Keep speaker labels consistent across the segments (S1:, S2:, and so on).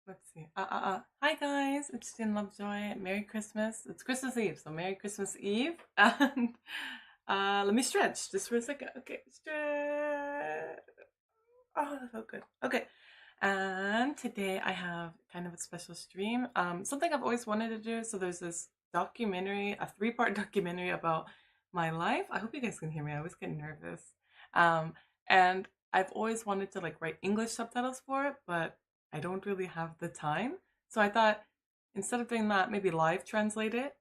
S1: Let's see. Hi guys, it's Jin Lovejoy. Merry Christmas. It's Christmas Eve, so Merry Christmas Eve. And let me stretch just for a second. Okay, stretch. Oh, that felt good. Okay. And today I have kind of a special stream. Something I've always wanted to do. So there's this documentary, a three-part documentary about my life. I hope you guys can hear me. I always get nervous. Um, and I've always wanted to like write English subtitles for it, but I don't really have the time. So I thought instead of doing that, maybe live translate it.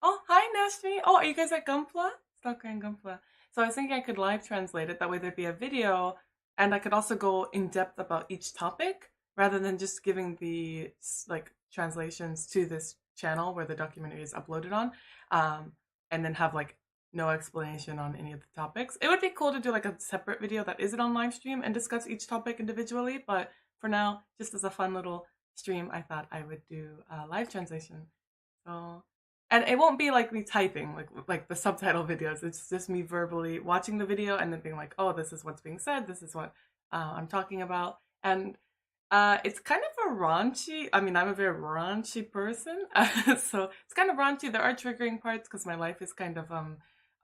S1: Oh, hi Nashmi. Oh, are you guys at Gunpla? Stalker and Gunpla. So I was thinking I could live translate it. That way there'd be a video and I could also go in depth about each topic rather than just giving the like translations to this channel where the documentary is uploaded on, and then have like no explanation on any of the topics. It would be cool to do like a separate video that isn't on live stream and discuss each topic individually, but for now, just as a fun little stream, I thought I would do a live translation. So, and it won't be like me typing like the subtitle videos. It's just me verbally watching the video and then being like, oh, this is what's being said. This is what I'm talking about. And it's kind of a raunchy. I mean, I'm a very raunchy person, so it's kind of raunchy. There are triggering parts because my life is kind of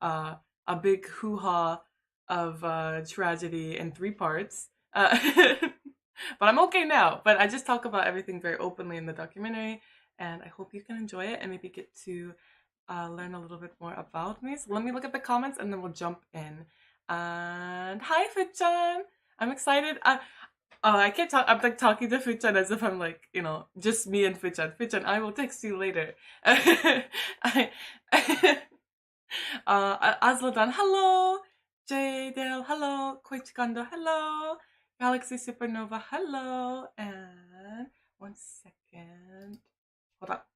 S1: uh, a big hoo ha of tragedy in three parts. But I'm okay now. But I just talk about everything very openly in the documentary, and I hope you can enjoy it and maybe get to learn a little bit more about me. So let me look at the comments and then we'll jump in. And hi, Futchan! I'm excited. I can't talk. I'm like talking to Futchan as if I'm like, just me and Futchan. Futchan, I will text you later. I, Azladan, hello. Jadel, hello. Koichikando, hello. Galaxy Supernova, hello. And one second. Hold up.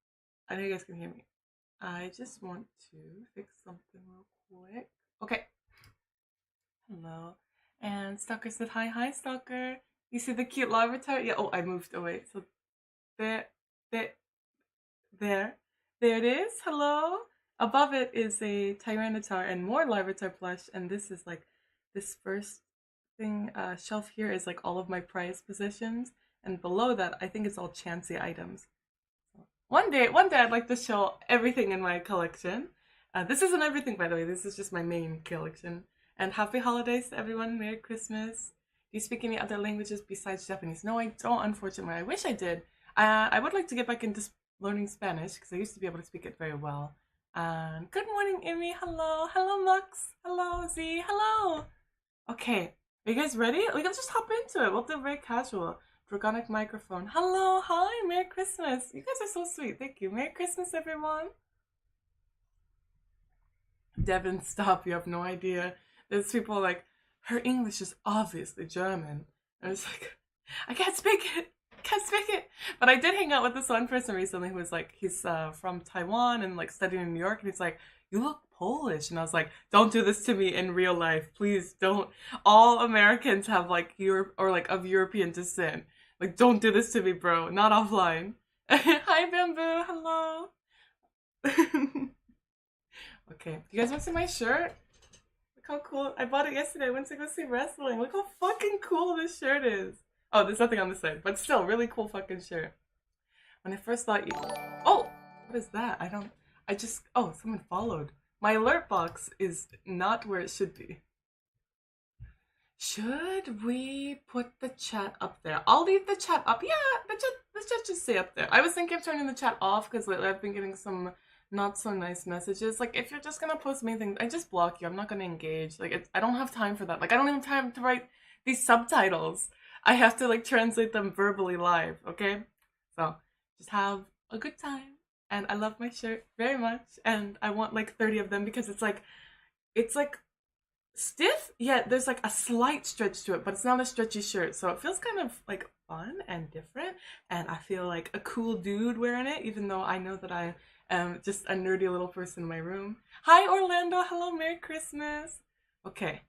S1: I know you guys can hear me. I just want to fix something real quick. Okay. Hello. And Stalker said hi. Hi, Stalker. You see the cute Larvitar? Yeah. Oh, I moved away. So there, there, there. There it is. Hello. Above it is a Tyranitar and more Larvitar plush. And this is like this first thing shelf here is like all of my prized possessions. And below that, I think it's all chancy items. One day I'd like to show everything in my collection. This isn't everything, by the way. This is just my main collection. And happy holidays to everyone. Merry Christmas. Do you speak any other languages besides Japanese? No, I don't, unfortunately. I wish I did. I would like to get back into learning Spanish because I used to be able to speak it very well. And good morning, Imi. Hello. Hello, Lux. Hello, Z. Hello. Okay. Are you guys ready? We can just hop into it. We'll do very casual. Dragonic microphone. Hello, hi, Merry Christmas. You guys are so sweet. Thank you. Merry Christmas, everyone. Devin, stop. You have no idea. There's people like, her English is obviously German. And it's like, I can't speak it. Can't speak it. But I did hang out with this one person recently who was like, he's from Taiwan and like studying in New York. And he's like, you look Polish. And I was like, don't do this to me in real life. Please don't. All Americans have like Europe or like of European descent. Like, don't do this to me, bro. Not offline. Hi, Bamboo. Hello. Okay. You guys want to see my shirt? Look how cool. I bought it yesterday. I went to go see wrestling. Look how fucking cool this shirt is. Oh, there's nothing on the side. But still, really cool fucking shirt. When I first thought you... Oh! What is that? Oh, someone followed. My alert box is not where it should be. Should we put the chat up there? I'll leave the chat up. Yeah, the chat should stay up there. I was thinking of turning the chat off because lately I've been getting some not so nice messages. Like, if you're just gonna post me things, I just block you. I'm not gonna engage. Like, I don't have time for that. Like, I don't even have time to write these subtitles. I have to, like, translate them verbally live, okay? So, just have a good time. And I love my shirt very much. And I want, like, 30 of them because it's like stiff, yet there's like a slight stretch to it, but it's not a stretchy shirt, so it feels kind of like fun and different, and I feel like a cool dude wearing it, even though I know that I am just a nerdy little person in my room. Hi, Orlando. Hello, Merry Christmas. Okay,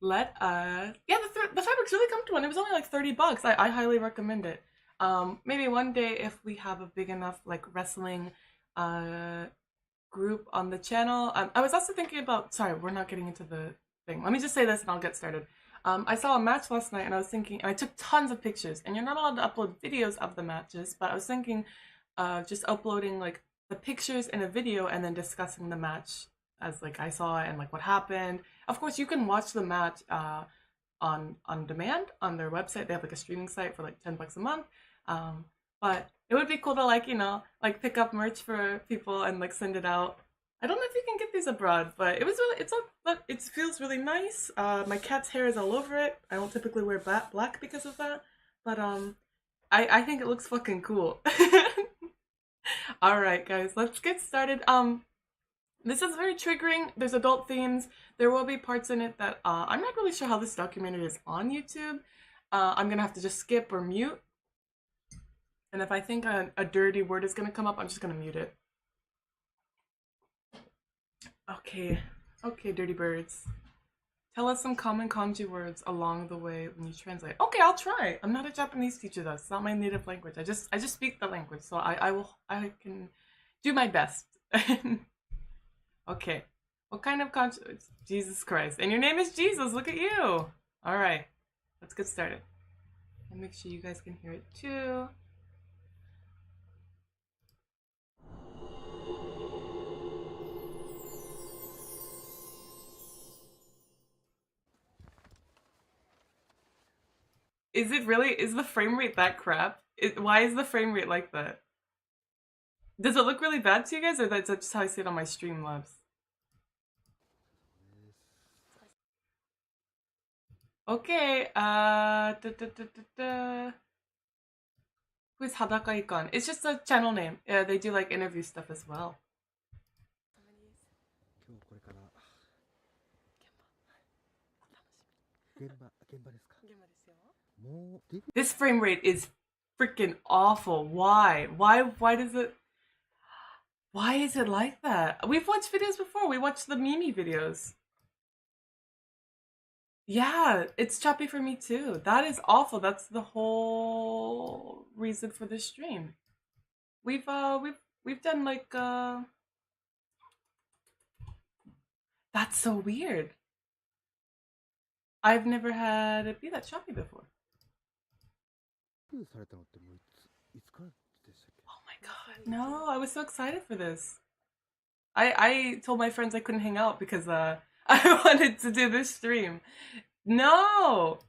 S1: yeah, the fabric's really comfortable, and it was only like $30. I highly recommend it. Maybe one day if we have a big enough like wrestling group on the channel. I was also thinking about, sorry, we're not getting into the thing. Let me just say this and I'll get started. I saw a match last night and I was thinking, and I took tons of pictures, and you're not allowed to upload videos of the matches, but I was thinking just uploading like the pictures in a video and then discussing the match as like I saw it and like what happened. Of course, you can watch the match on demand on their website. They have like a streaming site for like $10 a month. But it would be cool to like, you know, like pick up merch for people and like send it out. I don't know if you can get these abroad, but it was really, it feels really nice. My cat's hair is all over it. I don't typically wear black because of that, but I think it looks fucking cool. All right, guys, let's get started. This is very triggering. There's adult themes. There will be parts in it that I'm not really sure how this documentary is on YouTube. I'm gonna have to just skip or mute. And if I think a dirty word is gonna come up, I'm just gonna mute it. Okay, okay, dirty birds. Tell us some common kanji words along the way when you translate. Okay, I'll try. I'm not a Japanese teacher though. It's not my native language. I just speak the language, so I can do my best. Okay. What kind of kanji? Jesus Christ. And your name is Jesus. Look at you. All right. Let's get started. And make sure you guys can hear it too. Is it really? Is the frame rate that crap? Why is the frame rate like that? Does it look really bad to you guys, or that's just how I see it on my Streamlabs? Okay, who's Hadaka Ikkan? It's just a channel name. Yeah, they do like interview stuff as well. This frame rate is freaking awful. Why? Why does it... Why is it like that? We've watched videos before. We watched the Mimi videos. Yeah, it's choppy for me too. That is awful. That's the whole reason for this stream. We've done like that's so weird. I've never had it be that choppy before. Oh my god, no, I was so excited for this. I told my friends I couldn't hang out because I wanted to do this stream. No!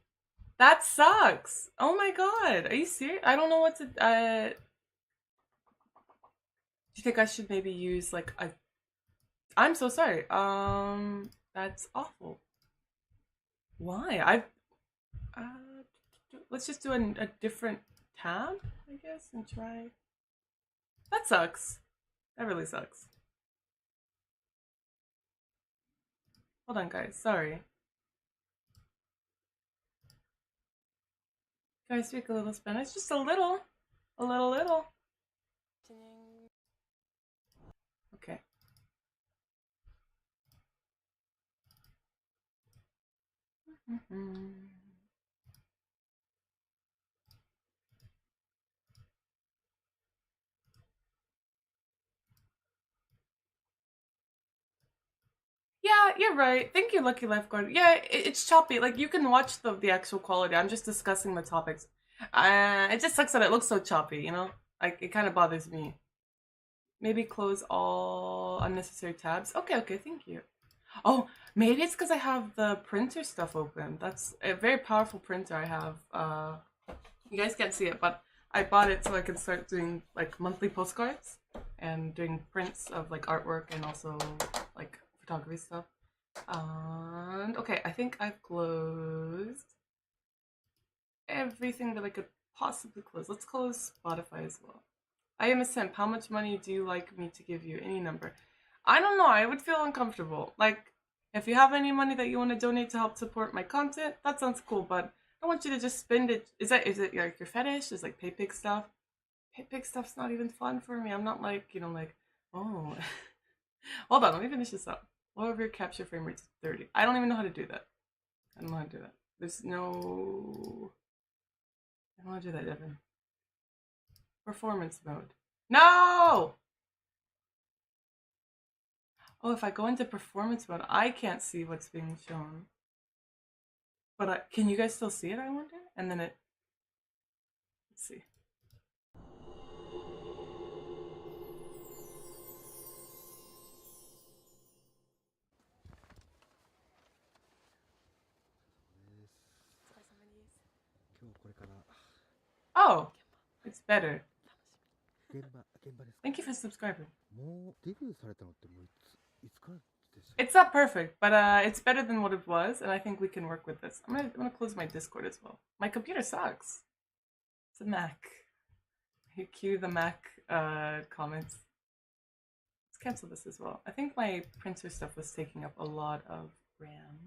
S1: That sucks. Oh my god. Are you serious? I don't know what to do you think I should maybe use like a... I'm so sorry. That's awful. Why? Let's just do a different tab, I guess, and try. That sucks. That really sucks. Hold on, guys. Sorry. Can I speak a little Spanish? Just a little. A little. Okay. Yeah, you're right. Thank you, Lucky Lifeguard. Yeah, it's choppy. Like, you can watch the actual quality. I'm just discussing the topics. It just sucks that it looks so choppy, you know? Like, it kind of bothers me. Maybe close all unnecessary tabs. Okay, thank you. Oh, maybe it's because I have the printer stuff open. That's a very powerful printer I have. You guys can't see it, but I bought it so I can start doing like monthly postcards and doing prints of like artwork and also like photography stuff. And okay, I think I've closed everything that I could possibly close. Let's close Spotify as well. I am a simp. How much money do you like me to give you? Any number. I don't know. I would feel uncomfortable. Like, if you have any money that you want to donate to help support my content, that sounds cool, but I want you to just spend it. Is it like your fetish? Is like pay-pig stuff? Pay-pig stuff's not even fun for me. I'm not like, you know, like, oh. Hold on, let me finish this up. Lower your capture frame rate to 30. I don't even know how to do that. I don't know how to do that. There's no... I don't want to do that, Devin. Performance mode. No! Oh, if I go into performance mode, I can't see what's being shown. But can you guys still see it, I wonder? And then let's see. Oh, it's better. Thank you for subscribing. It's not perfect, but it's better than what it was, and I think we can work with this. I'm gonna close my Discord as well. My computer sucks. It's a Mac. You cue the Mac comments. Let's cancel this as well. I think my printer stuff was taking up a lot of RAM.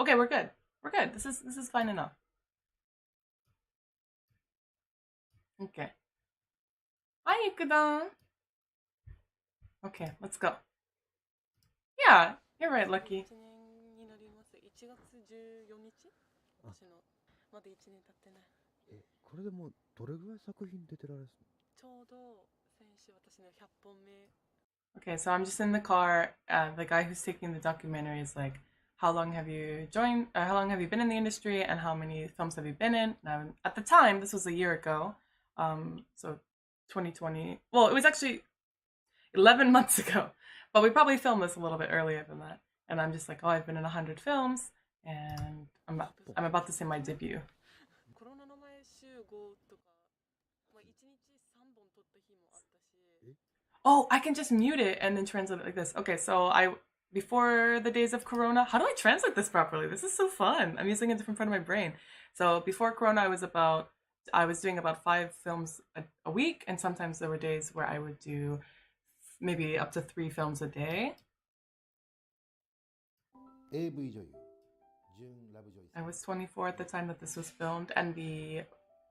S1: Okay, we're good. We're good. This is fine enough. Okay. Hi, Ikudan. Okay, let's go. Yeah, you're right, Lucky. Okay, so I'm just in the car. The guy who's taking the documentary is like, how long have you how long have you been in the industry, and how many films have you been in? Now, at the time, this was a year ago, so 2020. Well, it was actually 11 months ago, but we probably filmed this a little bit earlier than that. And I'm just like, oh, I've been in 100 films, and I'm about to say my debut. Oh, I can just mute it and then translate it like this. Okay, so before the days of Corona, how do I translate this properly? This is so fun. I'm using a different part of my brain. So before Corona, I was doing about 5 films a week, and sometimes there were days where I would do maybe up to 3 films a day. I was 24 at the time that this was filmed, and the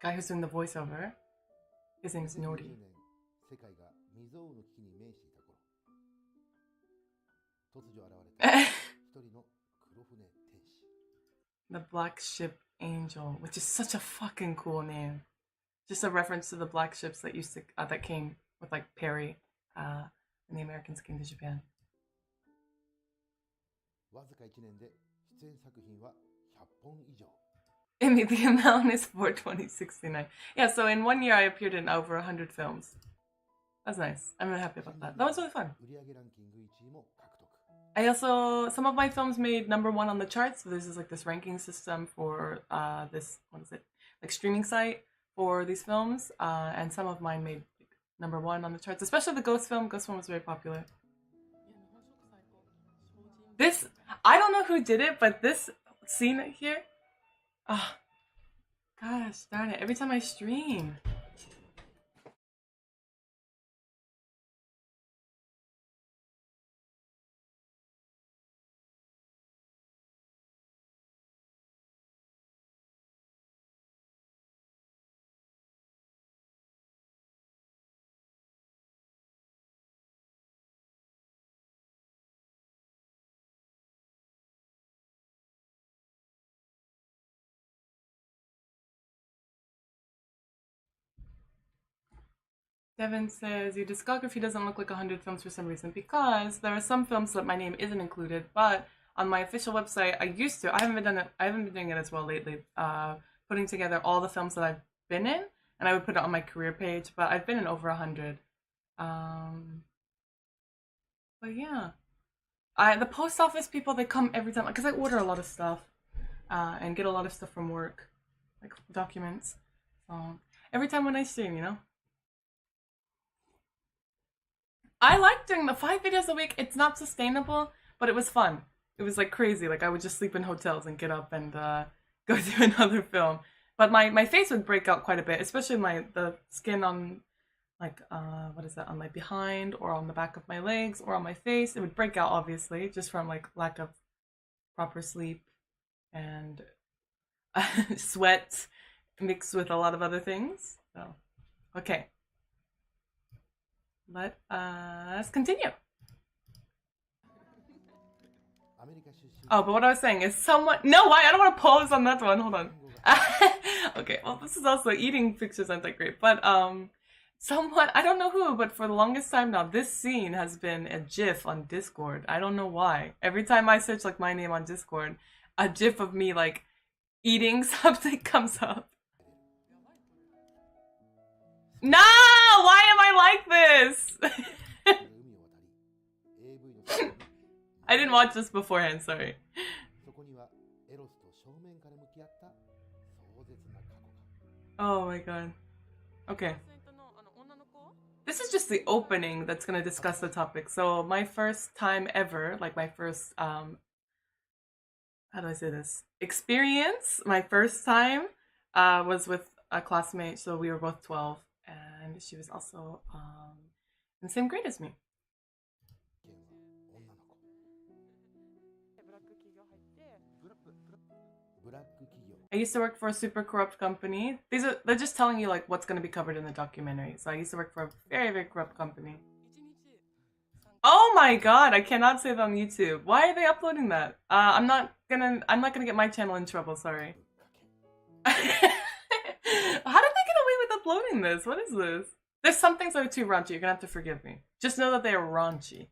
S1: guy who's doing the voiceover, his name's Nori. The Black Ship Angel, which is such a fucking cool name. Just a reference to the black ships that used to that came with like Perry, and the Americans came to Japan. And the amount is 420.69. Yeah, so in 1 year I appeared in over 100 films. That's nice. I'm really happy about that. That was really fun. Some of my films made #1 on the charts. So this is like this ranking system for this, what is it, like streaming site for these films. And some of mine made #1 on the charts, especially the Ghost film. Ghost film was very popular. This, I don't know who did it, but this scene here, oh, gosh darn it, every time I stream. Devin says, your discography doesn't look like 100 films for some reason, because there are some films that my name isn't included, but on my official website, I haven't been doing it as well lately, putting together all the films that I've been in, and I would put it on my career page, but I've been in over 100. But yeah. The post office people, they come every time, because I order a lot of stuff, and get a lot of stuff from work, like documents. So every time when I stream, you know? I like doing the 5 videos a week. It's not sustainable, but it was fun. It was like crazy. Like I would just sleep in hotels and get up and go do another film. But my face would break out quite a bit, especially the skin on like what is that, on my behind or on the back of my legs or on my face. It would break out obviously just from like lack of proper sleep and sweat mixed with a lot of other things. So okay. Let us continue. Oh, but what I was saying is no, why? I don't want to pause on that one. Hold on. Okay, well, this is also eating pictures aren't that great, but someone, I don't know who, but for the longest time now, this scene has been a GIF on Discord. I don't know why. Every time I search like my name on Discord, a gif of me like eating something comes up. No! Why am I like this? I didn't watch this beforehand, sorry. Oh my god. Okay. This is just the opening that's gonna discuss the topic. So my first time ever, like my first how do I say this? Experience, my first time was with a classmate, so we were both 12 and she was also in the same grade as me. I used to work for a super corrupt company. They're just telling you like what's going to be covered in the documentary. So I used to work for a very, very corrupt company. Oh my god, I cannot say that on YouTube. Why are they uploading that? I'm not gonna get my channel in trouble, sorry. How did they get away with uploading this? What is this? There's some things that are too raunchy, you're gonna have to forgive me. Just know that they are raunchy.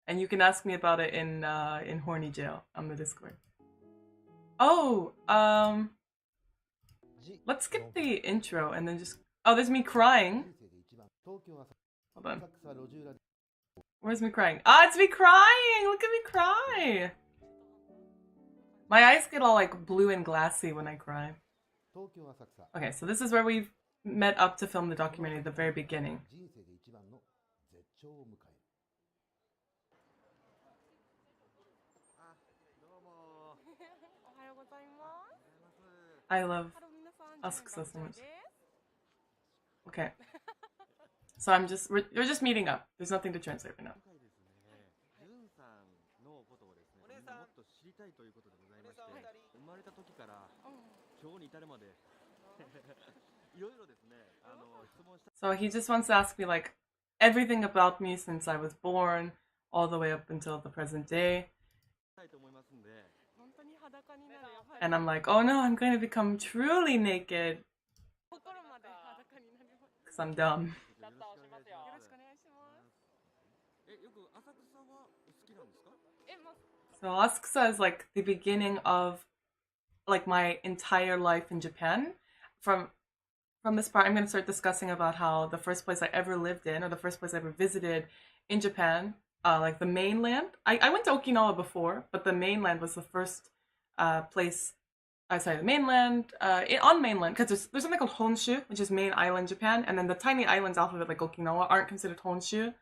S1: And you can ask me about it in Horny Jail on the Discord. Oh, let's skip the intro and then just... Oh, there's me crying. Hold on. Where's me crying? Ah, it's me crying! Look at me cry! My eyes get all like blue and glassy when I cry. Okay, so this is where we've met up to film the documentary at the very beginning. I love Asuka so much. Okay. So we're just meeting up. There's nothing to translate right now. So he just wants to ask me like everything about me since I was born, all the way up until the present day. And I'm like, oh no, I'm going to become truly naked. Because I'm dumb. So Asakusa is like the beginning of like my entire life in Japan. From this part, I'm going to start discussing about how the first place I ever lived in, or the first place I ever visited in Japan, like the mainland. I went to Okinawa before, but the mainland was the first place. The mainland, on mainland, because there's something called Honshu, which is main island Japan, and then the tiny islands off of it, like Okinawa, aren't considered Honshu,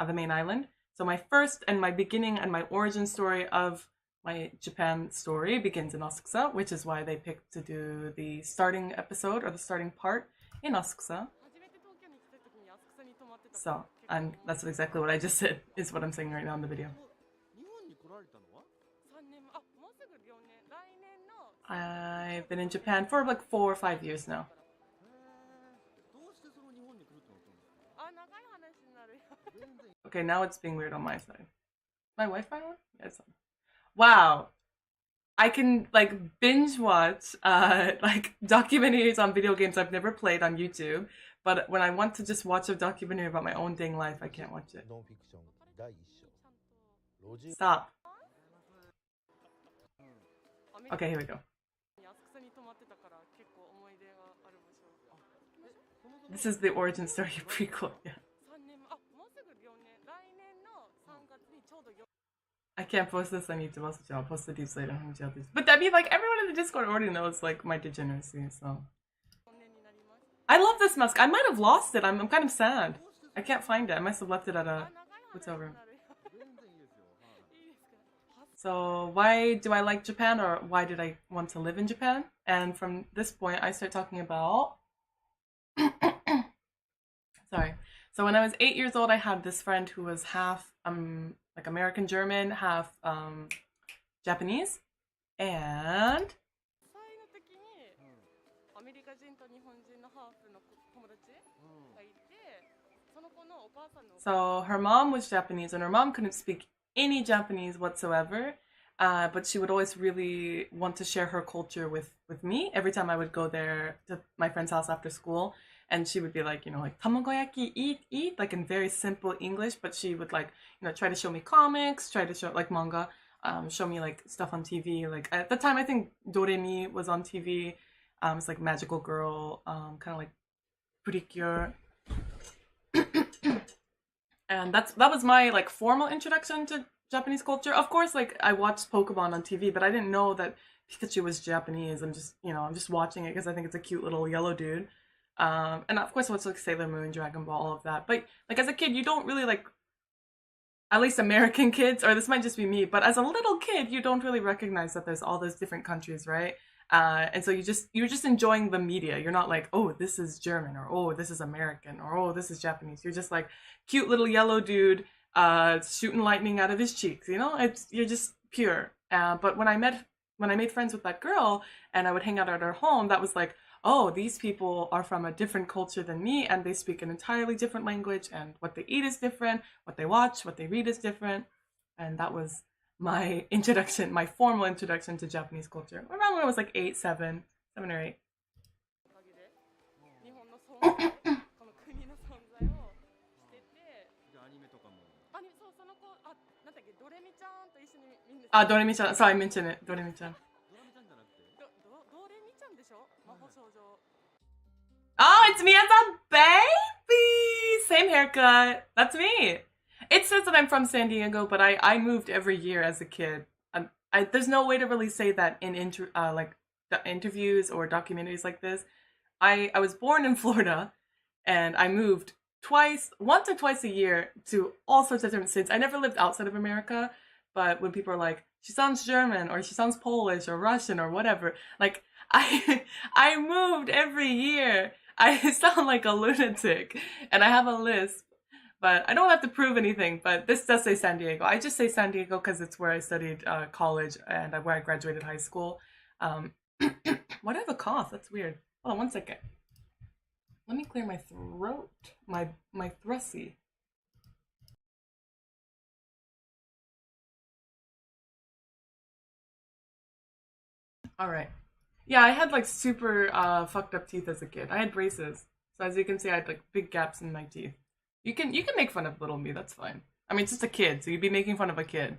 S1: the main island. So my first and my beginning and my origin story of my Japan story begins in Asakusa, which is why they picked to do the starting episode or the starting part in Asakusa. So, and that's exactly what I just said, is what I'm saying right now in the video. I've been in Japan for like 4 or 5 years now. Okay, now it's being weird on my side. My Wi-Fi on? Yeah, it's on. Wow. I can like binge watch like documentaries on video games I've never played on YouTube, but when I want to just watch a documentary about my own dang life, I can't watch it. Stop. Okay, here we go. This is the origin story prequel, yeah. I can't post this on YouTube, I'll post the deets later. But I mean, like, everyone in the Discord already knows, like, my degeneracy, so... I love this mask. I might have lost it. I'm kind of sad. I can't find it. I must have left it at a hotel room. So, why do I like Japan, or why did I want to live in Japan? And from this point, I start talking about... Sorry. So when I was 8 years old, I had this friend who was half like American German, half Japanese, and so her mom was Japanese, and her mom couldn't speak any Japanese whatsoever, but she would always really want to share her culture with me every time I would go there to my friend's house after school. And she would be like, you know, like, tamagoyaki, eat, like in very simple English, but she would like, you know, try to show me comics, try to show like manga, show me like stuff on TV. Like at the time, I think Doremi was on TV. It's like Magical Girl, kind of like Precure. And that was my like formal introduction to Japanese culture. Of course, like I watched Pokemon on TV, but I didn't know that Pikachu was Japanese. I'm just watching it because I think it's a cute little yellow dude. And of course, I watched like Sailor Moon, Dragon Ball, all of that. But like as a kid, you don't really like, at least American kids, or this might just be me, but as a little kid, you don't really recognize that there's all those different countries, right? And so you're just enjoying the media. You're not like, oh, this is German, or oh, this is American, or oh, this is Japanese. You're just like cute little yellow dude, shooting lightning out of his cheeks. You're just pure. But when I made friends with that girl, and I would hang out at her home, that was like, oh, these people are from a different culture than me, and they speak an entirely different language, and what they eat is different, what they watch, what they read is different. And that was my introduction, my formal introduction to Japanese culture. Around when I was like 7 or 8. Doremi-chan. Sorry, I mentioned it. Doremi-chan. Oh, it's me as a baby! Same haircut. That's me. It says that I'm from San Diego, but I moved every year as a kid. There's no way to really say that in interviews or documentaries like this. I was born in Florida, and I moved once or twice a year to all sorts of different states. I never lived outside of America, but when people are like, she sounds German, or she sounds Polish, or Russian, or whatever, like, I moved every year. I sound like a lunatic, and I have a lisp, but I don't have to prove anything. But this does say San Diego. I just say San Diego because it's where I studied college and where I graduated high school. Why do I have a cough? That's weird. Hold on 1 second. Let me clear my throat, my thrusy. All right. Yeah, I had like super fucked up teeth as a kid. I had braces, so as you can see, I had like big gaps in my teeth. You can make fun of little me. That's fine. I mean, it's just a kid, so you'd be making fun of a kid.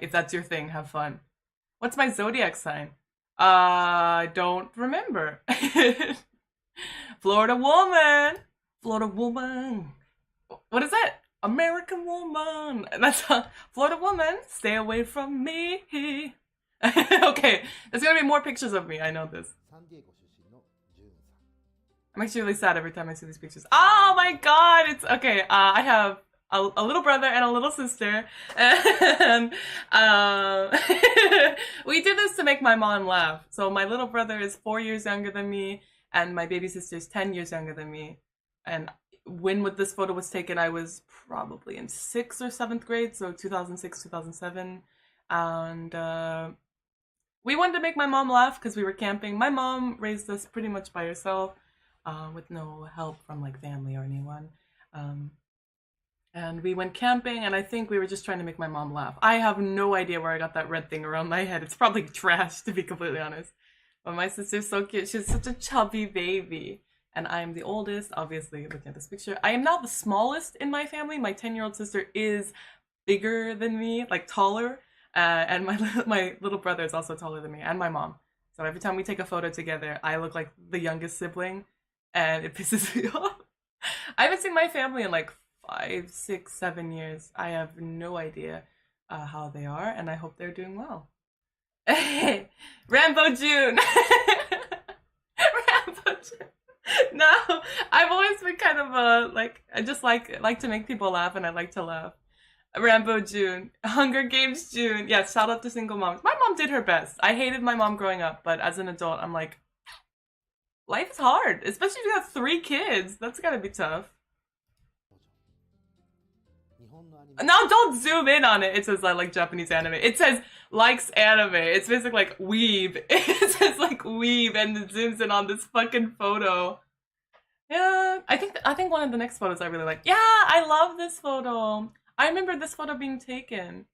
S1: If that's your thing, have fun. What's my zodiac sign? I don't remember. Florida woman. Florida woman. What is that? American woman. That's a Florida woman. Stay away from me. Okay, there's gonna be more pictures of me. I know this. I'm actually really sad every time I see these pictures. Oh my god, it's okay. I have a little brother and a little sister, and we did this to make my mom laugh. So my little brother is 4 years younger than me, and my baby sister is 10 years younger than me. And when this photo was taken, I was probably in 6th or 7th grade, so 2006, 2007, and we wanted to make my mom laugh because we were camping. My mom raised us pretty much by herself, with no help from like family or anyone. And we went camping, and I think we were just trying to make my mom laugh. I have no idea where I got that red thing around my head. It's probably trash, to be completely honest. But my sister's so cute. She's such a chubby baby. And I am the oldest, obviously, looking at this picture. I am now the smallest in my family. My 10-year-old sister is bigger than me, like taller. And my little brother is also taller than me, and my mom. So every time we take a photo together, I look like the youngest sibling, and it pisses me off. I haven't seen my family in like 5, 6, 7 years. I have no idea how they are, and I hope they're doing well. Rambo June! Rambo June! No, I've always been kind of I just like to make people laugh, and I like to laugh. Rambo June. Hunger Games June. Yeah, shout out to single moms. My mom did her best. I hated my mom growing up, but as an adult, I'm like, life is hard, especially if you have 3 kids. That's gotta be tough. No, don't zoom in on it. It says I like Japanese anime. It says likes anime. It's basically like weeb. It says like weeb and it zooms in on this fucking photo. Yeah, I think one of the next photos I really like. Yeah, I love this photo. I remember this photo being taken.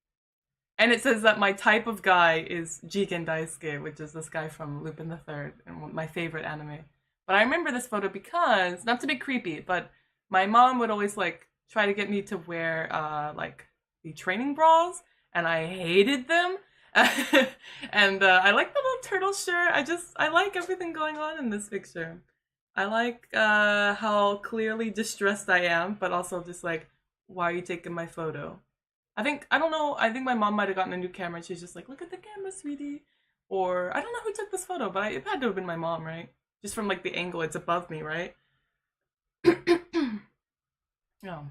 S1: And it says that my type of guy is Jigen Daisuke, which is this guy from Lupin the Third, and my favorite anime. But I remember this photo because, not to be creepy, but my mom would always like try to get me to wear like the training bras, and I hated them. And I like the little turtle shirt. I like everything going on in this picture. I like how clearly distressed I am, but also just like, why are you taking my photo? I don't know, I think my mom might have gotten a new camera and she's just like, look at the camera, sweetie. Or I don't know who took this photo, but it had to have been my mom, right? Just from like the angle, it's above me, right? Oh,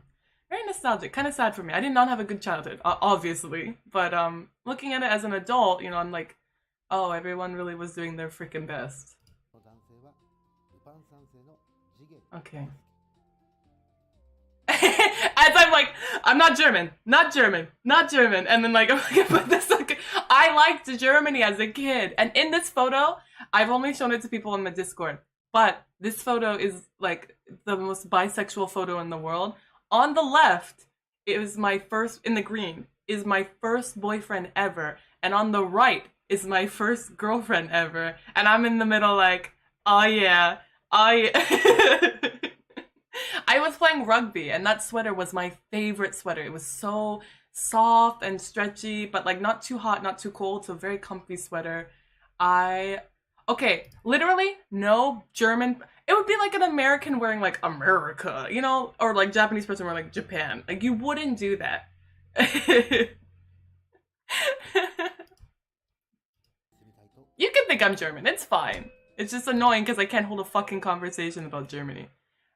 S1: very nostalgic. Kind of sad for me. I did not have a good childhood, obviously. But looking at it as an adult, you know, I'm like, oh, everyone really was doing their freaking best. Okay. As I'm like, I'm not German, not German, not German. And then like, I'm like, but this, like, I liked Germany as a kid. And in this photo, I've only shown it to people in the Discord. But this photo is like the most bisexual photo in the world. On the left, it was my first, in the green, is my first boyfriend ever. And on the right is my first girlfriend ever. And I'm in the middle like, oh yeah, oh yeah. I was playing rugby and that sweater was my favorite sweater. It was so soft and stretchy, but like not too hot, not too cold, so very comfy sweater. Okay, literally no German. It would be like an American wearing like America, you know, or like Japanese person wearing like Japan. Like you wouldn't do that. You can think I'm German, it's fine. It's just annoying because I can't hold a fucking conversation about Germany.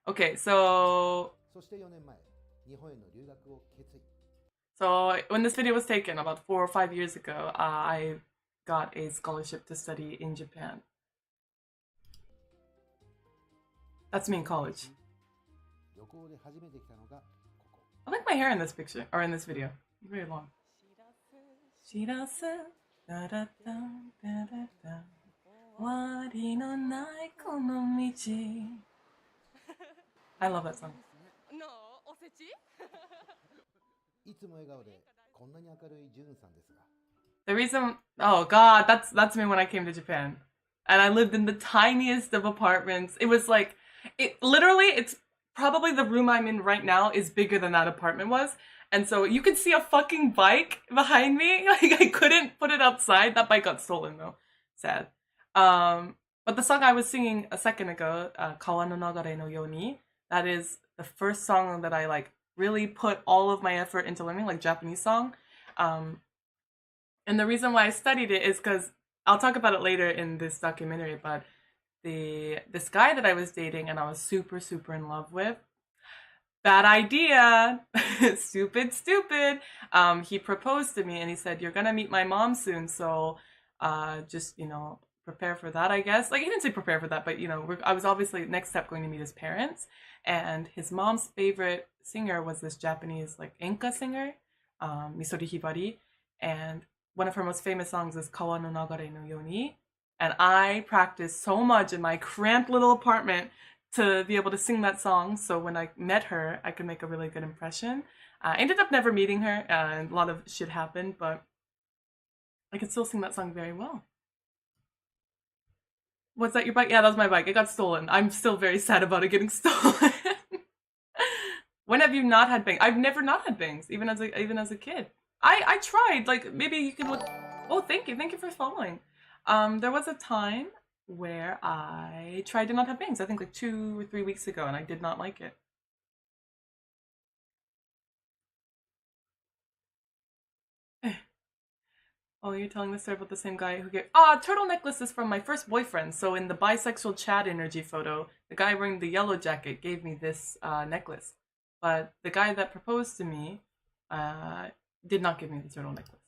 S1: Okay, so when this video was taken about 4 or 5 years ago, I got a scholarship to study in Japan. That's me in college. I like my hair in this picture, or in this video. It's very long. I love that song. The reason, oh god, that's me when I came to Japan. And I lived in the tiniest of apartments. It was like, it's probably the room I'm in right now is bigger than that apartment was. And so you could see a fucking bike behind me. Like I couldn't put it outside. That bike got stolen though. Sad. But the song I was singing a second ago, Kawa no Nagare no Yoni, that is the first song that I like really put all of my effort into learning, like Japanese song. And the reason why I studied it is because I'll talk about it later in this documentary, but this guy that I was dating and I was super, super in love with, bad idea, stupid. He proposed to me and he said, you're gonna meet my mom soon, so just, you know, prepare for that, I guess. Like, he didn't say prepare for that, but, you know, I was obviously next step going to meet his parents. And his mom's favorite singer was this Japanese, like, enka singer, Misori Hibari. And one of her most famous songs is Kawa no Nagare no Yoni. And I practiced so much in my cramped little apartment to be able to sing that song. So when I met her, I could make a really good impression. I ended up never meeting her, and a lot of shit happened, but I could still sing that song very well. Was that your bike? Yeah, that was my bike. It got stolen. I'm still very sad about it getting stolen. When have you not had bangs? I've never not had bangs, even as a kid. I tried. Like, maybe you can look. Oh, thank you for following. There was a time where I tried to not have bangs. I think like 2 or 3 weeks ago, and I did not like it. Oh, you're telling the story about the same guy who gave... turtle necklace is from my first boyfriend. So in the bisexual Chad energy photo, the guy wearing the yellow jacket gave me this necklace. But the guy that proposed to me did not give me the turtle necklace.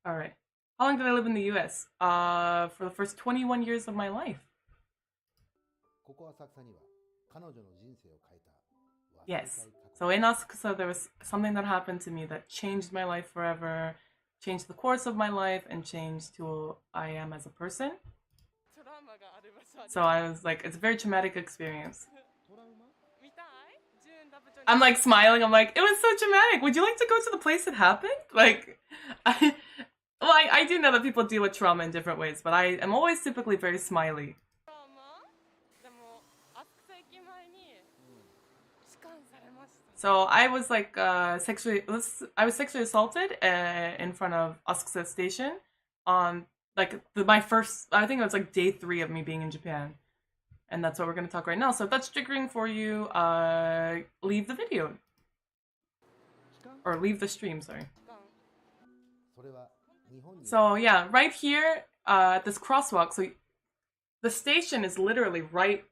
S1: Alright. How long did I live in the US? For the first 21 years of my life. Yes. So in Asakusa, there was something that happened to me that changed my life forever. Changed the course of my life and changed who I am as a person. So I was like, it's a very traumatic experience. I'm like smiling, I'm like, it was so traumatic. Would you like to go to the place it happened? Like, I do know that people deal with trauma in different ways, but I am always typically very smiley. So I was like I was sexually assaulted in front of Asukusa Station on like my first, I think it was like day 3 of me being in Japan. And that's what we're going to talk right now. So if that's triggering for you, leave the video. Or leave the stream, sorry. So yeah, right here at this crosswalk, so the station is literally right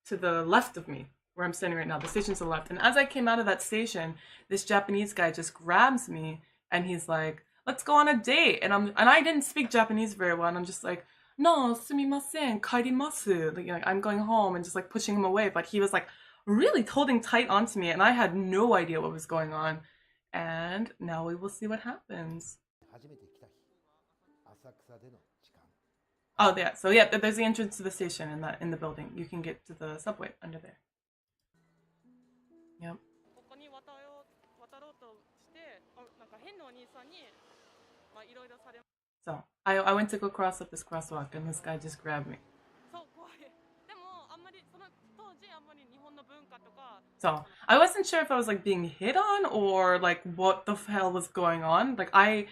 S1: to the left of me, where I'm standing right now. The station's to the left. And as I came out of that station, this Japanese guy just grabs me and he's like, let's go on a date. And I didn't speak Japanese very well, and I'm just like, no, sumimasen, kaerimasu. Like, I'm going home, and just like pushing him away. But he was like really holding tight onto me, and I had no idea what was going on. And now we will see what happens. Oh yeah, so yeah, there's the entrance to the station in the building. You can get to the subway under there. Yep. So I went to go cross up this crosswalk, and this guy just grabbed me. So I wasn't sure if I was like being hit on or like what the hell was going on. Like I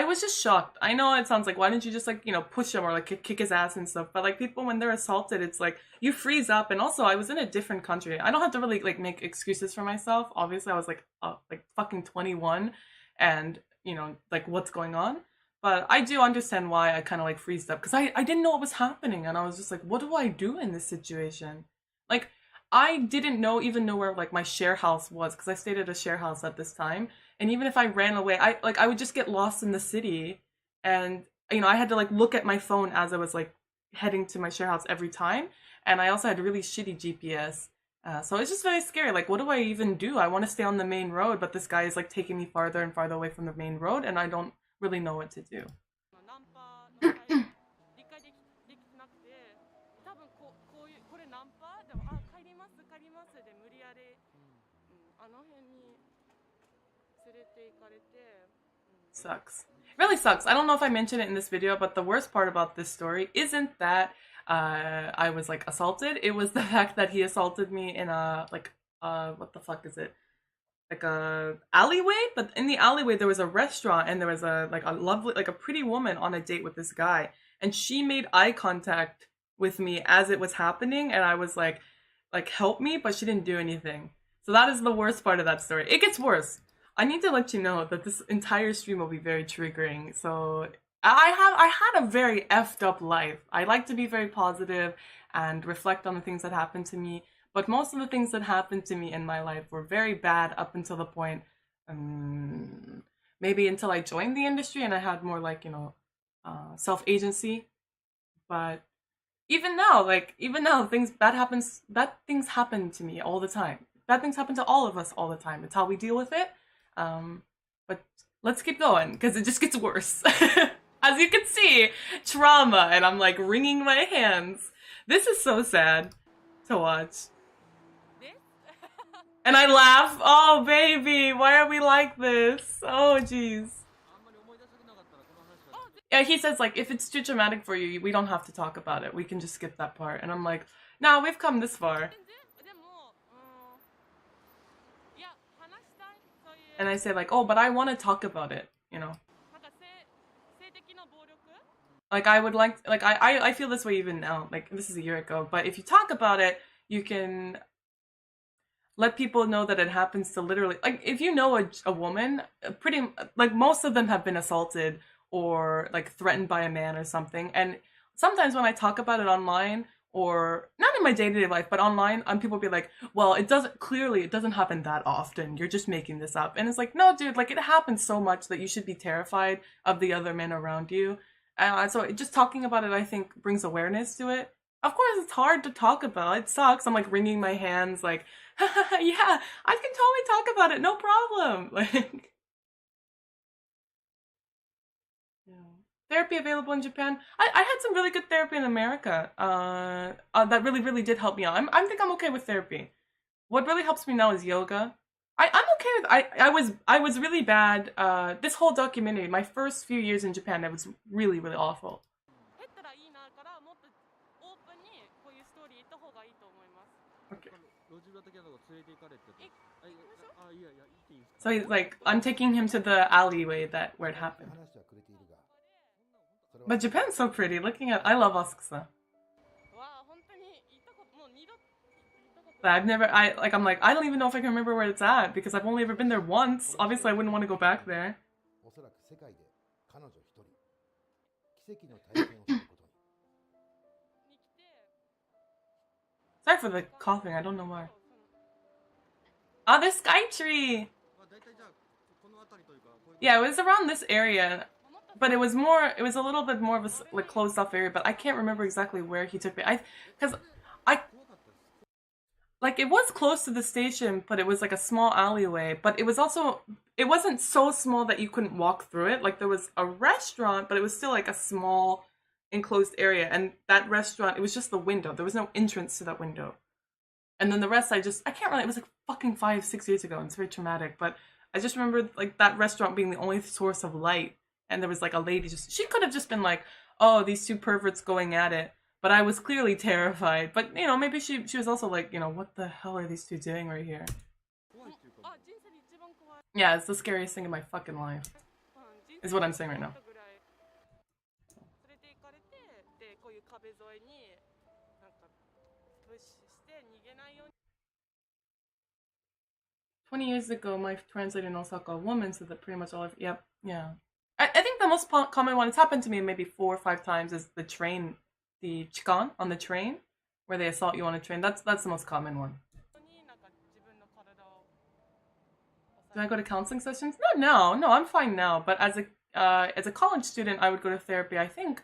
S1: was just shocked. I know it sounds like, why didn't you just like, you know, push him or like kick his ass and stuff? But like people, when they're assaulted, it's like you freeze up. And also I was in a different country. I don't have to really like make excuses for myself. Obviously I was like fucking 21 and you know, like what's going on. But I do understand why I kind of like freezed up, because I didn't know what was happening, and I was just like, what do I do in this situation? Like I didn't even know where like my share house was, because I stayed at a share house at this time. And even if I ran away, I would just get lost in the city, and you know I had to like look at my phone as I was like heading to my share house every time, and I also had really shitty GPS. So it's just very scary. Like, what do I even do? I want to stay on the main road, but this guy is like taking me farther and farther away from the main road, and I don't really know what to do. Sucks. It really sucks. I don't know if I mentioned it in this video, but the worst part about this story isn't that I was like assaulted. It was the fact that he assaulted me in a what the fuck is it? Like a alleyway, but in the alleyway there was a restaurant, and there was a lovely, like a pretty woman on a date with this guy, and she made eye contact with me as it was happening, and I was like help me, but she didn't do anything. So that is the worst part of that story. It gets worse. I need to let you know that this entire stream will be very triggering. So I had a very effed up life. I like to be very positive and reflect on the things that happened to me. But most of the things that happened to me in my life were very bad up until the point, maybe until I joined the industry and I had more like, you know, self-agency. But even now, bad things happen to me all the time. Bad things happen to all of us all the time. It's how we deal with it. But let's keep going, because it just gets worse. As you can see, trauma, and I'm like wringing my hands. This is so sad to watch. And I laugh. Oh, baby, why are we like this? Oh, jeez. Yeah, he says, like, if it's too traumatic for you, we don't have to talk about it. We can just skip that part. And I'm like, nah, we've come this far. And I say, like, oh, but I want to talk about it, you know? Like, I would like I feel this way even now. Like, this is a year ago. But if you talk about it, you can let people know that it happens to literally, like, if you know a woman, pretty, like, most of them have been assaulted or, like, threatened by a man or something. And sometimes when I talk about it online, or not in my day-to-day life, but online, people be like, well, it doesn't happen that often. You're just making this up. And it's like, no, dude, like, it happens so much that you should be terrified of the other men around you. So just talking about it, I think, brings awareness to it. Of course, it's hard to talk about. It sucks. I'm like wringing my hands, like, yeah, I can totally talk about it. No problem. Like, yeah. Therapy available in Japan. I had some really good therapy in America. That really, really did help me out. I think I'm okay with therapy. What really helps me now is yoga. I'm okay with. I was really bad. This whole documentary, my first few years in Japan, I was really, really awful. Okay. So he's like, I'm taking him to the alleyway where it happened. But Japan's so pretty. I love Asakusa. But I'm like, I don't even know if I can remember where it's at because I've only ever been there once. Obviously, I wouldn't want to go back there. Sorry for the coughing, I don't know why. Oh, the Sky Tree! Yeah, it was around this area, but it was a little bit more of a like closed off area, but I can't remember exactly where he took me. Like, it was close to the station, but it was like a small alleyway, but it wasn't so small that you couldn't walk through it. Like, there was a restaurant, but it was still like a small enclosed area, and that restaurant, it was just the window. There was no entrance to that window. And then the rest, I can't remember, it was like fucking 5-6 years ago, and it's very traumatic, but I just remember like that restaurant being the only source of light, and there was like a lady she could have just been like, oh, these two perverts going at it. But I was clearly terrified. But, you know, maybe she was also like, you know, what the hell are these two doing right here? Yeah, it's the scariest thing in my fucking life. Is what I'm saying right now. "20 years ago, my translator in Osaka, a woman, said that pretty much all of..." Yep, yeah. I think the most common one, it's happened to me maybe 4 or 5 times, is the train. The chikan on the train, where they assault you on a train. That's the most common one. Do I go to counseling sessions? No, I'm fine now. But as a college student, I would go to therapy, I think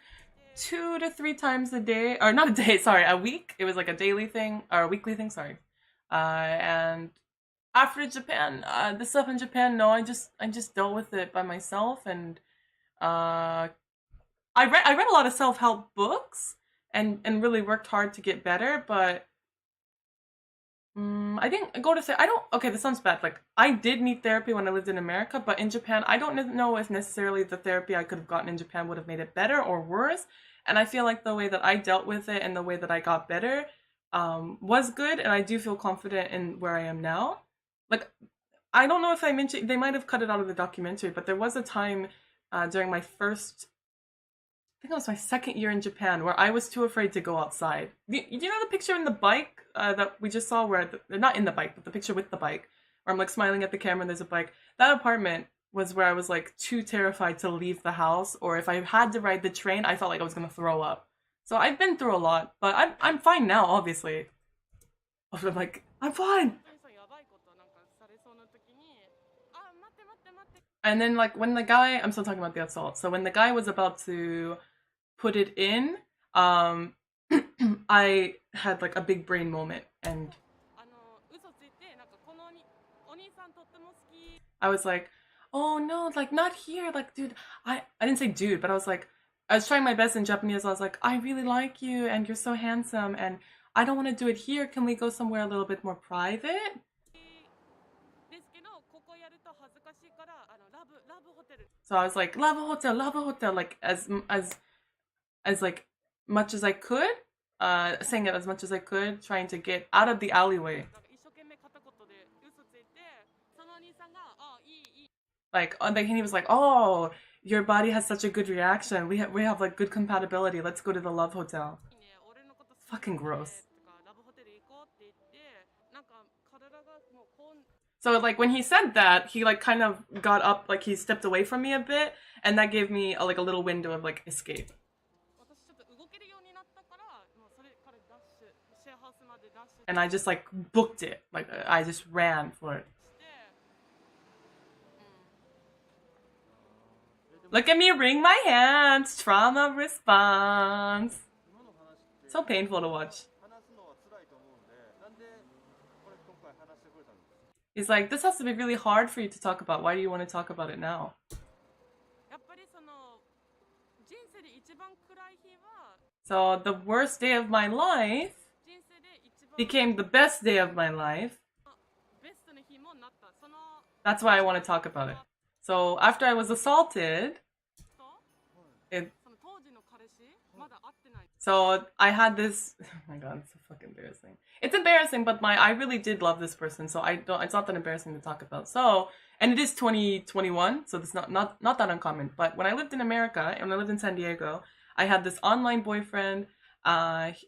S1: 2 to 3 times a day, or not a day, sorry, a week. It was like a daily thing or a weekly thing, sorry. And after Japan, the stuff in Japan, no, I just dealt with it by myself, and I read a lot of self-help books. And really worked hard to get better, but I didn't go to okay, this sounds bad. Like, I did need therapy when I lived in America, but in Japan, I don't know if necessarily the therapy I could have gotten in Japan would have made it better or worse. And I feel like the way that I dealt with it and the way that I got better was good, and I do feel confident in where I am now. Like, I don't know if I mentioned, they might have cut it out of the documentary, but there was a time during my first, I think it was my 2nd year in Japan, where I was too afraid to go outside. Do you know the picture in the bike that we just saw, where they're not in the bike, but the picture with the bike, where I'm like smiling at the camera and there's a bike? That apartment was where I was like too terrified to leave the house, or if I had to ride the train, I felt like I was gonna throw up. So I've been through a lot, but I'm fine now, obviously. I'm like, I'm fine. And then, like, when the guy, I'm still talking about the assault. So when the guy was about to put it in, I had like a big brain moment, and I was like, oh no, like, not here, like, dude, I didn't say dude, but I was trying my best in Japanese. I was like, I really like you, and you're so handsome, and I don't want to do it here. Can we go somewhere a little bit more private? So I was like, love a hotel, like as like much as I could, saying it as much as I could, trying to get out of the alleyway. Like, and then he was like, oh, your body has such a good reaction. We have like good compatibility. Let's go to the Love Hotel. Fucking gross. So, like, when he said that, he, like, kind of got up, like, he stepped away from me a bit, and that gave me, like, a little window of, like, escape. And I just, like, booked it. Like, I just ran for it. Look at me wring my hands! Trauma response! So painful to watch. He's like, this has to be really hard for you to talk about. Why do you want to talk about it now? So the worst day of my life became the best day of my life. That's why I want to talk about it. So after I was assaulted, so So I had this. Oh my god, it's so fucking embarrassing. It's embarrassing, but I really did love this person, so I don't. It's not that embarrassing to talk about. So, and it is 2021, so it's not that uncommon. But when I lived in America and when I lived in San Diego, I had this online boyfriend.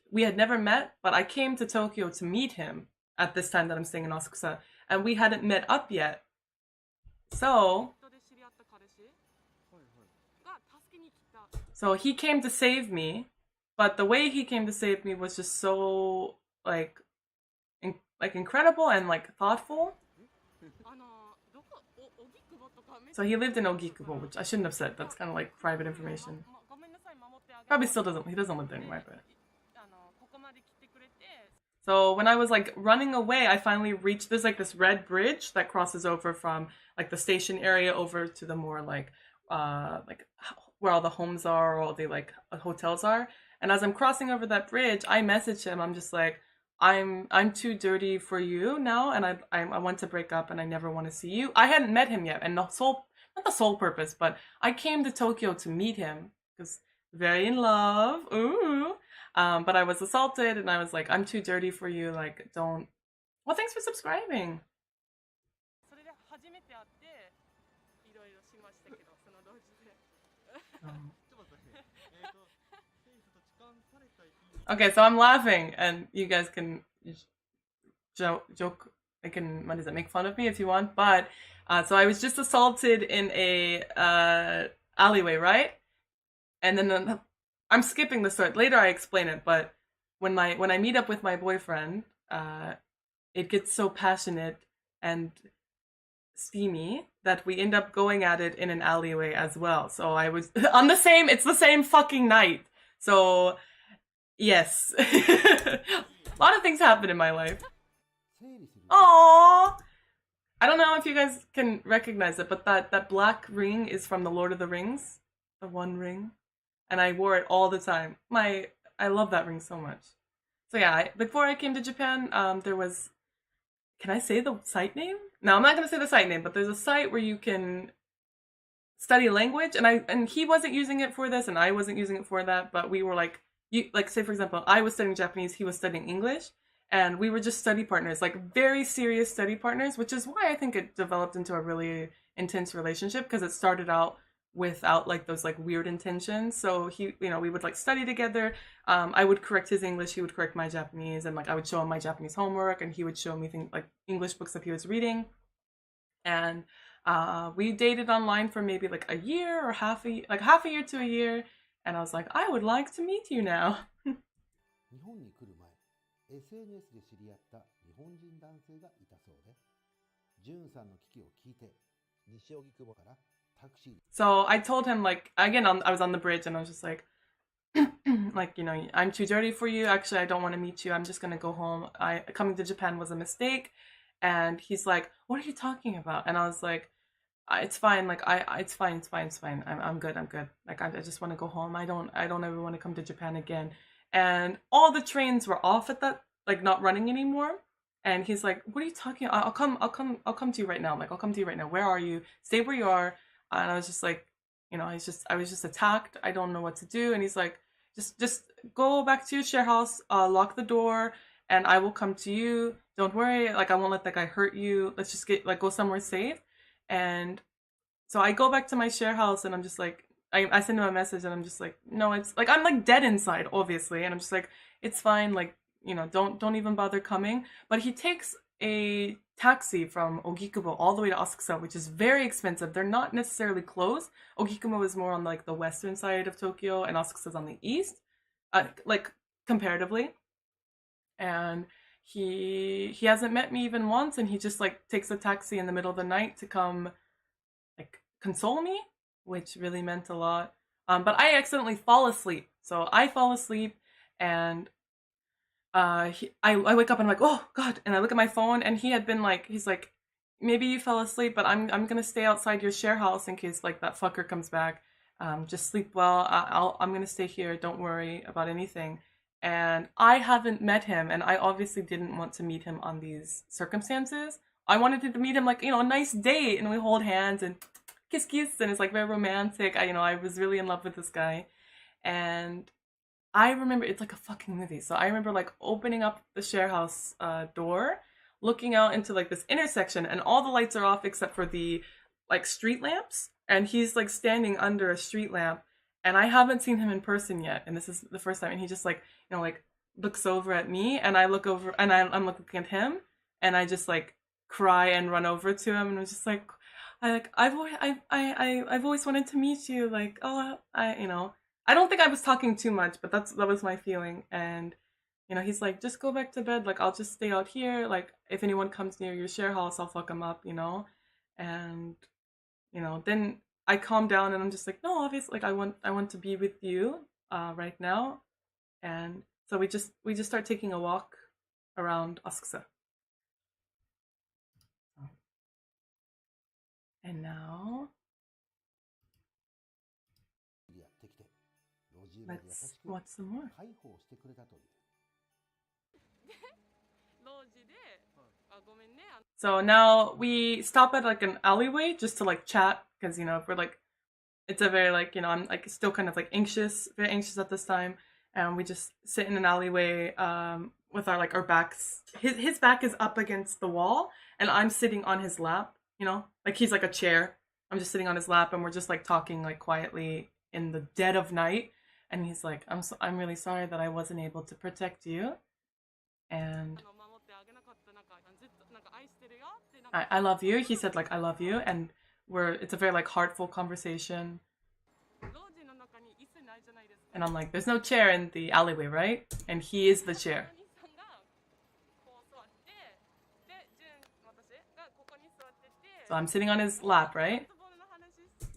S1: We had never met, but I came to Tokyo to meet him at this time that I'm staying in Asakusa, and we hadn't met up yet. So, so he came to save me, but the way he came to save me was just so like incredible and like thoughtful. So he lived in Ogikubo, which I shouldn't have said. That's kind of like private information. Probably still doesn't. He doesn't live there anymore, but. So when I was like running away, I finally reached. There's like this red bridge that crosses over from like the station area over to the more like where all the homes are or all the like hotels are. And as I'm crossing over that bridge, I message him. I'm just like, I'm too dirty for you now, and I want to break up, and I never want to see you. I hadn't met him yet, and not the sole purpose, but I came to Tokyo to meet him because very in love. Ooh. But I was assaulted, and I was like, I'm too dirty for you. Like, don't. Well, thanks for subscribing. Okay, so I'm laughing, and you guys can joke. I can, what is it, make fun of me if you want. But so I was just assaulted in a alleyway, right? And then I'm skipping the story. Later I explain it, but when I meet up with my boyfriend, it gets so passionate and steamy that we end up going at it in an alleyway as well. So I was on it's the same fucking night. So yes. A lot of things happen in my life. Aww. I don't know if you guys can recognize it, but that black ring is from the Lord of the Rings. The One Ring. And I wore it all the time. I love that ring so much. So yeah, before I came to Japan, there was, can I say the site name? No, I'm not gonna say the site name, but there's a site where you can study language, and he wasn't using it for this, and I wasn't using it for that, but we were like, say for example, I was studying Japanese, he was studying English, and we were just study partners, like very serious study partners, which is why I think it developed into a really intense relationship, because it started out without like those like weird intentions. So he, we would like study together. I would correct his English, he would correct my Japanese, and like I would show him my Japanese homework, and he would show me things like English books that he was reading. And we dated online for maybe like a year or half a year to a year, and I was like, I would like to meet you now. So I told him, like, again, I was on the bridge, and I was just like, like, I'm too dirty for you. Actually, I don't want to meet you. I'm just gonna go home. Coming to Japan was a mistake. And he's like, what are you talking about? And I was like, it's fine. Like, it's fine. I'm good. Like, I just want to go home. I don't ever want to come to Japan again. And all the trains were off at that, like, not running anymore. And he's like, what are you talking about? I'll come to you right now. Like, I'll come to you right now. Where are you? Stay where you are. And I was just like, I was just attacked. I don't know what to do. And he's like, just go back to your share house, lock the door, and I will come to you. Don't worry. Like, I won't let that guy hurt you. Let's just go somewhere safe. And so I go back to my share house, and I'm just like, I send him a message, and I'm just like, no, it's like, I'm like dead inside, obviously. And I'm just like, it's fine. Like, don't even bother coming. But he takes a taxi from Ogikubo all the way to Asakusa, which is very expensive. They're not necessarily close. Ogikubo is more on like the western side of Tokyo, and Asakusa is on the east, like comparatively. And he hasn't met me even once, and he just like takes a taxi in the middle of the night to come like console me, which really meant a lot. But I accidentally fall asleep. So I fall asleep, and I wake up, and I'm like, oh god, and I look at my phone, and he's like, maybe you fell asleep, but I'm gonna stay outside your share house in case like that fucker comes back. Just sleep well. I'm gonna stay here. Don't worry about anything. And I haven't met him, and I obviously didn't want to meet him on these circumstances. I wanted to meet him like, a nice date, and we hold hands and kiss, and it's like very romantic. I was really in love with this guy, and I remember it's like a fucking movie. So I remember like opening up the share house door, looking out into like this intersection, and all the lights are off except for the like street lamps. And he's like standing under a street lamp, and I haven't seen him in person yet. And this is the first time. And he just like like looks over at me, and I look over, and I'm looking at him, and I just like cry and run over to him, and I'm just like, I've always wanted to meet you. Like, oh, I don't think I was talking too much, but that was my feeling. And he's like, just go back to bed. Like, I'll just stay out here. Like, if anyone comes near your share house, I'll fuck them up. And then I calm down, and I'm just like, no, obviously, like I want to be with you, right now. And so we just start taking a walk around Asakusa. And now let's watch some more. So now we stop at like an alleyway just to like chat, because if we're like, it's a very like I'm like still kind of like very anxious at this time, and we just sit in an alleyway with our backs. His back is up against the wall, and I'm sitting on his lap. Like he's like a chair. I'm just sitting on his lap, and we're just like talking like quietly in the dead of night. And he's like, I'm really sorry that I wasn't able to protect you, and I love you. He said like I love you, and it's a very like heartful conversation. And I'm like, there's no chair in the alleyway, right? And he is the chair. So I'm sitting on his lap, right?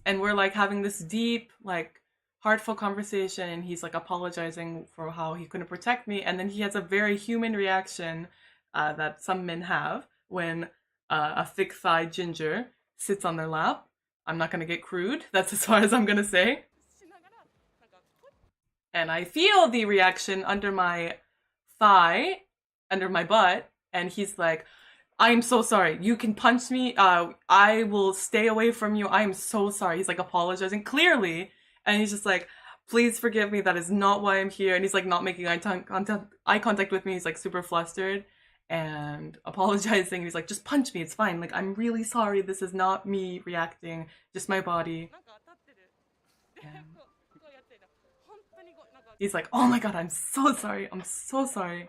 S1: And we're like having this deep, like heartful conversation, and he's like apologizing for how he couldn't protect me. And then he has a very human reaction that some men have when a thick-thighed ginger sits on their lap. I'm not gonna get crude. That's as far as I'm gonna say. And I feel the reaction under my thigh, under my butt, and he's like, I'm so sorry. You can punch me. I will stay away from you. I am so sorry. He's like apologizing clearly, and he's just like, please forgive me. That is not why I'm here. And he's like not making eye contact with me. He's like super flustered and apologizing. He's like, just punch me. It's fine. Like, I'm really sorry. This is not me reacting. Just my body. And he's like, oh my god, I'm so sorry. I'm so sorry.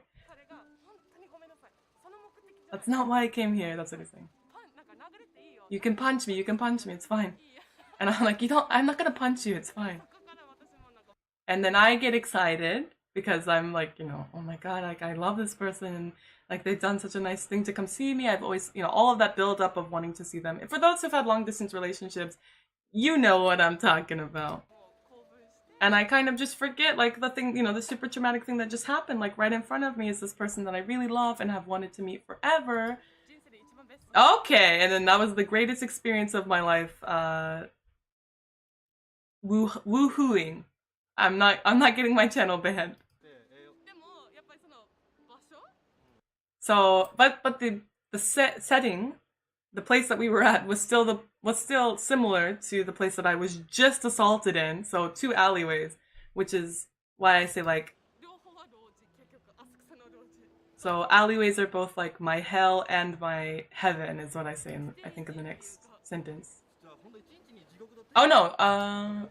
S1: That's not why I came here. That's what he's saying. You can punch me. You can punch me. It's fine. And I'm like, I'm not gonna punch you. It's fine. And then I get excited because I'm like, oh my god, like I love this person. Like they've done such a nice thing to come see me. I've always, all of that build up of wanting to see them. And for those who've had long distance relationships, you know what I'm talking about. And I kind of just forget, like, the thing, the super traumatic thing that just happened, like, right in front of me is this person that I really love and have wanted to meet forever. Okay, and then that was the greatest experience of my life, woohooing. I'm not getting my channel banned. So, but the setting, the place that we were at was still similar to the place that I was just assaulted in. So 2 alleyways, which is why I say like. So alleyways are both like my hell and my heaven, is what I say I think in the next sentence. Oh no. Okay.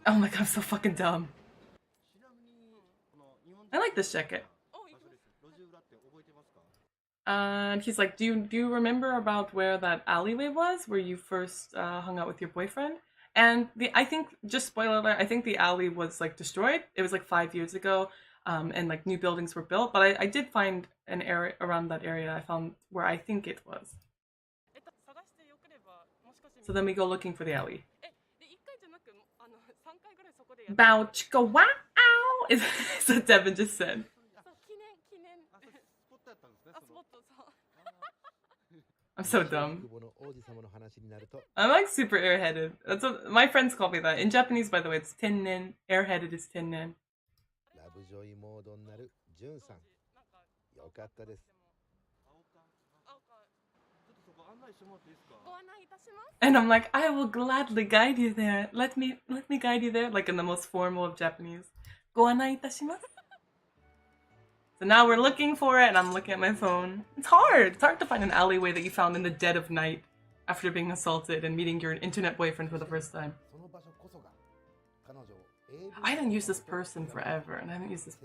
S1: Oh my god, I'm so fucking dumb. I like this jacket. And he's like, do you remember about where that alleyway was where you first hung out with your boyfriend? And I think, just spoiler alert, I think the alley was like destroyed. It was like 5 years ago, and like new buildings were built. But I did find an area around that area. I found where I think it was. So then we go looking for the alley. Bow chicka wow! Is what Devin just said. I'm so dumb. I'm like super airheaded. That's what my friends call me that. In Japanese, by the way, it's tennen. Airheaded is tennen. And I'm like, I will gladly guide you there. Let me guide you there, like in the most formal of Japanese. Go anai itashimasu. So now we're looking for it, and I'm looking at my phone. It's hard. It's hard to find an alleyway that you found in the dead of night after being assaulted and meeting your internet boyfriend for the first time. I haven't used this purse in forever, and I haven't used this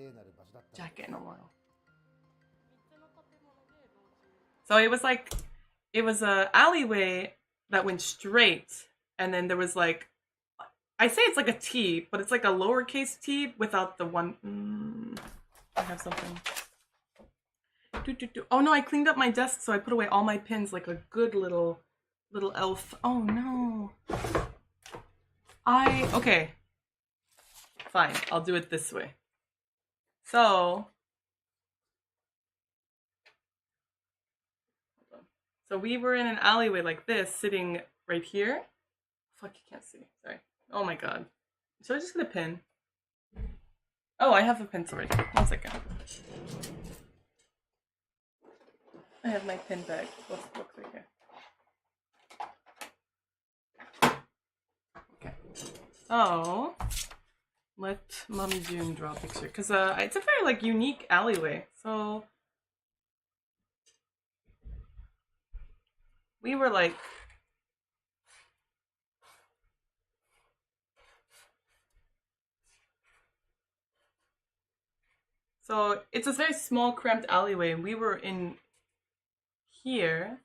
S1: jacket in a while. So it was a alleyway that went straight, and then there was like, I say it's like a T, but it's like a lowercase t without the one. I have something. Oh no, I cleaned up my desk, so I put away all my pins like a good little elf. Oh no. Okay. Fine, I'll do it this way. So we were in an alleyway like this, sitting right here. Fuck, you can't see. Sorry. Oh my god. Should I just get a pin? Oh, I have the pins already. 1 second. I have my pin bag. Let's look right here. Okay. So let Mommy June draw a picture, because it's a very like unique alleyway. So we were like, so it's a very small, cramped alleyway, and we were in here,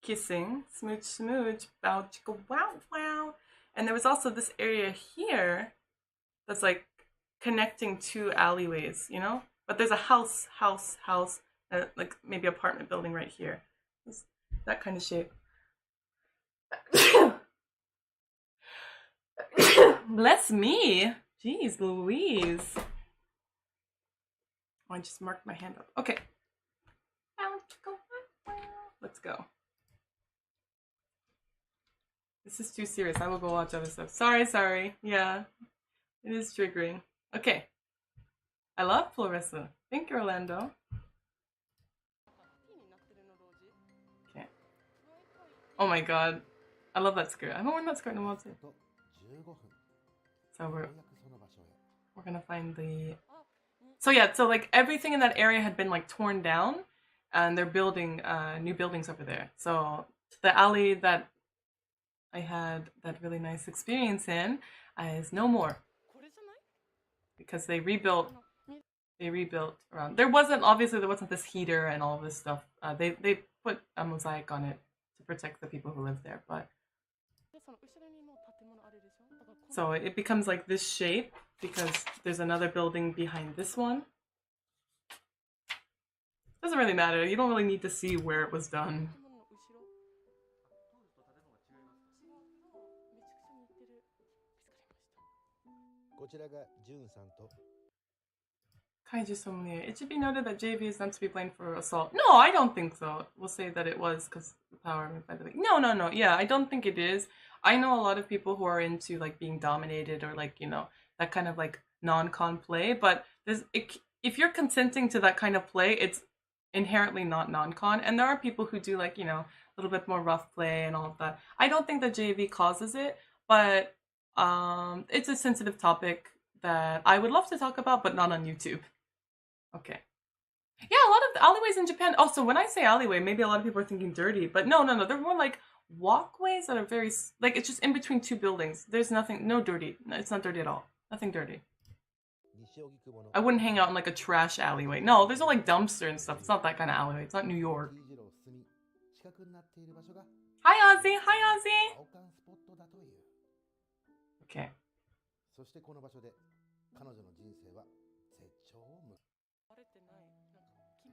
S1: kissing, smooch, smooch, bow, chicka, wow, wow. And there was also this area here that's like connecting two alleyways, you know? But there's a house, like maybe apartment building right here. It's that kind of shape. Bless me. Jeez Louise. Oh, I just marked my hand up. Okay. Let's go. This is too serious. I will go watch other stuff. Sorry. Yeah. It is triggering. Okay. I love Florissa. Thank you, Orlando. Okay. Oh my god. I love that skirt. I haven't worn that skirt in a while too. So we're gonna find the... So yeah, so like everything in that area had been like torn down, and they're building new buildings over there. So the alley that I had that really nice experience in is no more, because they rebuilt around. There wasn't this heater and all this stuff. They put a mosaic on it to protect the people who live there, but so it becomes like this shape because there's another building behind this one. Doesn't really matter. You don't really need to see where it was done. Kaiju Sommelier. It should be noted that JV is not to be blamed for assault. No, I don't think so. We'll say that it was because the power by the way. No. Yeah, I don't think it is. I know a lot of people who are into like being dominated or like, you know, that kind of like non-con play, but if you're consenting to that kind of play, it's inherently not non-con, and there are people who do like, you know, a little bit more rough play and all of that. I don't think that JV causes it, but it's a sensitive topic that I would love to talk about, but not on YouTube. Okay. Yeah, a lot of the alleyways in Japan. Also, when I say alleyway, maybe a lot of people are thinking dirty, but no. They're more like walkways that are very, like, it's just in between two buildings. There's nothing, no dirty. No, it's not dirty at all. Nothing dirty. I wouldn't hang out in like a trash alleyway. No, there's no like dumpster and stuff. It's not that kind of alleyway. It's not New York. Hi, Ozzy. Hi, Ozzy. Okay.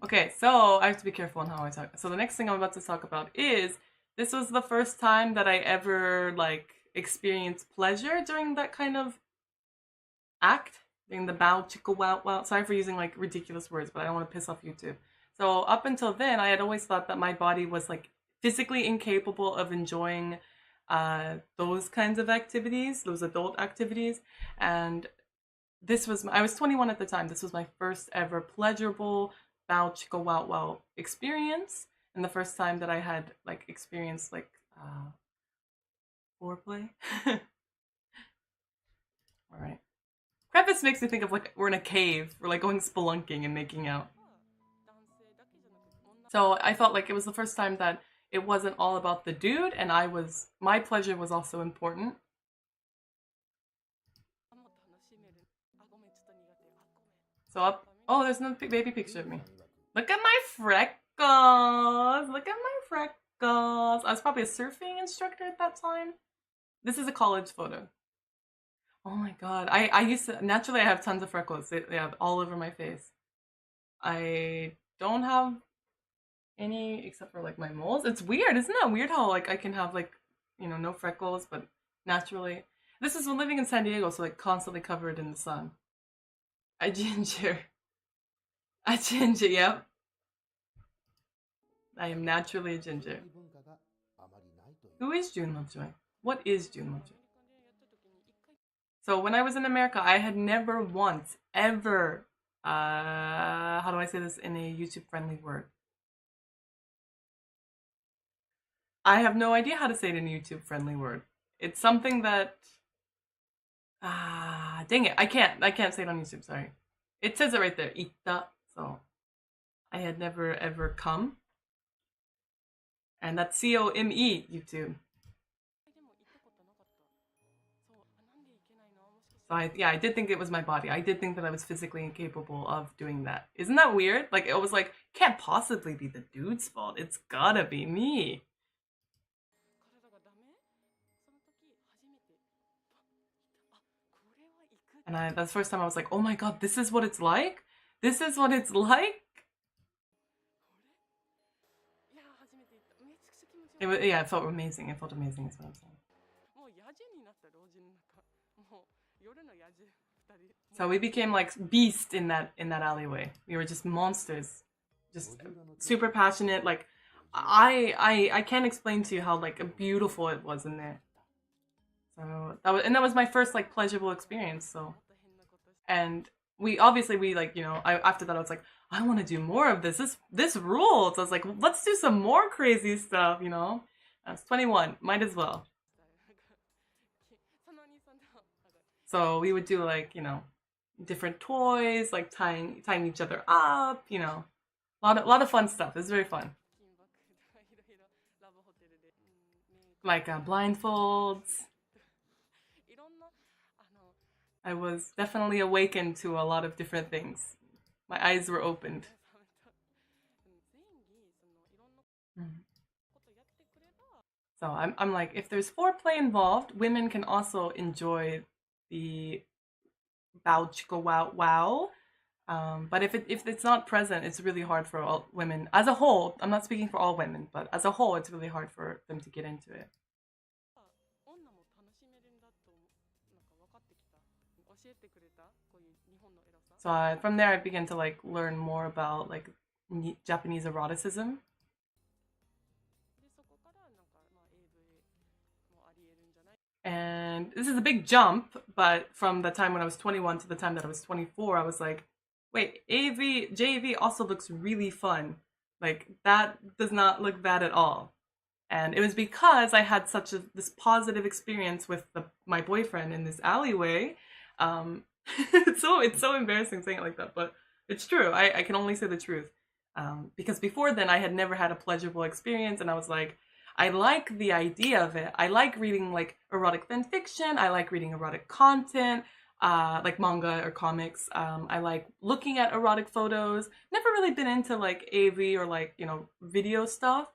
S1: Okay, so I have to be careful on how I talk. So the next thing I'm about to talk about is, this was the first time that I ever like experienced pleasure during that kind of act, during the bow chicka wow wow. Sorry for using like ridiculous words, but I don't want to piss off YouTube. So up until then, I had always thought that my body was like physically incapable of enjoying those kinds of activities, those adult activities, and I was 21 at the time. This was my first ever pleasurable bow chicka wow wow experience, and the first time that I had like experienced like foreplay. All right. Crevice makes me think of like we're in a cave, we're like going spelunking and making out. So I felt like it was the first time that it wasn't all about the dude, and my pleasure was also important. So oh, there's no baby picture of me. Look at my freckles! Look at my freckles! I was probably a surfing instructor at that time. This is a college photo. Oh my god. I used to, naturally I have tons of freckles. They have all over my face. I don't have any except for like my moles. It's weird, isn't that weird how like I can have like, no freckles, but naturally. This is when living in San Diego, so like constantly covered in the sun. I ginger. I ginger, yep. I am naturally a ginger. Who is June Lovejoy? What is June Lovejoy? So when I was in America, I had never once, ever, how do I say this in a YouTube friendly word? I have no idea how to say it in a YouTube friendly word. It's something that, dang it, I can't say it on YouTube, sorry. It says it right there, itta, so I had never ever come. And that's COME, YouTube. So I did think it was my body. I did think that I was physically incapable of doing that. Isn't that weird? Like, it was like, can't possibly be the dude's fault. It's gotta be me. And that's the first time I was like, oh my god, this is what it's like? This is what it's like? It felt amazing. It felt amazing, is what I'm saying. So we became like beast in that alleyway. We were just monsters. Just super passionate. Like I can't explain to you how like beautiful it was in there. So that was my first like pleasurable experience. So, and we like after that I was like, I want to do more of this. This rules. I was like, let's do some more crazy stuff. I was 21, might as well. So we would do like different toys, like tying each other up. A lot of fun stuff. It was very fun. Like blindfolds. I was definitely awakened to a lot of different things. My eyes were opened. So I'm like, if there's foreplay involved, women can also enjoy the bow chicka wow wow. But if it's not present, it's really hard for all women as a whole. I'm not speaking for all women, but as a whole, it's really hard for them to get into it. So from there, I began to like learn more about like Japanese eroticism. And this is a big jump, but from the time when I was 21 to the time that I was 24, I was like, wait, JV also looks really fun. Like, that does not look bad at all. And it was because I had this positive experience with my boyfriend in this alleyway. It's so embarrassing saying it like that, but it's true. I can only say the truth. Because before then, I had never had a pleasurable experience, and I was like, I like the idea of it. I like reading like erotic fan fiction. I like reading erotic content, like manga or comics. I like looking at erotic photos. Never really been into like AV or like video stuff.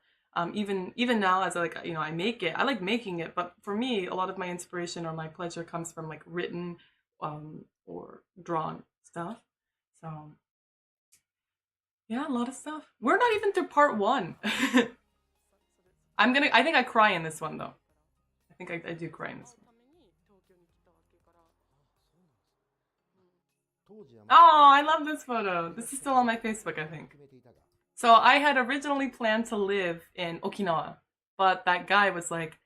S1: Even now, as I make it. I like making it, but for me, a lot of my inspiration or my pleasure comes from like written or drawn stuff. So yeah, a lot of stuff. We're not even through part 1. I think I cry in this one though. I think I do cry in this one. Oh, I love this photo. This is still on my Facebook, I think. So I had originally planned to live in Okinawa, but that guy was like,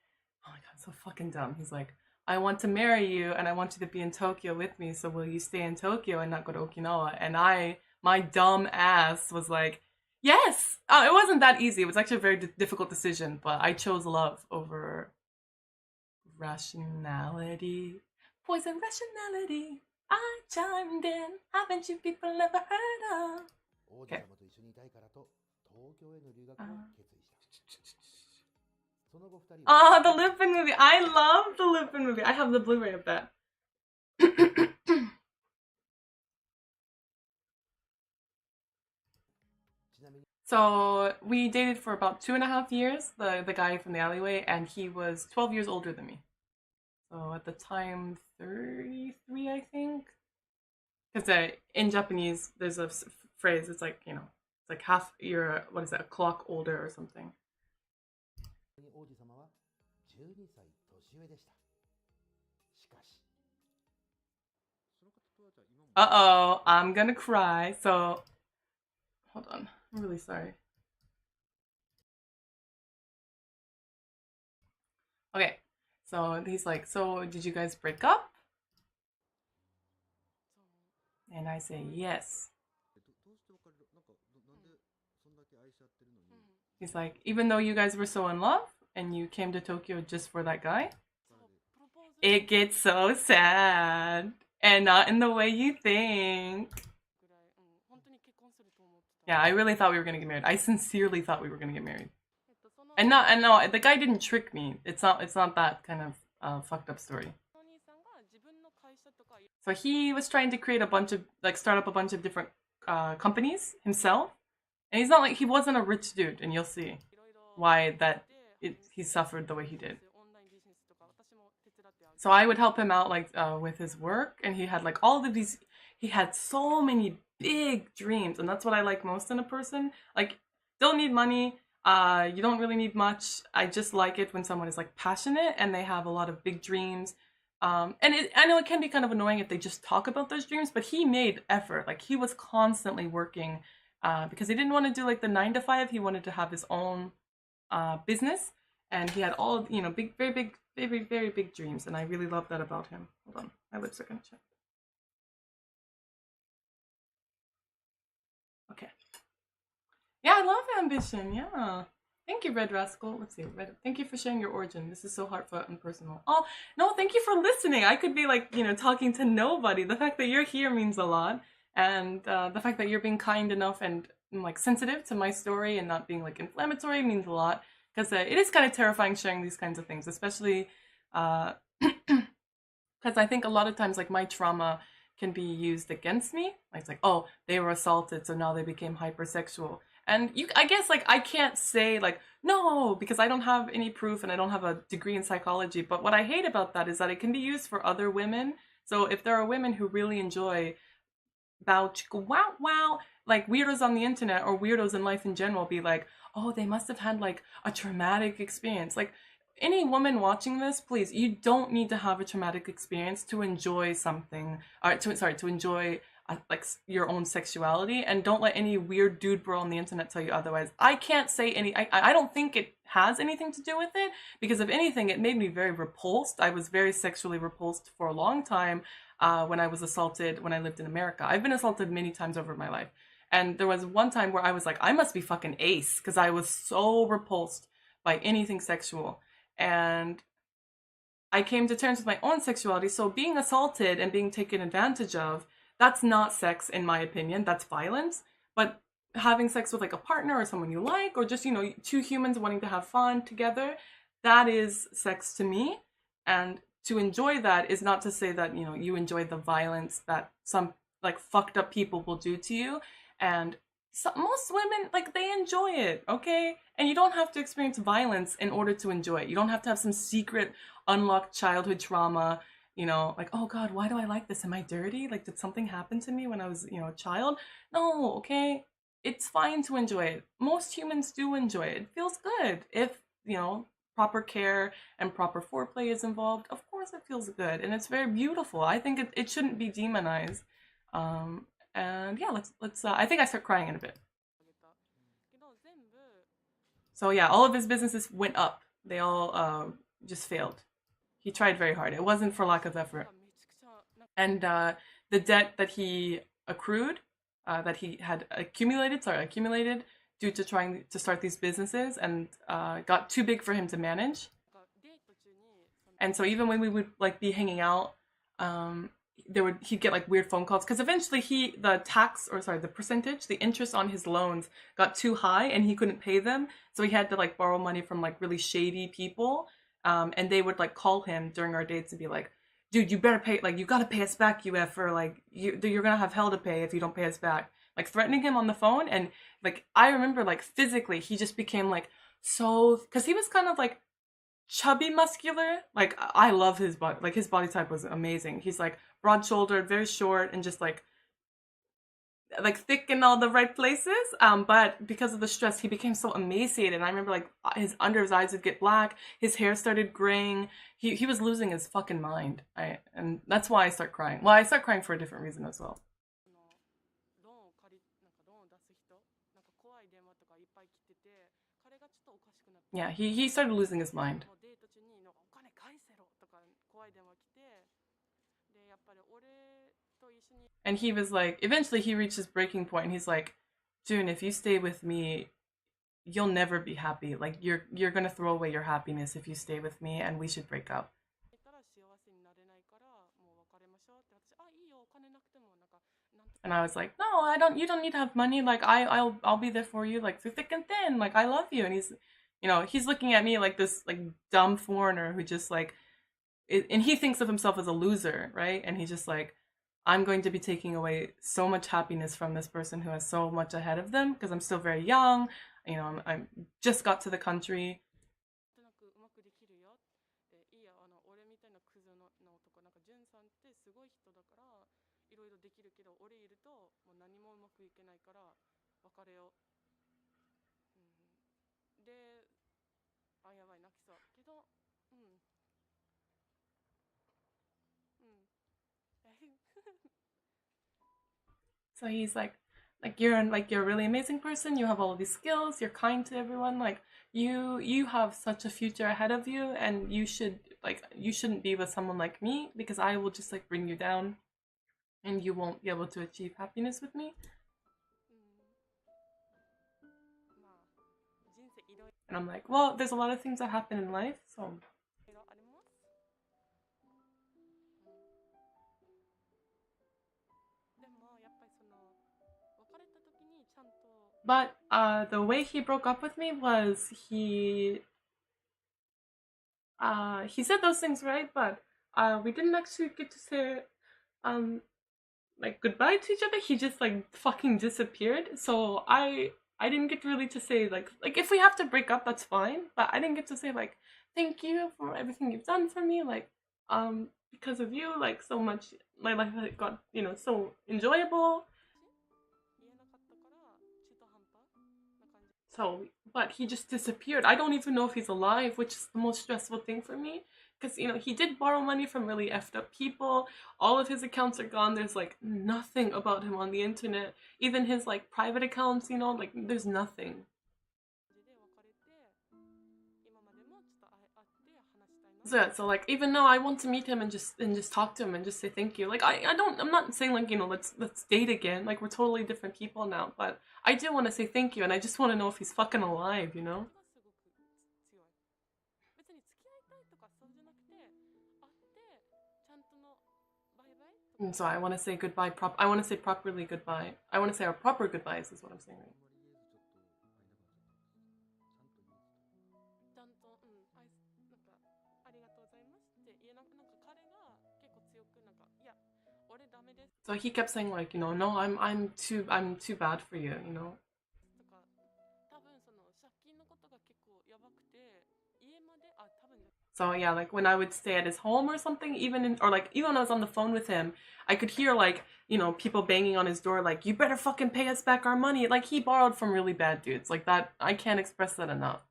S1: oh my god, so fucking dumb. He's like, I want to marry you and I want you to be in Tokyo with me, so will you stay in Tokyo and not go to Okinawa? And my dumb ass was like, Yes! It wasn't that easy. It was actually a very difficult decision, but I chose love over rationality. Poison rationality. I chimed in. Haven't you people ever heard of? Okay. Oh, the Lupin movie. I love the Lupin movie. I have the Blu-ray of that. So we dated for about 2.5 years, the guy from the alleyway, and he was 12 years older than me. So at the time, 33, I think. Because in Japanese, there's a phrase, it's like, it's like half, you're, what is that, a clock older or something. Uh-oh, I'm gonna cry. So, hold on. I'm really sorry. Okay, so he's like, so did you guys break up? And I say, yes. He's like, even though you guys were so in love and you came to Tokyo just for that guy, it gets so sad. And not in the way you think. Yeah, I really thought we were gonna get married. I sincerely thought we were gonna get married. And no, the guy didn't trick me. It's not that kind of fucked up story. So he was trying to create a bunch of start up a bunch of different companies himself, and he's not like he wasn't a rich dude, and you'll see why he suffered the way he did. So I would help him out with his work, and he had like all of these. He had so many big dreams, and that's what I like most in a person. Like, don't need money. You don't really need much. I just like it when someone is like passionate and they have a lot of big dreams. I know it can be kind of annoying if they just talk about those dreams, but he made effort. Like he was constantly working because he didn't want to do like the 9 to 5. He wanted to have his own business, and he had all big, very big, very, very big dreams, and I really love that about him. Hold on, my lips are gonna check. Okay. Yeah, I love ambition. Yeah. Thank you, Red Rascal. Let's see. Thank you for sharing your origin. This is so heartfelt and personal. Oh, no, thank you for listening. I could be talking to nobody. The fact that you're here means a lot. And the fact that you're being kind enough and like sensitive to my story and not being like inflammatory means a lot. Because it is kind of terrifying sharing these kinds of things, especially because I think a lot of times like my trauma can be used against me. Like it's like, oh, they were assaulted, so now they became hypersexual. And I guess like I can't say like no because I don't have any proof and I don't have a degree in psychology. But what I hate about that is that it can be used for other women. So if there are women who really enjoy bow chicka wow wow, like weirdos on the internet or weirdos in life in general, be like, oh, they must have had like a traumatic experience. Like any woman watching this, please, you don't need to have a traumatic experience to enjoy something, or to enjoy like your own sexuality, and don't let any weird dude bro on the internet tell you otherwise. I can't say I don't think it has anything to do with it, because if anything, it made me very repulsed. I was very sexually repulsed for a long time when I was assaulted when I lived in America. I've been assaulted many times over my life. And there was one time where I was like, I must be fucking ace, because I was so repulsed by anything sexual. And I came to terms with my own sexuality. So being assaulted and being taken advantage of, that's not sex in my opinion. That's violence. But having sex with like a partner or someone you like, or just, two humans wanting to have fun together, that is sex to me. And to enjoy that is not to say that, you enjoy the violence that some like fucked up people will do to you. And most women, like, they enjoy it, okay? And you don't have to experience violence in order to enjoy it. You don't have to have some secret unlocked childhood trauma, like, oh god, why do I like this? Am I dirty? Like, did something happen to me when I was, a child? No, okay? It's fine to enjoy it. Most humans do enjoy it. It feels good. If, proper care and proper foreplay is involved, of course it feels good. And it's very beautiful. I think it shouldn't be demonized. And yeah, let's I think I start crying in a bit. So yeah, all of his businesses went up. They all just failed. He tried very hard. It wasn't for lack of effort. And the debt that he accrued, that he had accumulated, due to trying to start these businesses, and got too big for him to manage. And so even when we would like be hanging out, um, he'd get like weird phone calls because eventually the percentage, the interest on his loans got too high and he couldn't pay them, so he had to like borrow money from like really shady people, and they would like call him during our dates and be like, dude, you better pay, like you gotta pay us back, you or like you're gonna have hell to pay if you don't pay us back, like threatening him on the phone. And like I remember like physically he just became like so, because he was kind of like chubby muscular. Like I love his body, like his body type was amazing. He's like broad shouldered, very short, and just like thick in all the right places. But because of the stress, he became so emaciated. And I remember like under his eyes would get black, his hair started graying. He was losing his fucking mind. And that's why I start crying. Well, I start crying for a different reason as well. Yeah, he started losing his mind. And he was like, eventually he reached his breaking point, and he's like, June, if you stay with me, you'll never be happy. Like you're gonna throw away your happiness if you stay with me, and we should break up. And I was like, no, I don't. You don't need to have money. Like I'll be there for you, like through thick and thin. Like I love you. And he's looking at me like this like dumb foreigner who just like, and he thinks of himself as a loser, right? And he's just like, I'm going to be taking away so much happiness from this person who has so much ahead of them because I'm still very young. I'm just got to the country. So he's like you're a really amazing person. You have all of these skills. You're kind to everyone. Like you have such a future ahead of you, and you shouldn't be with someone like me because I will just like bring you down, and you won't be able to achieve happiness with me. And I'm like, well, there's a lot of things that happen in life, so. But the way he broke up with me was he said those things, right, but we didn't actually get to say um like goodbye to each other. He just like fucking disappeared. So I didn't get really to say like if we have to break up, that's fine. But I didn't get to say like thank you for everything you've done for me. Like because of you, like so much my life got so enjoyable. So, but he just disappeared. I don't even know if he's alive, which is the most stressful thing for me. Because, he did borrow money from really effed up people. All of his accounts are gone. There's, like, nothing about him on the internet. Even his, like, private accounts, like, there's nothing. So like even though I want to meet him and just talk to him and just say thank you, like I'm not saying like let's date again, like we're totally different people now, but I do want to say thank you, and I just want to know if he's fucking alive. And so I want to say goodbye. I want to say properly goodbye. I want to say our proper goodbyes is what I'm saying. Right? So he kept saying like, no, I'm too bad for you. So yeah, like when I would stay at his home or something, or like even when I was on the phone with him, I could hear like, people banging on his door like, you better fucking pay us back our money. Like he borrowed from really bad dudes. Like that, I can't express that enough.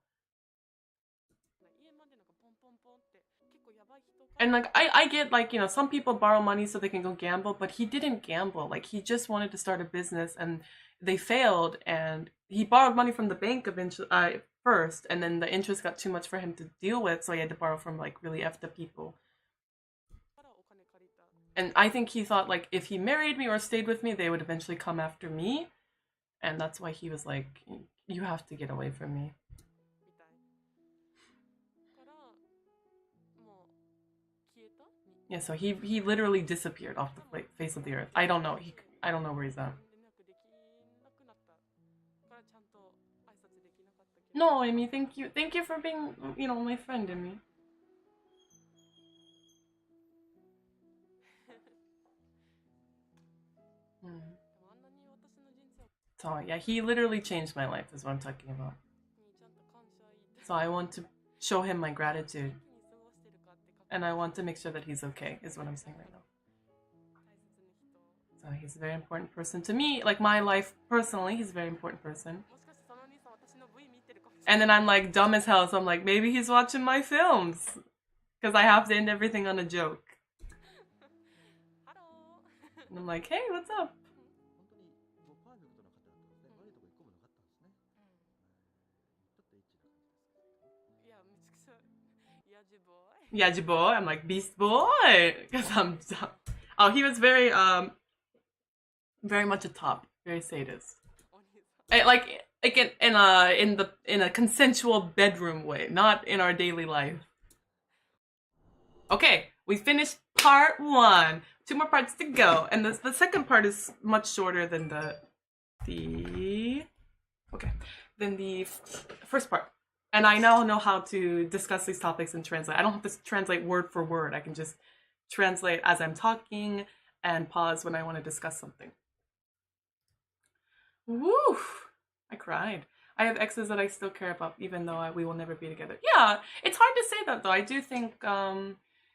S1: And like I get like, some people borrow money so they can go gamble, but he didn't gamble. Like he just wanted to start a business and they failed, and he borrowed money from the bank eventually first, and then the interest got too much for him to deal with, so he had to borrow from like really effed up people. And I think he thought like if he married me or stayed with me, they would eventually come after me, and that's why he was like You have to get away from me. Yeah, so he literally disappeared off the face of the earth. I don't know. I don't know where he's at. No, Amy, thank you. Thank you for being, my friend, Amy. So yeah, he literally changed my life is what I'm talking about. So I want to show him my gratitude. And I want to make sure that he's okay, is what I'm saying right now. So he's a very important person to me. Like my life personally, he's a very important person. And then I'm like dumb as hell, so I'm like, maybe he's watching my films. Because I have to end everything on a joke. And I'm like, hey, what's up? Yaji boy. I'm like, Beast boy. Because I'm dumb. Oh, he was very much a top. Very sadist. Like in a consensual bedroom way, not in our daily life. Okay, we finished part 1. 2 more parts to go, and the second part is much shorter than the first part. And I now know how to discuss these topics and translate. I don't have to translate word for word. I can just translate as I'm talking and pause when I want to discuss something. Woo! I cried. I have exes that I still care about, even though we will never be together. Yeah, it's hard to say that though. I do think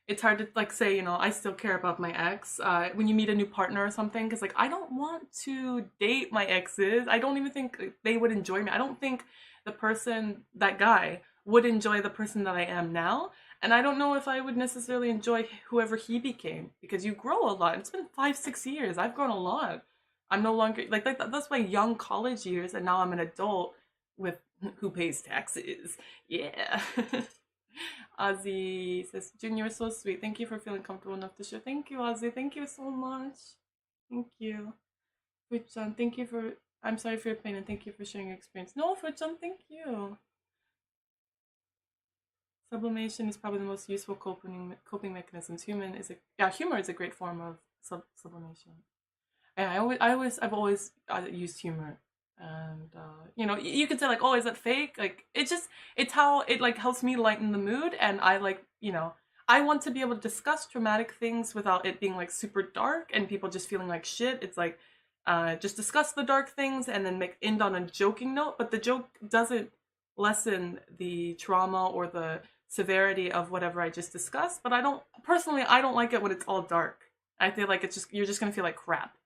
S1: it's hard to like say, I still care about my ex when you meet a new partner or something, because like I don't want to date my exes. I don't even think they would enjoy me. I don't think that guy would enjoy the person that I am now. And I don't know if I would necessarily enjoy whoever he became, because you grow a lot. It's been 5-6 years. I've grown a lot. I'm no longer like that's my young college years, and now I'm an adult with who pays taxes. Yeah. Ozzy says, Junior, so sweet. Thank you for feeling comfortable enough to share. Thank you, Ozzy. Thank you so much. Thank you. Fuchan, thank you for. I'm sorry for your pain, and thank you for sharing your experience. No, Fuchan, thank you. Sublimation is probably the most useful coping mechanisms. Humor is a great form of sublimation. And I've always used humor, and you could say like, oh, is that fake? Like it's how it like helps me lighten the mood, and I like I want to be able to discuss traumatic things without it being like super dark and people just feeling like shit. It's like just discuss the dark things and then end on a joking note, but the joke doesn't lessen the trauma or the severity of whatever I just discussed. But I don't like it when it's all dark. I feel like you're just gonna feel like crap.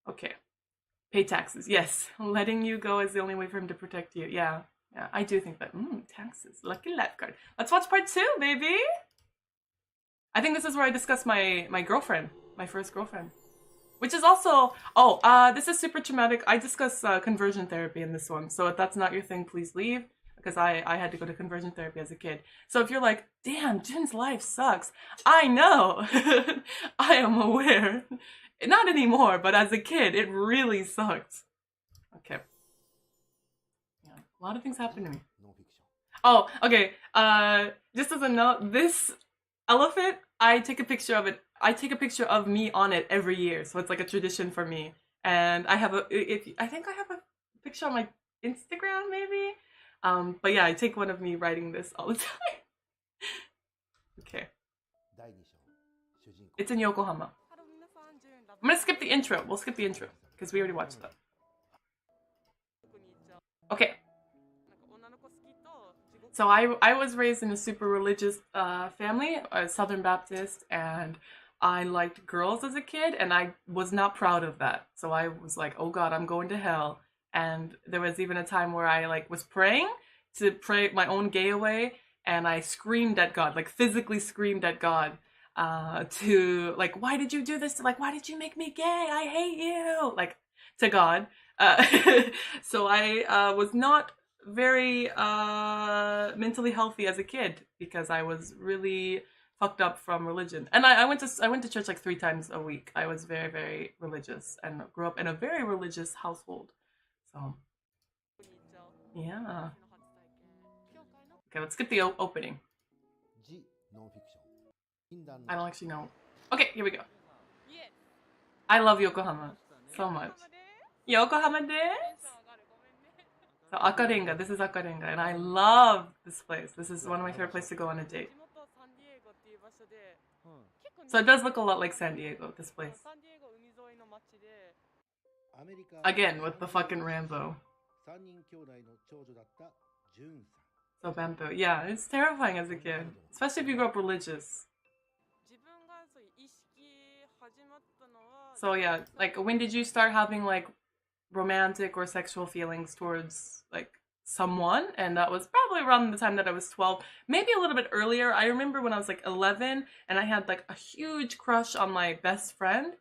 S1: Okay. Pay taxes. Yes. Letting you go is the only way for him to protect you. Yeah. Yeah. I do think that. Taxes. Lucky lifeguard. Let's watch part 2, baby. I think this is where I discuss my girlfriend. My first girlfriend. Which is also... this is super traumatic. I discuss conversion therapy in this one. So if that's not your thing, please leave. Because I had to go to conversion therapy as a kid. So if you're like, damn, Jin's life sucks. I know. I am aware. Not anymore, but as a kid, it really sucked. Okay. Yeah, a lot of things happened to me. Oh, okay. Just as a note, this elephant, I take a picture of it. I take a picture of me on it every year, so it's like a tradition for me. And I think I have a picture on my Instagram, maybe. But yeah, I take one of me writing this all the time. Okay. It's in Yokohama. I'm gonna skip the intro. We'll skip the intro because we already watched that. Okay. So I was raised in a super religious family, a Southern Baptist, and I liked girls as a kid, and I was not proud of that. So I was like, oh God, I'm going to hell. And there was even a time where I like was praying to pray my own gay away, and I screamed at God, like physically screamed at God. To like, why did you do this? Like, why did you make me gay? I hate you. Like, to God. So I was not very mentally healthy as a kid because I was really fucked up from religion. And I went to church like 3 times a week. I was very, very religious and grew up in a very religious household. So Yeah. Okay, let's skip the opening. I don't actually know. Okay, here we go. I love Yokohama so much. Yokohama desu. So Akarenga, this is Akarenga, and I love this place. This is one of my favorite places to go on a date. So it does look a lot like San Diego, this place. Again, with the fucking Rambo. So bamboo. Yeah, it's terrifying as a kid. Especially if you grew up religious. So yeah, like when did you start having like romantic or sexual feelings towards like someone? And that was probably around the time that I was 12, maybe a little bit earlier. I remember when I was like 11 and I had like a huge crush on my best friend.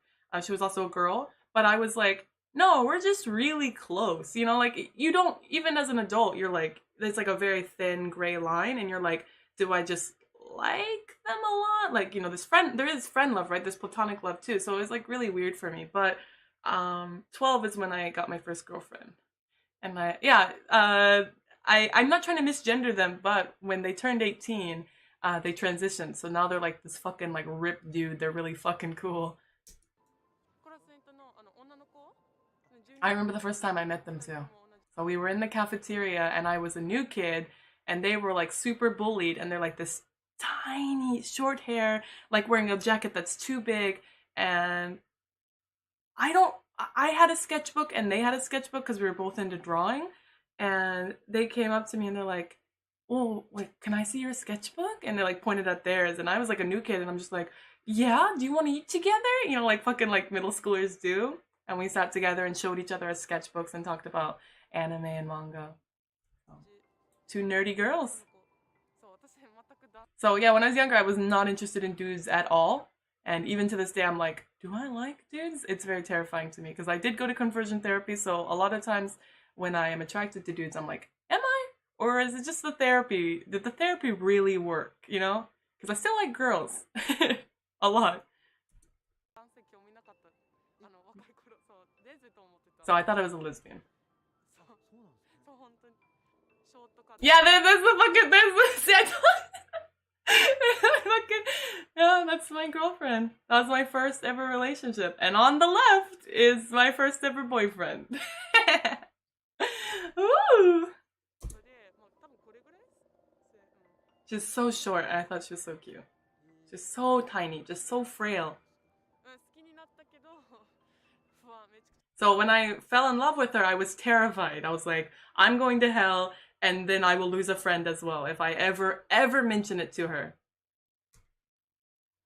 S1: She was also a girl, but I was like, no, we're just really close. You know, like you don't, even as an adult, you're like, there's like a very thin gray line and you're like, do I just like them a lot? Like, you know, there is friend love, right? There's platonic love too. So it was like really weird for me. But 12 is when I got my first girlfriend. And I'm not trying to misgender them, but when they turned 18, they transitioned. So now they're like this fucking like ripped dude. They're really fucking cool. I remember the first time I met them too. So we were in the cafeteria and I was a new kid and they were like super bullied and they're like this tiny short hair, like wearing a jacket that's too big. And I had a sketchbook and they had a sketchbook because we were both into drawing. And they came up to me and they're like, oh, like, can I see your sketchbook? And they like pointed at theirs. And I was like a new kid and I'm just like, yeah, do you want to eat together? You know, like fucking like middle schoolers do. And we sat together and showed each other our sketchbooks and talked about anime and manga. So, two nerdy girls. So yeah, when I was younger, I was not interested in dudes at all. And even to this day, I'm like, do I like dudes? It's very terrifying to me because I did go to conversion therapy. So a lot of times when I am attracted to dudes, I'm like, am I? Or is it just the therapy? Did the therapy really work? You know? Because I still like girls a lot. So I thought I was a lesbian. Yeah, there's the fucking, there's the, yeah, that's my girlfriend. That was my first ever relationship. And on the left is my first ever boyfriend. Ooh. She's so short. I thought she was so cute. She's so tiny, just so frail. So when I fell in love with her, I was terrified. I was like, I'm going to hell, and then I will lose a friend as well if I ever mention it to her.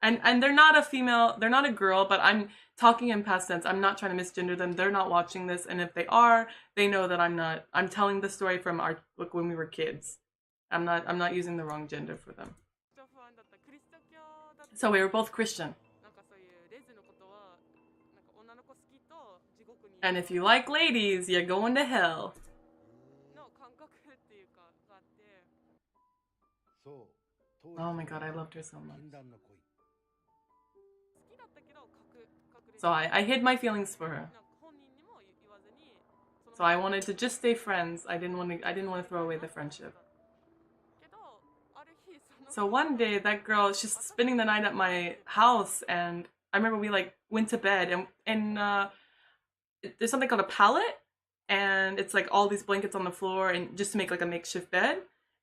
S1: And they're not a female, they're not a girl, but I'm talking in past tense. I'm not trying to misgender them. They're not watching this, and if they are, they know that I'm telling the story from our like when we were kids. I'm not using the wrong gender for them. So we were both Christian. And if you like ladies, you're going to hell. Oh my god, I loved her so much. So I hid my feelings for her. So I wanted to just stay friends. I didn't want to throw away the friendship. So one day that girl, she's spending the night at my house, and I remember we like went to bed, and there's something called a pallet, and it's like all these blankets on the floor, and just to make like a makeshift bed.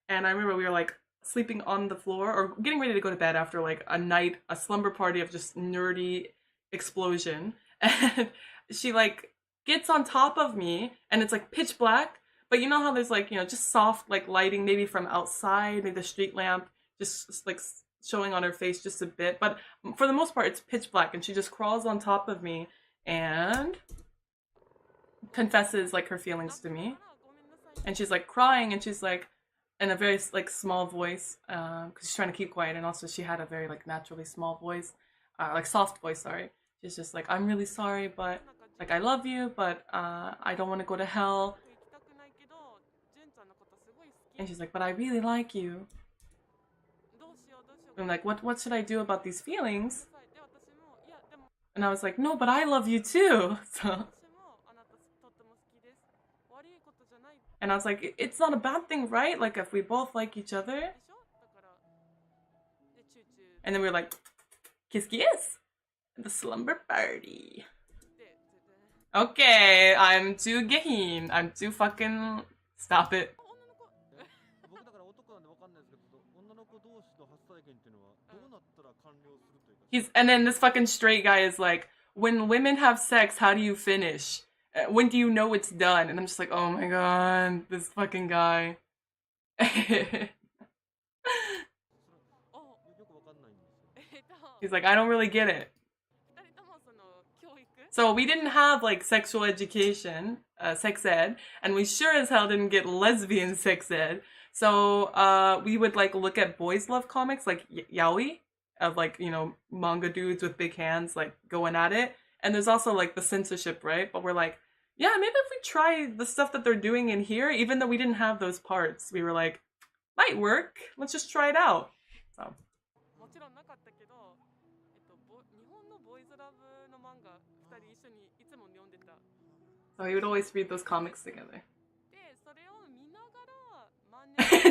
S1: And I remember we were like sleeping on the floor or getting ready to go to bed after like a slumber party of just nerdy explosion. And she like gets on top of me, and it's like pitch black. But you know how there's like, you know, just soft like lighting maybe from outside, maybe the street lamp just like showing on her face just a bit. But for the most part, it's pitch black, and she just crawls on top of me and confesses like her feelings to me. And she's like crying, and she's like in a very like small voice because she's trying to keep quiet, and also she had a very like naturally small voice, like soft voice. Sorry, she's just like, I'm really sorry, but like I love you, but I don't want to go to hell. And she's like, but I really like you. I'm like, what should I do about these feelings? And I was like, no, but I love you too. So And I was like, it's not a bad thing, right? Like if we both like each other. And then we were like, kiss kiss. The slumber party. Okay, I'm too gehin. I'm too fucking... Stop it. And then this fucking straight guy is like, when women have sex, how do you finish? When do you know it's done? And I'm just like, oh my god, this fucking guy. He's like, I don't really get it. So we didn't have like sexual education, sex ed, and we sure as hell didn't get lesbian sex ed. So we would like look at boys love comics like yaoi, of like, you know, manga dudes with big hands like going at it. And there's also like the censorship, right? But we're like, yeah, maybe if we try the stuff that they're doing in here, even though we didn't have those parts, we were like, might work. Let's just try it out. So. So we would always read those comics together.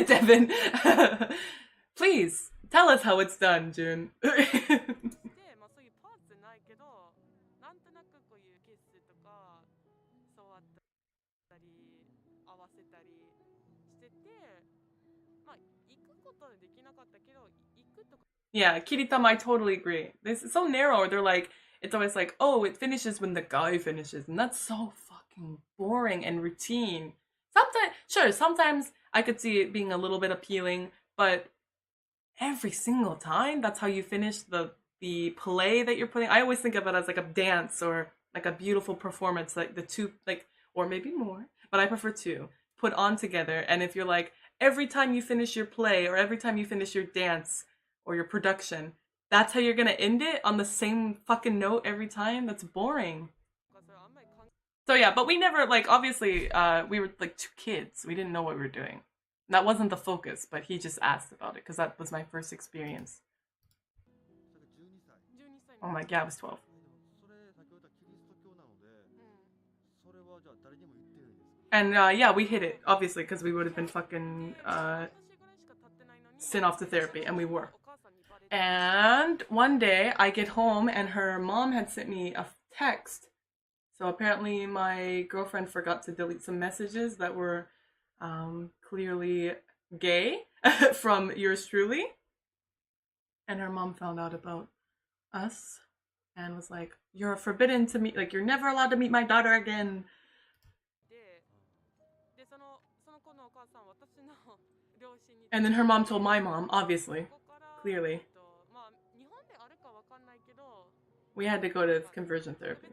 S1: Devin, please tell us how it's done, June. Yeah, Kiritama, I totally agree. This is so narrow. They're like, it's always like, oh, it finishes when the guy finishes, and that's so fucking boring and routine. Sometimes I could see it being a little bit appealing, but every single time, that's how you finish the play that you're putting. I always think of it as like a dance or like a beautiful performance, like the two, like, or maybe more, but I prefer two, put on together. And if you're like, every time you finish your play or every time you finish your dance or your production, that's how you're gonna end it on the same fucking note every time, that's boring. So yeah, but we never, like, obviously, we were like 2 kids. We didn't know what we were doing. That wasn't the focus, but he just asked about it because that was my first experience. Oh my god, I was 12. And yeah, we hid it, obviously, because we would have been fucking sent off to therapy, and we were. And one day I get home and her mom had sent me a text. So apparently my girlfriend forgot to delete some messages that were clearly gay from yours truly. And her mom found out about us and was like, you're forbidden to meet, like, you're never allowed to meet my daughter again. And then her mom told my mom, obviously, clearly. We had to go to conversion therapy.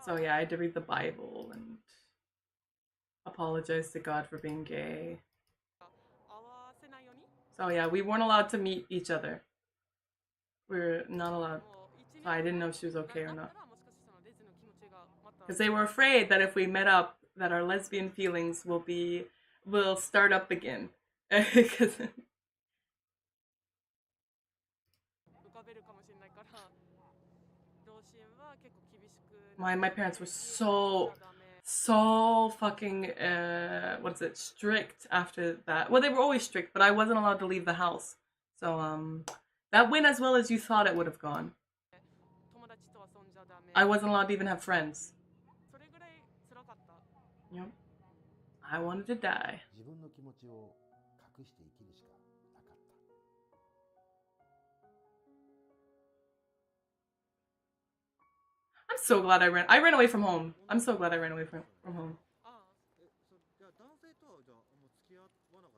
S1: So yeah, I had to read the Bible and apologize to God for being gay. So yeah, we weren't allowed to meet each other. We were not allowed. So I didn't know if she was okay or not. Because they were afraid that if we met up, that our lesbian feelings will start up again. My parents were so fucking strict after that. Well, they were always strict, but I wasn't allowed to leave the house. So that went as well as you thought it would have gone. I wasn't allowed to even have friends. Yep. I wanted to die. I'm so glad I ran away from home. I'm so glad I ran away from home.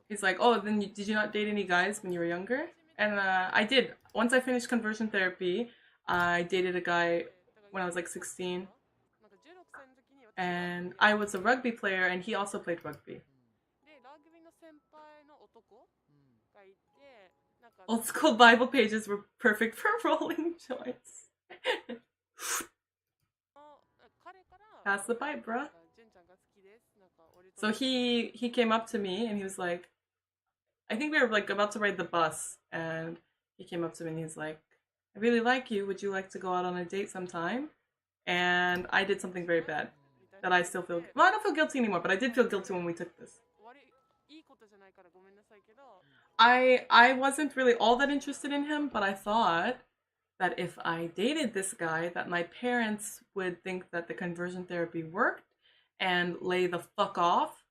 S1: He's like, oh, then did you not date any guys when you were younger? And I did. Once I finished conversion therapy, I dated a guy when I was like 16. And I was a rugby player, and he also played rugby. Old school Bible pages were perfect for rolling joints. Pass the pipe, bruh. So he came up to me and he was like, I think we were like about to ride the bus, and he came up to me and he's like, I really like you. Would you like to go out on a date sometime? and I did something very bad that I still feel. Well, I don't feel guilty anymore, but I did feel guilty when we took this. I wasn't really all that interested in him, but I thought that if I dated this guy, that my parents would think that the conversion therapy worked and lay the fuck off.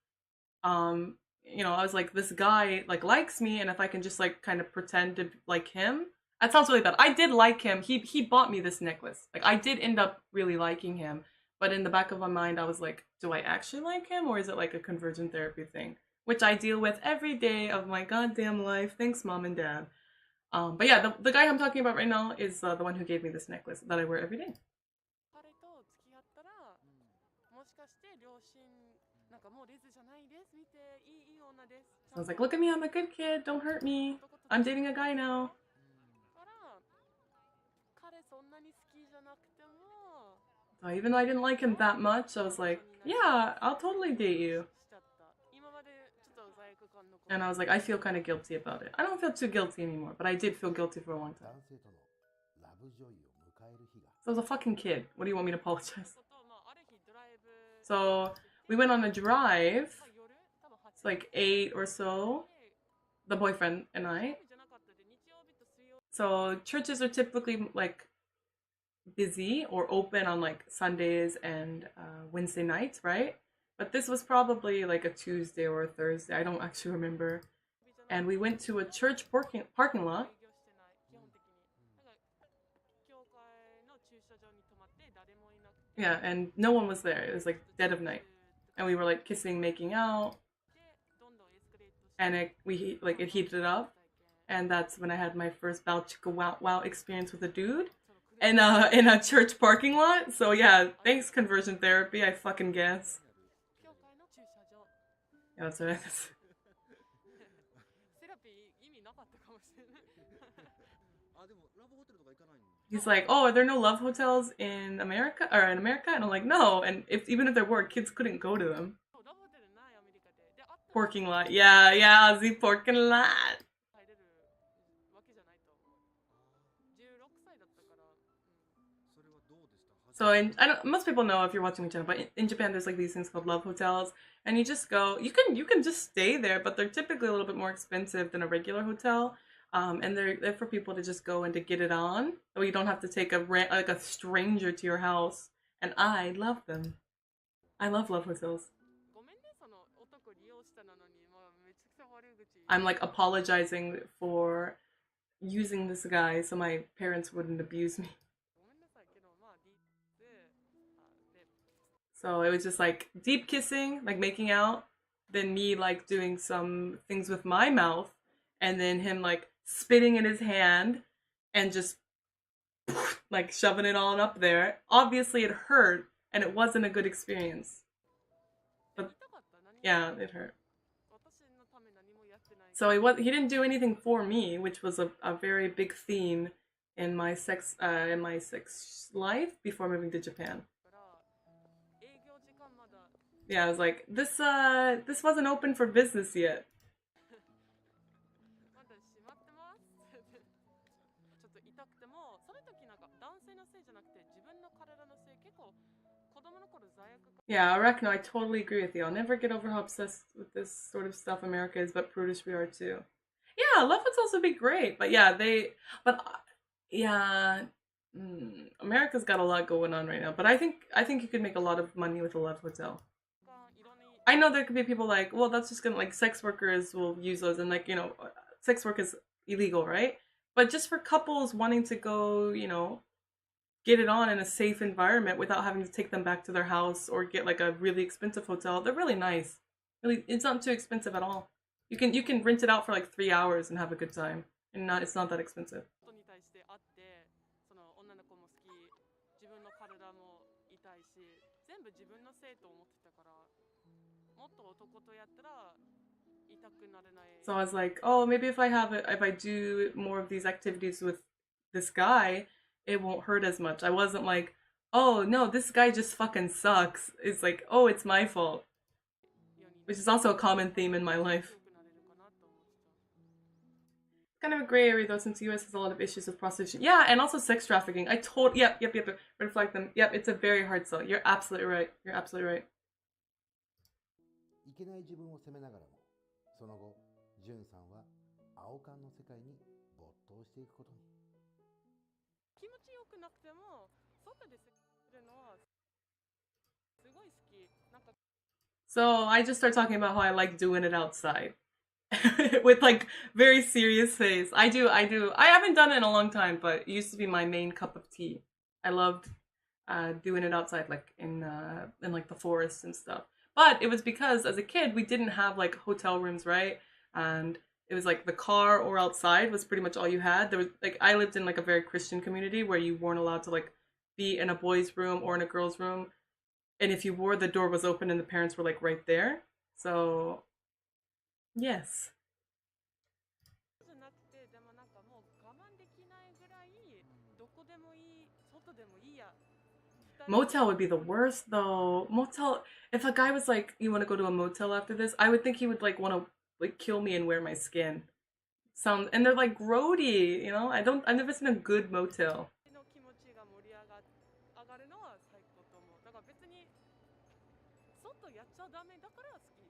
S1: I was like, this guy like likes me, and if I can just like kind of pretend to like him, that sounds really bad. I did like him. He bought me this necklace. Like I did end up really liking him, but in the back of my mind, I was like, do I actually like him, or is it like a conversion therapy thing? Which I deal with every day of my goddamn life. Thanks, mom and dad. But yeah, the guy I'm talking about right now is the one who gave me this necklace that I wear every day. So I was like, look at me, I'm a good kid, don't hurt me. I'm dating a guy now. So even though I didn't like him that much, I was like, yeah, I'll totally date you. And I was like, I feel kind of guilty about it. I don't feel too guilty anymore, but I did feel guilty for a long time. So I was a fucking kid. What do you want me to apologize? So we went on a drive. It's like 8 or so. The boyfriend and I. So churches are typically like busy or open on like Sundays and Wednesday nights, right? But this was probably like a Tuesday or a Thursday. I don't actually remember. And we went to a church parking lot. Yeah, and no one was there. It was like dead of night. And we were like kissing, making out. And it heated up. And that's when I had my first bow chicka wow wow experience with a dude. And in a church parking lot. So yeah, thanks conversion therapy, I fucking guess. Yeah, that's right. He's like, oh, are there no love hotels in America? And I'm like, no. And even if there were, kids couldn't go to them. Parking lot. Yeah, the parking lot. So most people know if you're watching my channel, but in Japan there's like these things called love hotels, and you just go. You can just stay there, but they're typically a little bit more expensive than a regular hotel. And they're for people to just go and to get it on, so you don't have to take a stranger to your house. And I love them. I love hotels. I'm like apologizing for using this guy so my parents wouldn't abuse me. So it was just like deep kissing, like making out, then me like doing some things with my mouth, and then him like spitting in his hand and just like shoving it on up there. Obviously it hurt and it wasn't a good experience. But yeah, it hurt. So he didn't do anything for me, which was a very big theme in my sex life before moving to Japan. Yeah, I was like, this wasn't open for business yet. Yeah, Arachno, I totally agree with you. I'll never get over how obsessed with this sort of stuff America is, but prudish we are too. Yeah, love would also be great, but yeah, yeah, America's got a lot going on right now. But I think you could make a lot of money with a love hotel. I know there could be people like, well, that's just gonna like sex workers will use those, and like sex work is illegal, right? But just for couples wanting to go, get it on in a safe environment without having to take them back to their house or get like a really expensive hotel, they're really nice. Really, it's not too expensive at all. You can rent it out for like 3 hours and have a good time, and it's not that expensive. So I was like, oh, maybe if I do more of these activities with this guy, it won't hurt as much. I wasn't like, oh no, this guy just fucking sucks. It's like, oh, it's my fault. Which is also a common theme in my life. kind of a gray area though, since the US has a lot of issues with prostitution. Yeah, and also sex trafficking. Yep. Red flag them. Yep, it's a very hard sell. You're absolutely right. You're absolutely right.
S2: いけない自分を責めながらも、その後、ジュンさんは青缶の世界に没頭していくことに。
S3: 気持ちよくなくても、外でするのはすごい好き。なんか
S1: So I just start talking about how I like doing it outside. With like very serious face. I do. I haven't done it in a long time, but it used to be my main cup of tea. I loved doing it outside, like in like the forest and stuff. But it was because as a kid we didn't have like hotel rooms, right? And it was like the car or outside was pretty much all you had. There was like I lived in like a very Christian community where you weren't allowed to like be in a boys' room or in a girls' room. And if you were, the door was open and the parents were like right there. So yes.
S3: じゃなくて、でもなんかもう我慢できないぐらい、どこでもいい、外でもいいや。
S1: Motel would be the worst though. Motel, if a guy was like, you want to go to a motel after this, I would think he would like want to like kill me and wear my skin. And they're like grody, you know? I've never seen a good motel.
S3: の気持ちが盛り上がるのは最高と思う。だから別に外やっちゃダメだから好き。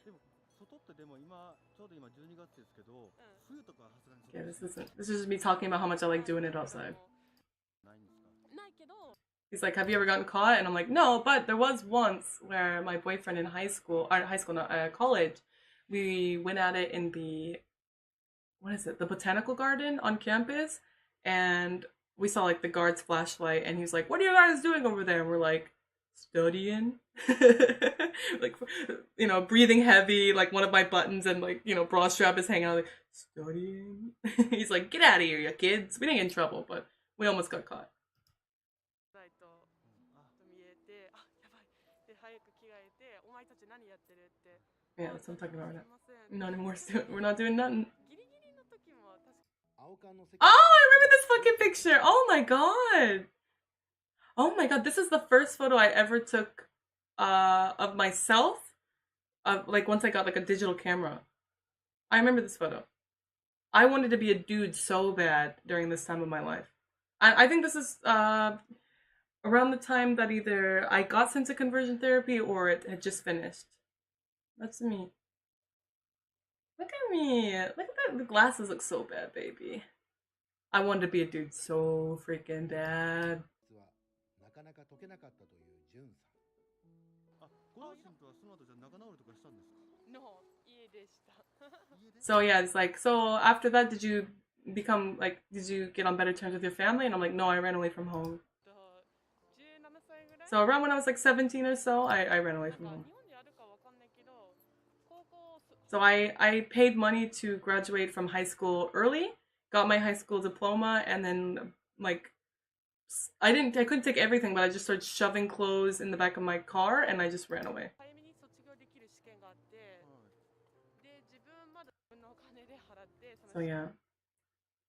S4: でも外ってでも今ちょうど今12月ですけど、冬とかはさすがに
S1: Yeah, this is just me talking about how much I like doing it outside.
S3: ないんですか？ないけど。
S1: He's like, have you ever gotten caught? And I'm like, no, but there was once where my boyfriend in college, we went at it in the botanical garden on campus, and we saw like the guard's flashlight, and he's like, what are you guys doing over there? And we're like, studying. Like, you know, breathing heavy, like one of my buttons and like, you know, bra strap is hanging out, like, studying. He's like, get out of here, you kids. We didn't get in trouble, but we almost got caught. Yeah, that's what I'm talking about right now. None more. We're not doing nothing. Oh, I remember this fucking picture. Oh my god. Oh my god, this is the first photo I ever took of myself. Like once I got like a digital camera. I remember this photo. I wanted to be a dude so bad during this time of my life. I think this is around the time that either I got sent to conversion therapy or it had just finished. That's me. Look at me. Look at that. The glasses look so bad, baby. I wanted to be a dude so freaking bad. So yeah, it's like, so after that, did you get on better terms with your family? And I'm like, no, I ran away from home. So around when I was like 17 or so, I ran away from home. So I paid money to graduate from high school early, got my high school diploma, and then like I couldn't take everything, but I just started shoving clothes in the back of my car and I just ran away. So yeah.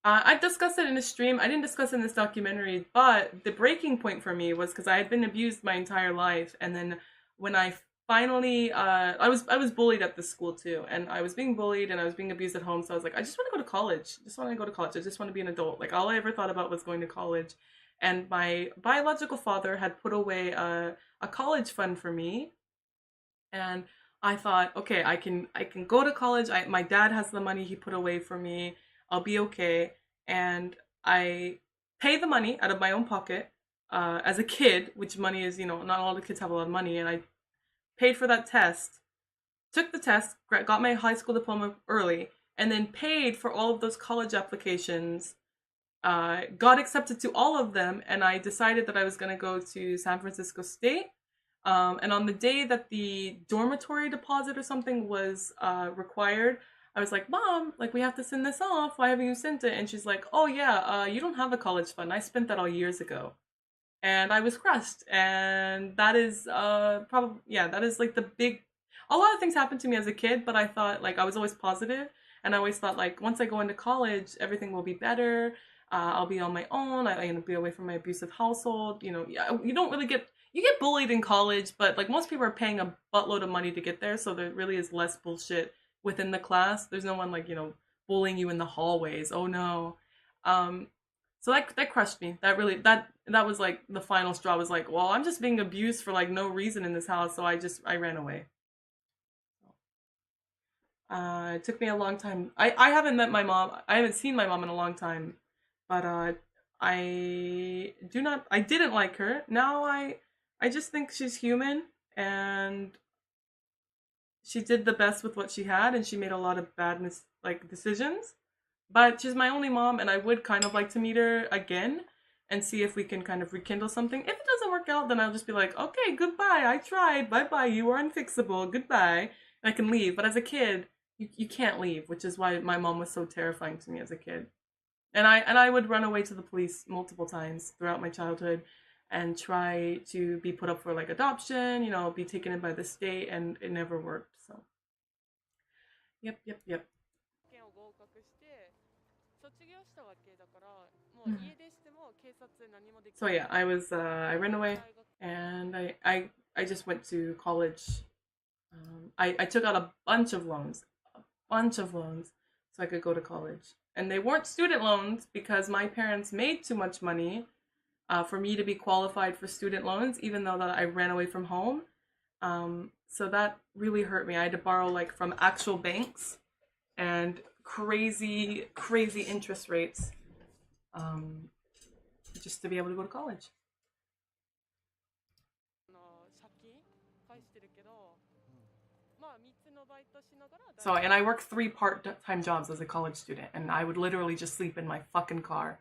S1: I discussed it in a stream. I didn't discuss it in this documentary, but the breaking point for me was because I had been abused my entire life, and then when I finally, I was bullied at the school too, and I was being bullied and I was being abused at home. So I was like, I just want to go to college. I just want to go to college. I just want to be an adult. Like all I ever thought about was going to college, and my biological father had put away a college fund for me, and I thought, okay, I can go to college. My dad has the money he put away for me. I'll be okay. And I pay the money out of my own pocket as a kid, which money is, you know, not all the kids have a lot of money. And I paid for that test, took the test, got my high school diploma early, and then paid for all of those college applications, got accepted to all of them, and I decided that I was going to go to San Francisco State. And on the day that the dormitory deposit or something was required, I was like, Mom, like, we have to send this off. Why haven't you sent it? And she's like, oh, yeah, you don't have a college fund. I spent that all years ago. And I was crushed. And that is probably, yeah, that is like the big, a lot of things happened to me as a kid, but I thought, like, I was always positive. And I always thought, like, once I go into college, everything will be better. I'll be on my own. I'm going to be away from my abusive household. You know, you don't really get, you get bullied in college, but, like, most people are paying a buttload of money to get there. So there really is less bullshit within the class. There's no one like, you know, bullying you in the hallways. Oh no. So that crushed me. That was like the final straw. Was like, well, I'm just being abused for like no reason in this house, so I ran away. It took me a long time. I haven't met my mom. I haven't seen my mom in a long time, but I didn't like her. Now I just think she's human, and she did the best with what she had, and she made a lot of bad decisions. But she's my only mom, and I would kind of like to meet her again and see if we can kind of rekindle something. If it doesn't work out, then I'll just be like, okay, goodbye. I tried. Bye bye. You are unfixable. Goodbye. And I can leave. But as a kid, you can't leave, which is why my mom was so terrifying to me as a kid. And I would run away to the police multiple times throughout my childhood and try to be put up for like adoption, be taken in by the state, and it never worked. So yep. So yeah, I ran away, and I just went to college. I took out a bunch of loans so I could go to college. And they weren't student loans because my parents made too much money for me to be qualified for student loans, even though that I ran away from home. So that really hurt me. I had to borrow like from actual banks and crazy interest rates just to be able to go to college. So, and I worked 3 part-time jobs as a college student, and I would literally just sleep in my fucking car.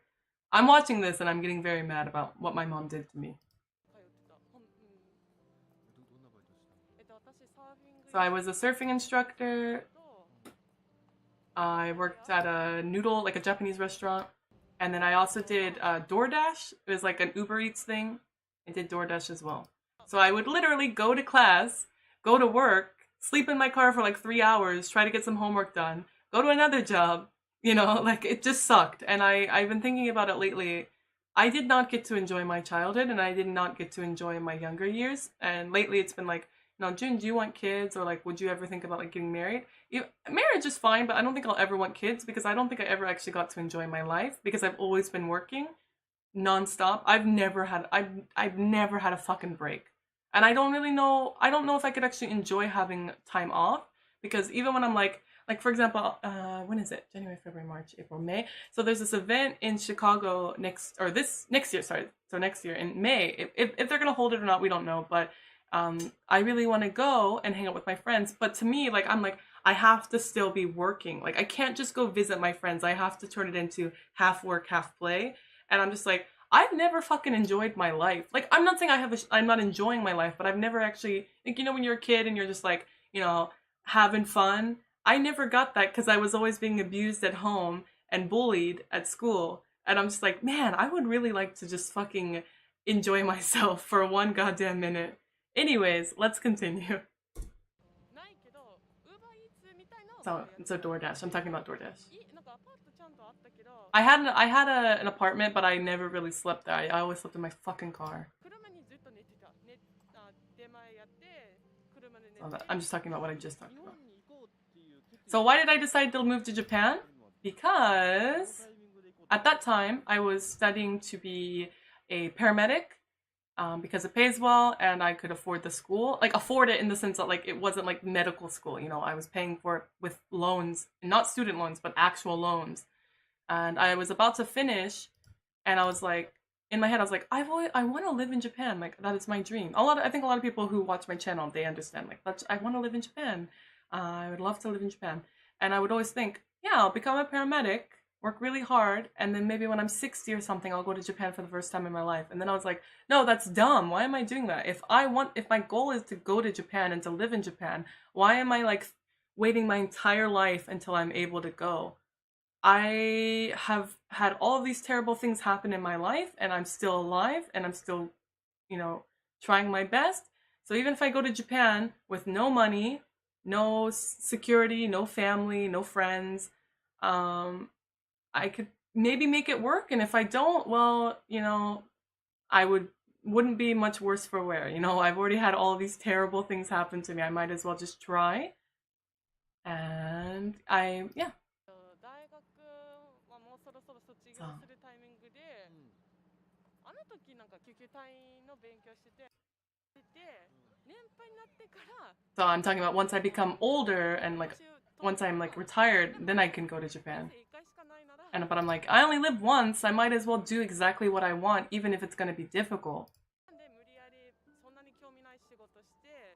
S1: I'm watching this and I'm getting very mad about what my mom did to me. So I was a surfing instructor. I worked at a like a Japanese restaurant. And then I also did DoorDash. It was like an Uber Eats thing. I did DoorDash as well. So I would literally go to class, go to work, sleep in my car for like 3 hours, try to get some homework done, go to another job, like it just sucked. And I've been thinking about it lately. I did not get to enjoy my childhood, and I did not get to enjoy my younger years. And lately it's been like, June, do you want kids? Or like, would you ever think about like getting married? Marriage is fine, but I don't think I'll ever want kids because I don't think I ever actually got to enjoy my life because I've always been working nonstop. I've never had a fucking break. And I don't know if I could actually enjoy having time off because even when I'm like for example, when is it? January, February, March, April, May. So there's this event in Chicago next year in May. If they're going to hold it or not, we don't know. But I really want to go and hang out with my friends. But to me, I have to still be working. Like, I can't just go visit my friends. I have to turn it into half work, half play. And I'm just like, I've never fucking enjoyed my life. Like, I'm not saying I'm not enjoying my life, but I've never actually, when you're a kid and you're just like, having fun. I never got that because I was always being abused at home and bullied at school. And I'm just like, man, I would really like to just fucking enjoy myself for one goddamn minute. Anyways, let's continue. So DoorDash. I'm talking about DoorDash. I had an apartment, but I never really slept there. I always slept in my fucking car. So I'm just talking about what I just talked about. So why did I decide to move to Japan? Because at that time I was studying to be a paramedic because it pays well and I could afford the school. Like, afford it in the sense that it wasn't like medical school. I was paying for it with loans, not student loans, but actual loans. And I was about to finish, and I was like, in my head, I was like, I want to live in Japan. Like, that is my dream. I think a lot of people who watch my channel, they understand. Like, I want to live in Japan. I would love to live in Japan. And I would always think, yeah, I'll become a paramedic, work really hard, and then maybe when I'm 60 or something, I'll go to Japan for the first time in my life. And then I was like, no, that's dumb. Why am I doing that? If my goal is to go to Japan and to live in Japan, why am I waiting my entire life until I'm able to go? I have had all of these terrible things happen in my life, and I'm still alive, and I'm still, trying my best. So even if I go to Japan with no money, no security, no family, no friends, I could maybe make it work. And if I don't, well, I wouldn't be much worse for wear. I've already had all of these terrible things happen to me. I might as well just try. And
S3: 業するタイミングで、あの時なんか救急隊員の勉強してて、年配になってから。
S1: So I'm talking about once I become older and like once I'm like retired, then I can go to Japan. But I'm like, I only live once. I might as well do exactly what I want, even if it's going to be difficult.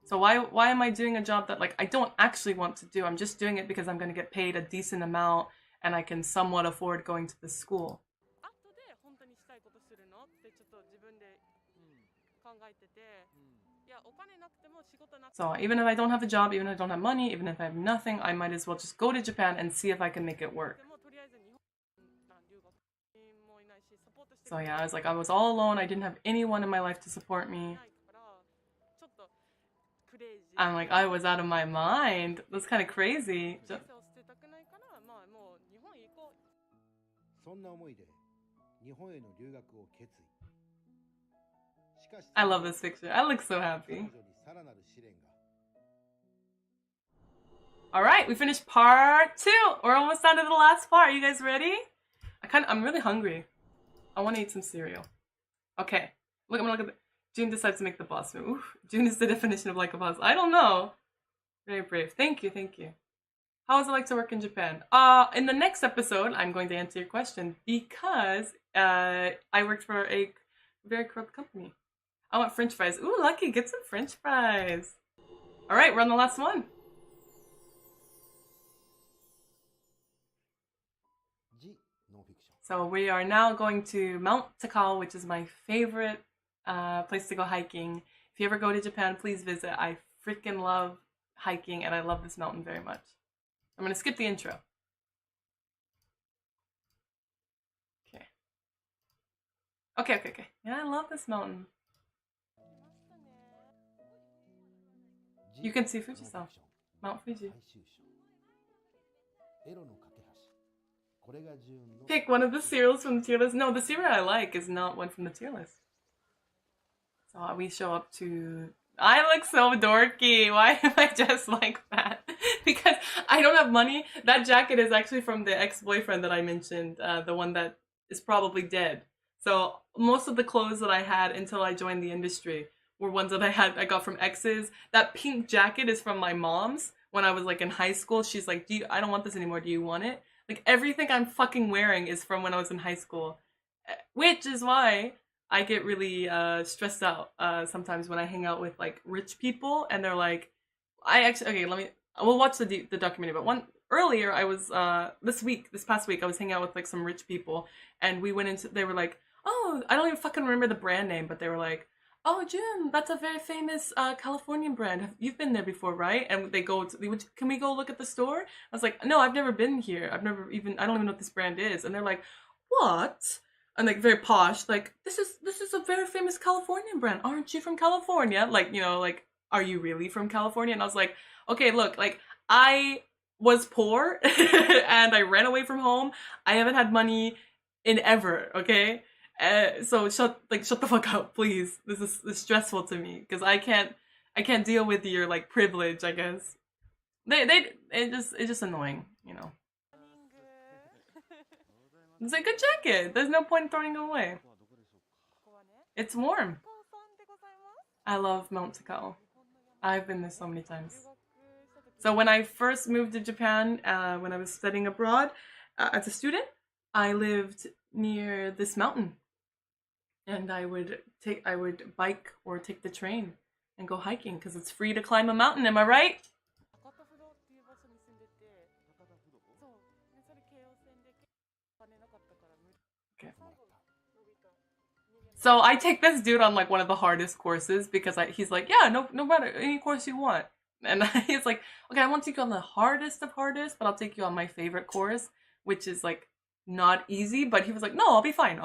S1: So why am I doing a job that like I don't actually want to do? I'm just doing it because I'm going to get paid a decent amount and I can somewhat afford going to the school. So even if I don't have a job, even if I don't have money, even if I have nothing, I might as well just go to Japan and see if I can make it work. So yeah, I was all alone. I didn't have anyone in my life to support me. I'm like, I was out of my mind. That's kind of crazy. I love this picture. I look so happy. Alright, we finished part 2. We're almost down to the last part. You guys ready? I'm really hungry. I want to eat some cereal. Okay. Look, I'm gonna look at June decides to make the boss move. Oof. June is the definition of like a boss. I don't know. Very brave. Thank you, thank you. How is it like to work in Japan? In the next episode, I'm going to answer your question because I worked for a very corrupt company. I want French fries. Ooh, Lucky, get some French fries. Alright, we're on the last one. So we are now going to Mount Takao, which is my favorite place to go hiking. If you ever go to Japan, please visit. I freaking love hiking and I love this mountain very much. I'm going to skip the intro. Okay. Yeah, I love this mountain. You can see Fuji-san. Mount Fuji. Pick one of the cereals from the tier list. No, the cereal I like is not one from the tier list. So we show up to... I look so dorky. Why am I just like that? Because I don't have money. That jacket is actually from the ex-boyfriend that I mentioned. The one that is probably dead. So most of the clothes that I had until I joined the industry were ones that I got from exes. That pink jacket is from my mom's when I was like in high school. She's like, I don't want this anymore. Do you want it? Like everything I'm fucking wearing is from when I was in high school. Which is why I get really stressed out sometimes when I hang out with like rich people and they're like, we'll watch the documentary, but earlier I was, this past week, I was hanging out with like some rich people and they were like, oh, I don't even fucking remember the brand name, but they were like, oh, Jim, that's a very famous Californian brand. You've been there before, right? And can we go look at the store? I was like, no, I've never been here. I don't even know what this brand is. And they're like, what? And like very posh, like, this is a very famous Californian brand. Aren't you from California? Like, you know, like, are you really from California? And I was like, okay, look, like, I was poor and I ran away from home. I haven't had money in ever, okay? So shut the fuck up, please. This is stressful to me because I can't deal with your like privilege. I guess it's just annoying, you know. It's a good jacket. There's no point in throwing it away. It's warm. I love Mount Takao. I've been there so many times. So when I first moved to Japan, when I was studying abroad as a student, I lived near this mountain. And I would bike or take the train and go hiking because it's free to climb a mountain. Am I right? Okay. So I take this dude on like one of the hardest courses because he's like, yeah, no matter any course you want. And he's like, okay, I won't take you on the hardest of hardest, but I'll take you on my favorite course, which is like not easy. But he was like, no, I'll be fine,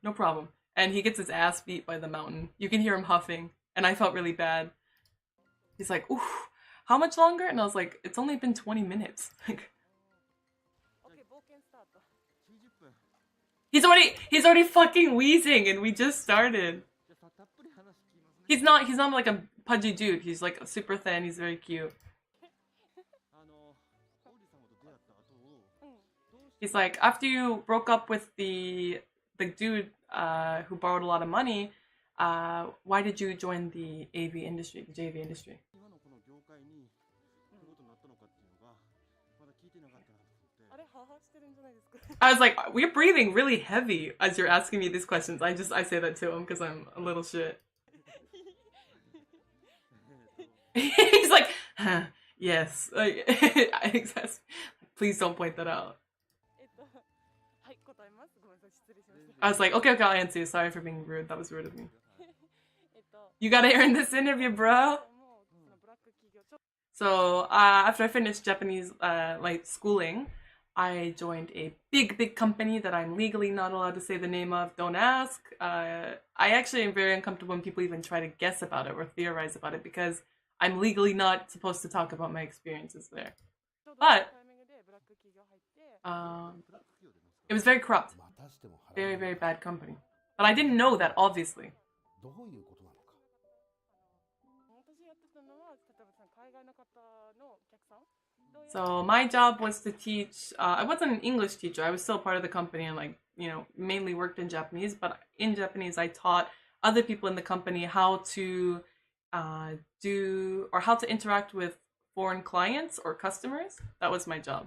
S1: no problem. And he gets his ass beat by the mountain. You can hear him huffing. And I felt really bad. He's like, oof, how much longer? And I was like, it's only been 20 minutes. Like, he's already fucking wheezing and we just started. He's not like a pudgy dude. He's like super thin. He's very cute. He's like, after you broke up with the dude who borrowed a lot of money, why did you join the AV industry, the JV industry?
S4: 今のこの業界に来ることになったのかっていうのがまだ聞いてなかったなと思って。
S3: あれ、ははしてるんじゃないですか。
S1: I was like, we're breathing really heavy as you're asking me these questions. I say that to him because I'm a little shit. He's like, huh, yes. Like, please don't point that out.
S3: はい、答えます。ごめんなさい、失礼しました。
S1: I was like, okay, I'll answer you. Sorry for being rude. That was rude of me.
S3: えっと、
S1: You gotta earn this interview, bro.
S3: もうそのブラック企業、
S1: So after I finished Japanese like schooling, I joined a big company that I'm legally not allowed to say the name of. Don't ask. I actually am very uncomfortable when people even try to guess about it or theorize about it because I'm legally not supposed to talk about my experiences there. But it was very corrupt. Very, very bad company. But I didn't know that, obviously.
S2: どういうことなのか。
S3: 私やってたのは、例えば海外の方のお客さん。
S1: So my job was to teach. I wasn't an English teacher. I was still part of the company and like, you know, mainly worked in Japanese. But in Japanese, I taught other people in the company how to do or how to interact with foreign clients or customers. That was my job.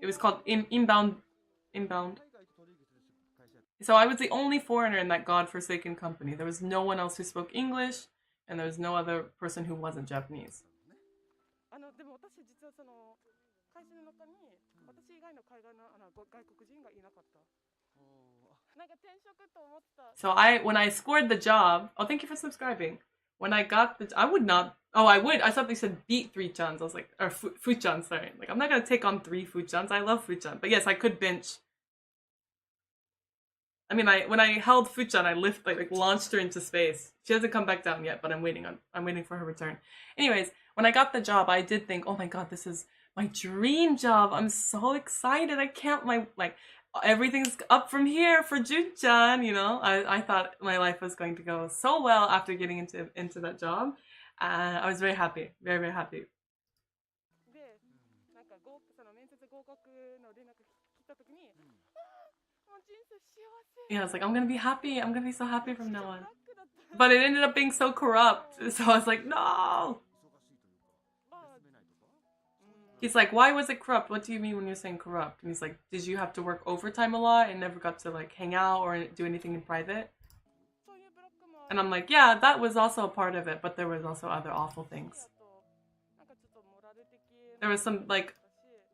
S1: It was called inbound. So I was the only foreigner in that godforsaken company. There was no one else who spoke English, and there was no other person who wasn't Japanese.
S3: でも私実はその会社の中に私以外の海外の外国人がいなかった。なんか転職と思った。
S1: So when I scored the job, oh, thank you for subscribing. When I got I would not. Oh, I would. I thought they said beat 3 chans. I was like, or Fuchan, sorry. Like, I'm not gonna take on 3 Fuchans. I love Fuchan, but yes, I could bench. I mean, when I held Fuchan, I like launched her into space. She hasn't come back down yet, but I'm waiting for her return. Anyways, when I got the job, I did think, oh my god, this is my dream job. I'm so excited. I can't everything's up from here for Jun-chan, you know. I thought my life was going to go so well after getting into that job. I was very happy. Very, very happy. Yeah, I was like, I'm gonna be happy. I'm gonna be so happy from now on. But it ended up being so corrupt. So I was like, no! He's like, why was it corrupt? What do you mean when you're saying corrupt? And he's like, did you have to work overtime a lot and never got to like hang out or do anything in private? And I'm like, yeah, that was also a part of it, but there was also other awful things. There was some like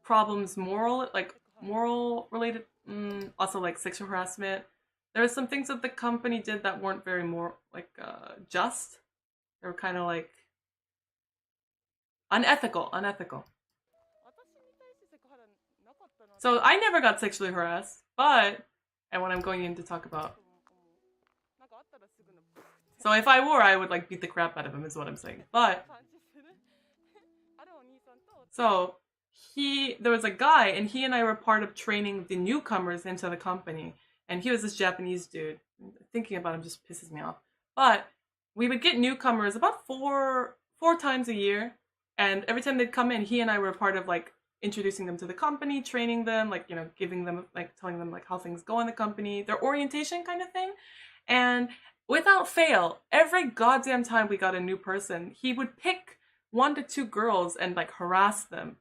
S1: problems, moral related, also like sexual harassment. There were some things that the company did that weren't very just. They were kind of like unethical. So I never got sexually harassed, but, and what I'm going in to talk about. So if I were, I would like beat the crap out of him is what I'm saying. But, so there was a guy and he and I were part of training the newcomers into the company. And he was this Japanese dude. Thinking about him just pisses me off. But we would get newcomers about four times a year. And every time they'd come in, he and I were part of like introducing them to the company, training them, like, you know, giving them, like, telling them like how things go in the company, their orientation kind of thing. And without fail, every goddamn time we got a new person, he would pick 1 to 2 girls and like harass them.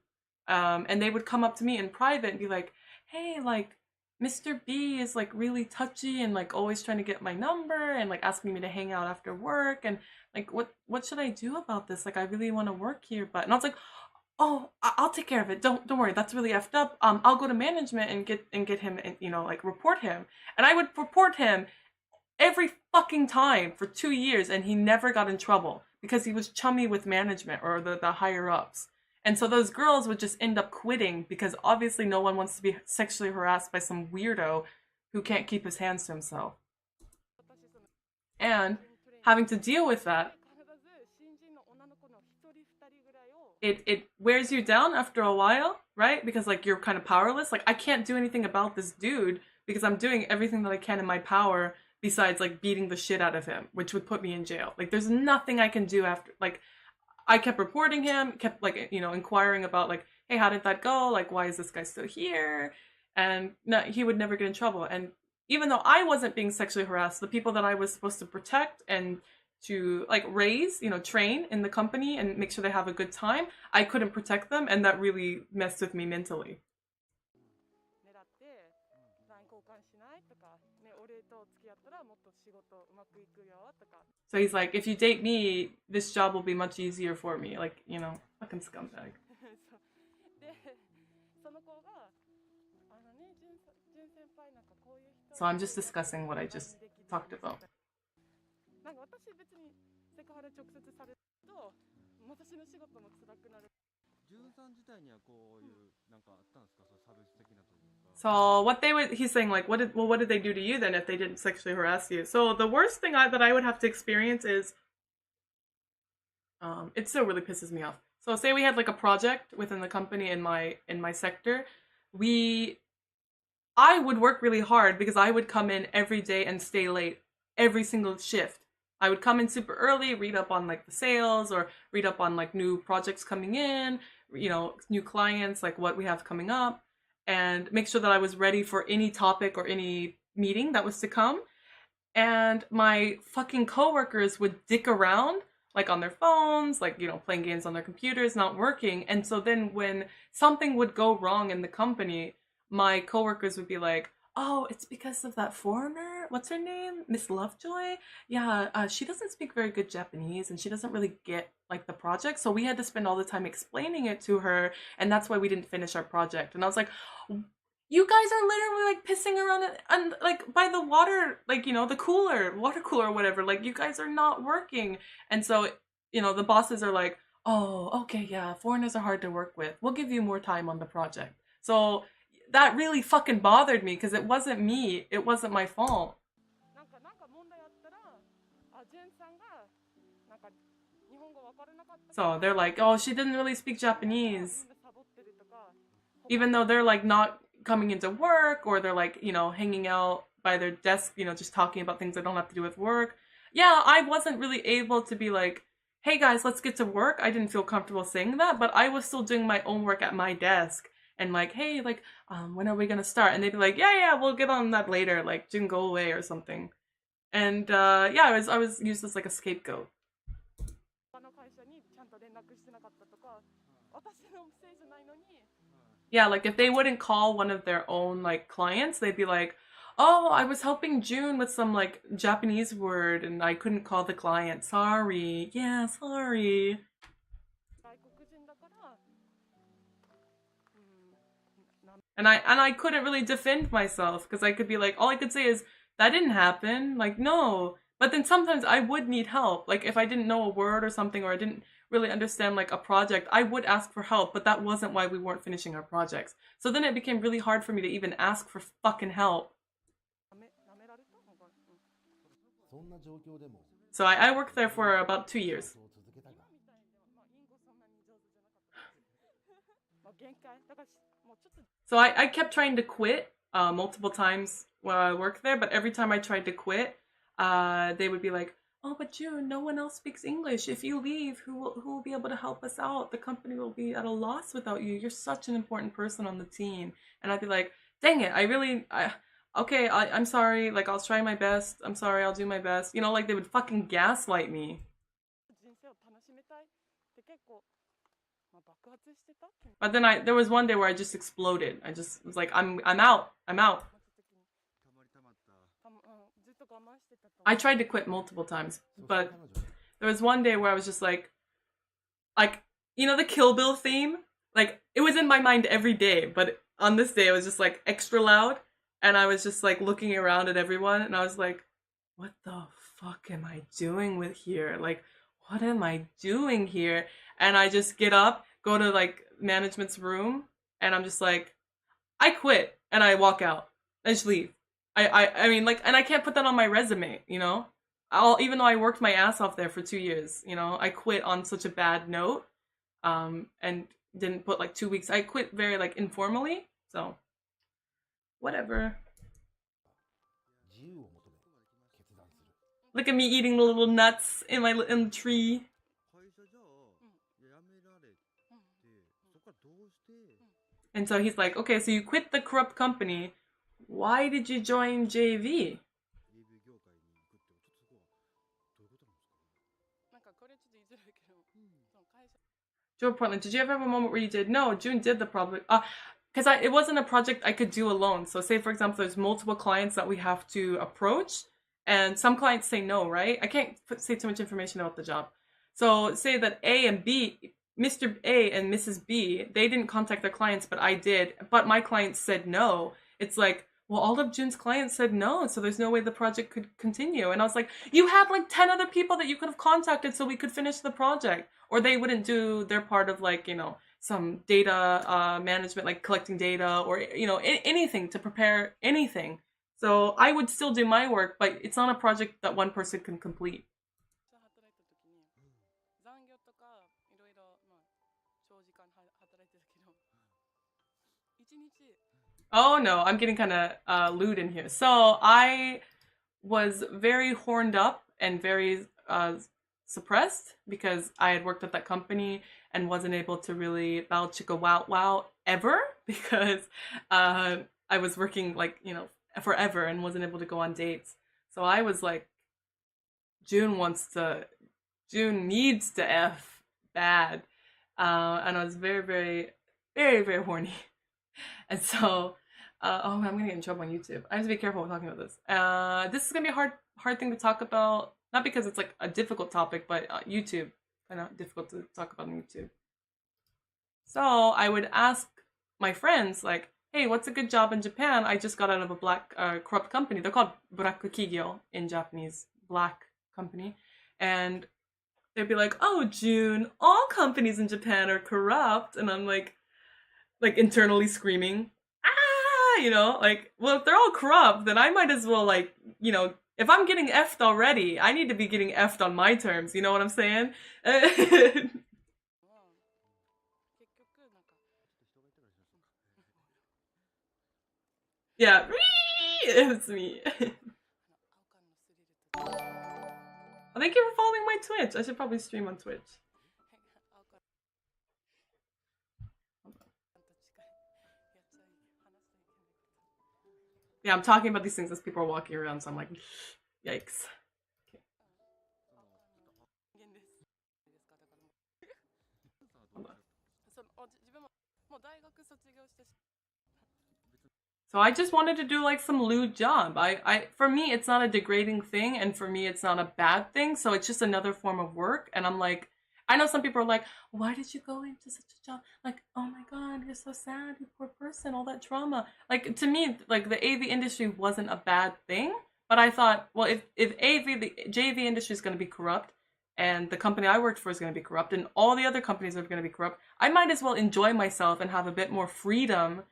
S1: And they would come up to me in private and be like, hey, like, Mr. B is like really touchy and like always trying to get my number and like asking me to hang out after work and like what should I do about this? Like I really want to work here, but and I was like, oh, I'll take care of it. Don't worry, that's really effed up. I'll go to management and get him and, you know, like report him. And I would report him every fucking time for 2 years and he never got in trouble because he was chummy with management or the higher ups. And so those girls would just end up quitting because obviously no one wants to be sexually harassed by some weirdo who can't keep his hands to himself. And having to deal with that, it wears you down after a while, right? Because like you're kind of powerless. Like I can't do anything about this dude because I'm doing everything that I can in my power besides like beating the shit out of him, which would put me in jail. Like there's nothing I can do after like I kept reporting him, kept like, you know, inquiring about like, hey, how did that go? Like, why is this guy still here? And no, he would never get in trouble. And even though I wasn't being sexually harassed, the people that I was supposed to protect and to like raise, train in the company and make sure they have a good time, I couldn't protect them, and that really messed with me mentally. So he's like, if you date me, this job will be much easier for me. Like, fucking scumbag. So I'm just discussing what I just talked about. So he's saying like, what did they do to you then if they didn't sexually harass you? So the worst thing that I would have to experience is, it still really pisses me off. So say we had like a project within the company in my sector, I would work really hard because I would come in every day and stay late every single shift. I would come in super early, read up on like the sales or read up on like new projects coming in, new clients, like what we have coming up, and make sure that I was ready for any topic or any meeting that was to come. And my fucking coworkers would dick around like on their phones, like, playing games on their computers, not working. And so then when something would go wrong in the company, my coworkers would be like, oh, it's because of that foreigner. What's her name? Miss Lovejoy? Yeah, she doesn't speak very good Japanese and she doesn't really get like the project. So we had to spend all the time explaining it to her, and that's why we didn't finish our project. And I was like, you guys are literally like pissing around and like by the water, like, the water cooler or whatever. Like, you guys are not working. And so, the bosses are like, oh, okay, yeah, foreigners are hard to work with. We'll give you more time on the project. So that really fucking bothered me because it wasn't me. It wasn't my fault. So they're like, oh, she didn't really speak Japanese. Even though they're like not coming into work, or they're like, hanging out by their desk, just talking about things that don't have to do with work. Yeah, I wasn't really able to be like, hey guys, let's get to work. I didn't feel comfortable saying that, but I was still doing my own work at my desk. And like, hey, like, when are we gonna start? And they'd be like, yeah, we'll get on that later. Like, June, go away or something. And yeah, I was used as like a scapegoat. Yeah, like if they wouldn't call one of their own like clients, they'd be like, oh, I was helping June with some like Japanese word and I couldn't call the client. Sorry. Yeah, sorry. And I couldn't really defend myself because I could be like, all I could say is, that didn't happen. Like, no. But then sometimes I would need help. Like if I didn't know a word or something, or I didn't really understand like a project, I would ask for help, but that wasn't why we weren't finishing our projects. So then it became really hard for me to even ask for fucking help. So I worked there for about 2 years. So I kept trying to quit multiple times while I worked there, but every time I tried to quit, they would be like, oh, but June, no one else speaks English. If you leave, who will be able to help us out? The company will be at a loss without you. You're such an important person on the team. And I'd be like, dang it, okay, I'm sorry. Like, I'll try my best. I'm sorry, I'll do my best. Like they would fucking gaslight me. But then there was one day where I just exploded. I just was like, I'm out. I tried to quit multiple times, but there was one day where I was just like, the Kill Bill theme? Like, it was in my mind every day, but on this day it was just like extra loud, and I was just like looking around at everyone, and I was like, what the fuck am I doing here? Like, what am I doing here? And I just get up, go to like management's room, and I'm just like, I quit, and I walk out. I just leave. I mean, like, and I can't put that on my resume, even though I worked my ass off there for 2 years, I quit on such a bad note, and didn't put like 2 weeks. I quit very like informally, so whatever. Look at me eating the little nuts in the tree. And so he's like, okay, so you quit the corrupt company. Why did you join JV?
S3: なんかこれちょっと言いづらいけど、その会社
S1: Joe Portland, did you ever have a moment where you did? No, June did the project. Because it wasn't a project I could do alone. So say, for example, there's multiple clients that we have to approach, and some clients say no, right? I can't say too much information about the job. So say that A and B, Mr. A and Mrs. B, they didn't contact their clients, but I did. But my clients said no. It's like, well, all of June's clients said no, so there's no way the project could continue. And I was like, you had like 10 other people that you could have contacted so we could finish the project. Or they wouldn't do their part of like, some data management, like collecting data or, anything to prepare anything. So I would still do my work, but it's not a project that one person can complete.
S3: 働いた時に残業とかいろいろ長時間働いてたけど一日
S1: Oh no, I'm getting kind of lewd in here. So I was very horned up and very suppressed because I had worked at that company and wasn't able to really bow chicka wow ever because I was working like, forever and wasn't able to go on dates. So I was like, June needs to F bad. And I was very, very, very, very horny. And so, I'm gonna get in trouble on YouTube. I have to be careful with talking about this. This is gonna be a hard thing to talk about. Not because it's like a difficult topic, but YouTube, kind of difficult to talk about on YouTube. So I would ask my friends like, hey, what's a good job in Japan? I just got out of a black corrupt company. They're called Buraku Kigyo in Japanese, black company. And they'd be like, oh, June, all companies in Japan are corrupt. And I'm like internally screaming, like, well, if they're all corrupt, then I might as well like, if I'm getting effed already, I need to be getting effed on my terms. You know what I'm saying?
S3: 結局なんか
S1: Yeah, it's me.
S3: 青缶のスリルと
S1: Well, thank you for following my Twitch. I should probably stream on Twitch.
S3: 青缶と近いやっちゃい話しちゃいけないこと
S1: Yeah, I'm talking about these things as people are walking around, so I'm like, yikes.
S3: 人間ですですかだからもうその自分ももう大学卒業して
S1: So I just wanted to do like some lewd job. For me, it's not a degrading thing, and for me, it's not a bad thing. So it's just another form of work. And I'm like, I know some people are like, why did you go into such a job? Like, oh my God, you're so sad, you poor person, all that trauma. Like, to me, like the AV industry wasn't a bad thing. But I thought, well, if the JV industry is going to be corrupt, and the company I worked for is going to be corrupt, and all the other companies are going to be corrupt, I might as well enjoy myself and have a bit more freedom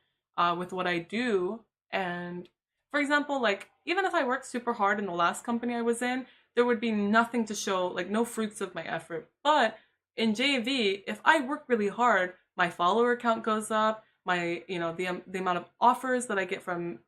S1: with what I do. And for example, like even if I worked super hard in the last company I was in, there would be nothing to show, like no fruits of my effort. But in JV, if I work really hard, my follower count goes up, my the amount of offers that I get from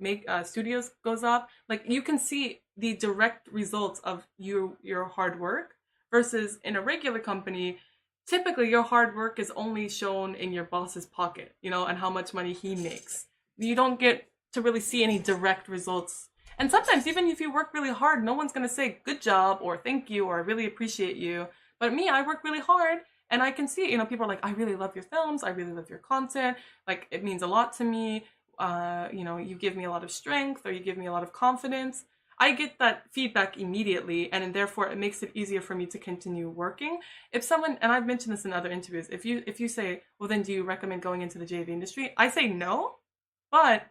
S1: studios goes up. Like you can see the direct results of your hard work versus in a regular company. Typically, your hard work is only shown in your boss's pocket, and how much money he makes. You don't get to really see any direct results. And sometimes, even if you work really hard, no one's going to say good job or thank you or I really appreciate you. But me, I work really hard and I can see, people are like, I really love your films. I really love your content. Like, it means a lot to me. You give me a lot of strength or you give me a lot of confidence. I get that feedback immediately, and therefore it makes it easier for me to continue working. If someone, and I've mentioned this in other interviews, if you say, well, then do you recommend going into the JV industry? I say no, but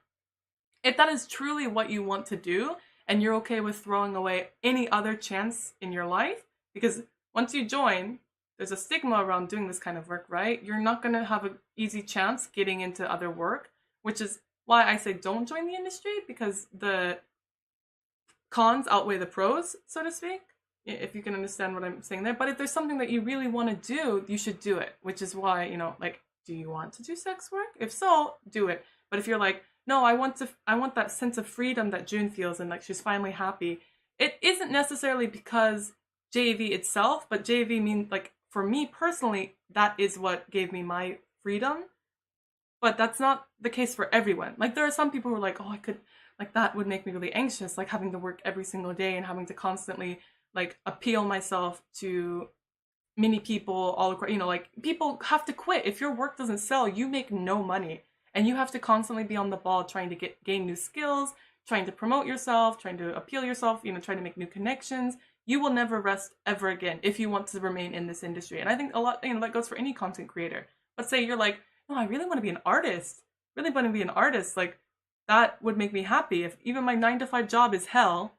S1: if that is truly what you want to do, and you're okay with throwing away any other chance in your life, because once you join, there's a stigma around doing this kind of work, right? You're not going to have an easy chance getting into other work, which is why I say don't join the industry, because the cons outweigh the pros, so to speak, if you can understand what I'm saying there. But if there's something that you really want to do, you should do it, which is why, like, do you want to do sex work? If so, do it. But if you're like, no, I want that sense of freedom that June feels and like she's finally happy, it isn't necessarily because JV itself, but JV means, like, for me personally, that is what gave me my freedom. but that's not the case for everyone. Like there are some people who are like, oh, I could, like that would make me really anxious, like having to work every single day and having to constantly like appeal myself to many people all across, like people have to quit. If your work doesn't sell, you make no money. And you have to constantly be on the ball trying to gain new skills, trying to promote yourself, trying to appeal yourself, trying to make new connections. You will never rest ever again if you want to remain in this industry. And I think a lot, that goes for any content creator. Let's say you're like, no, I really want to be an artist. Really want to be an artist. Like that would make me happy. If even my 9-to-5 job is hell,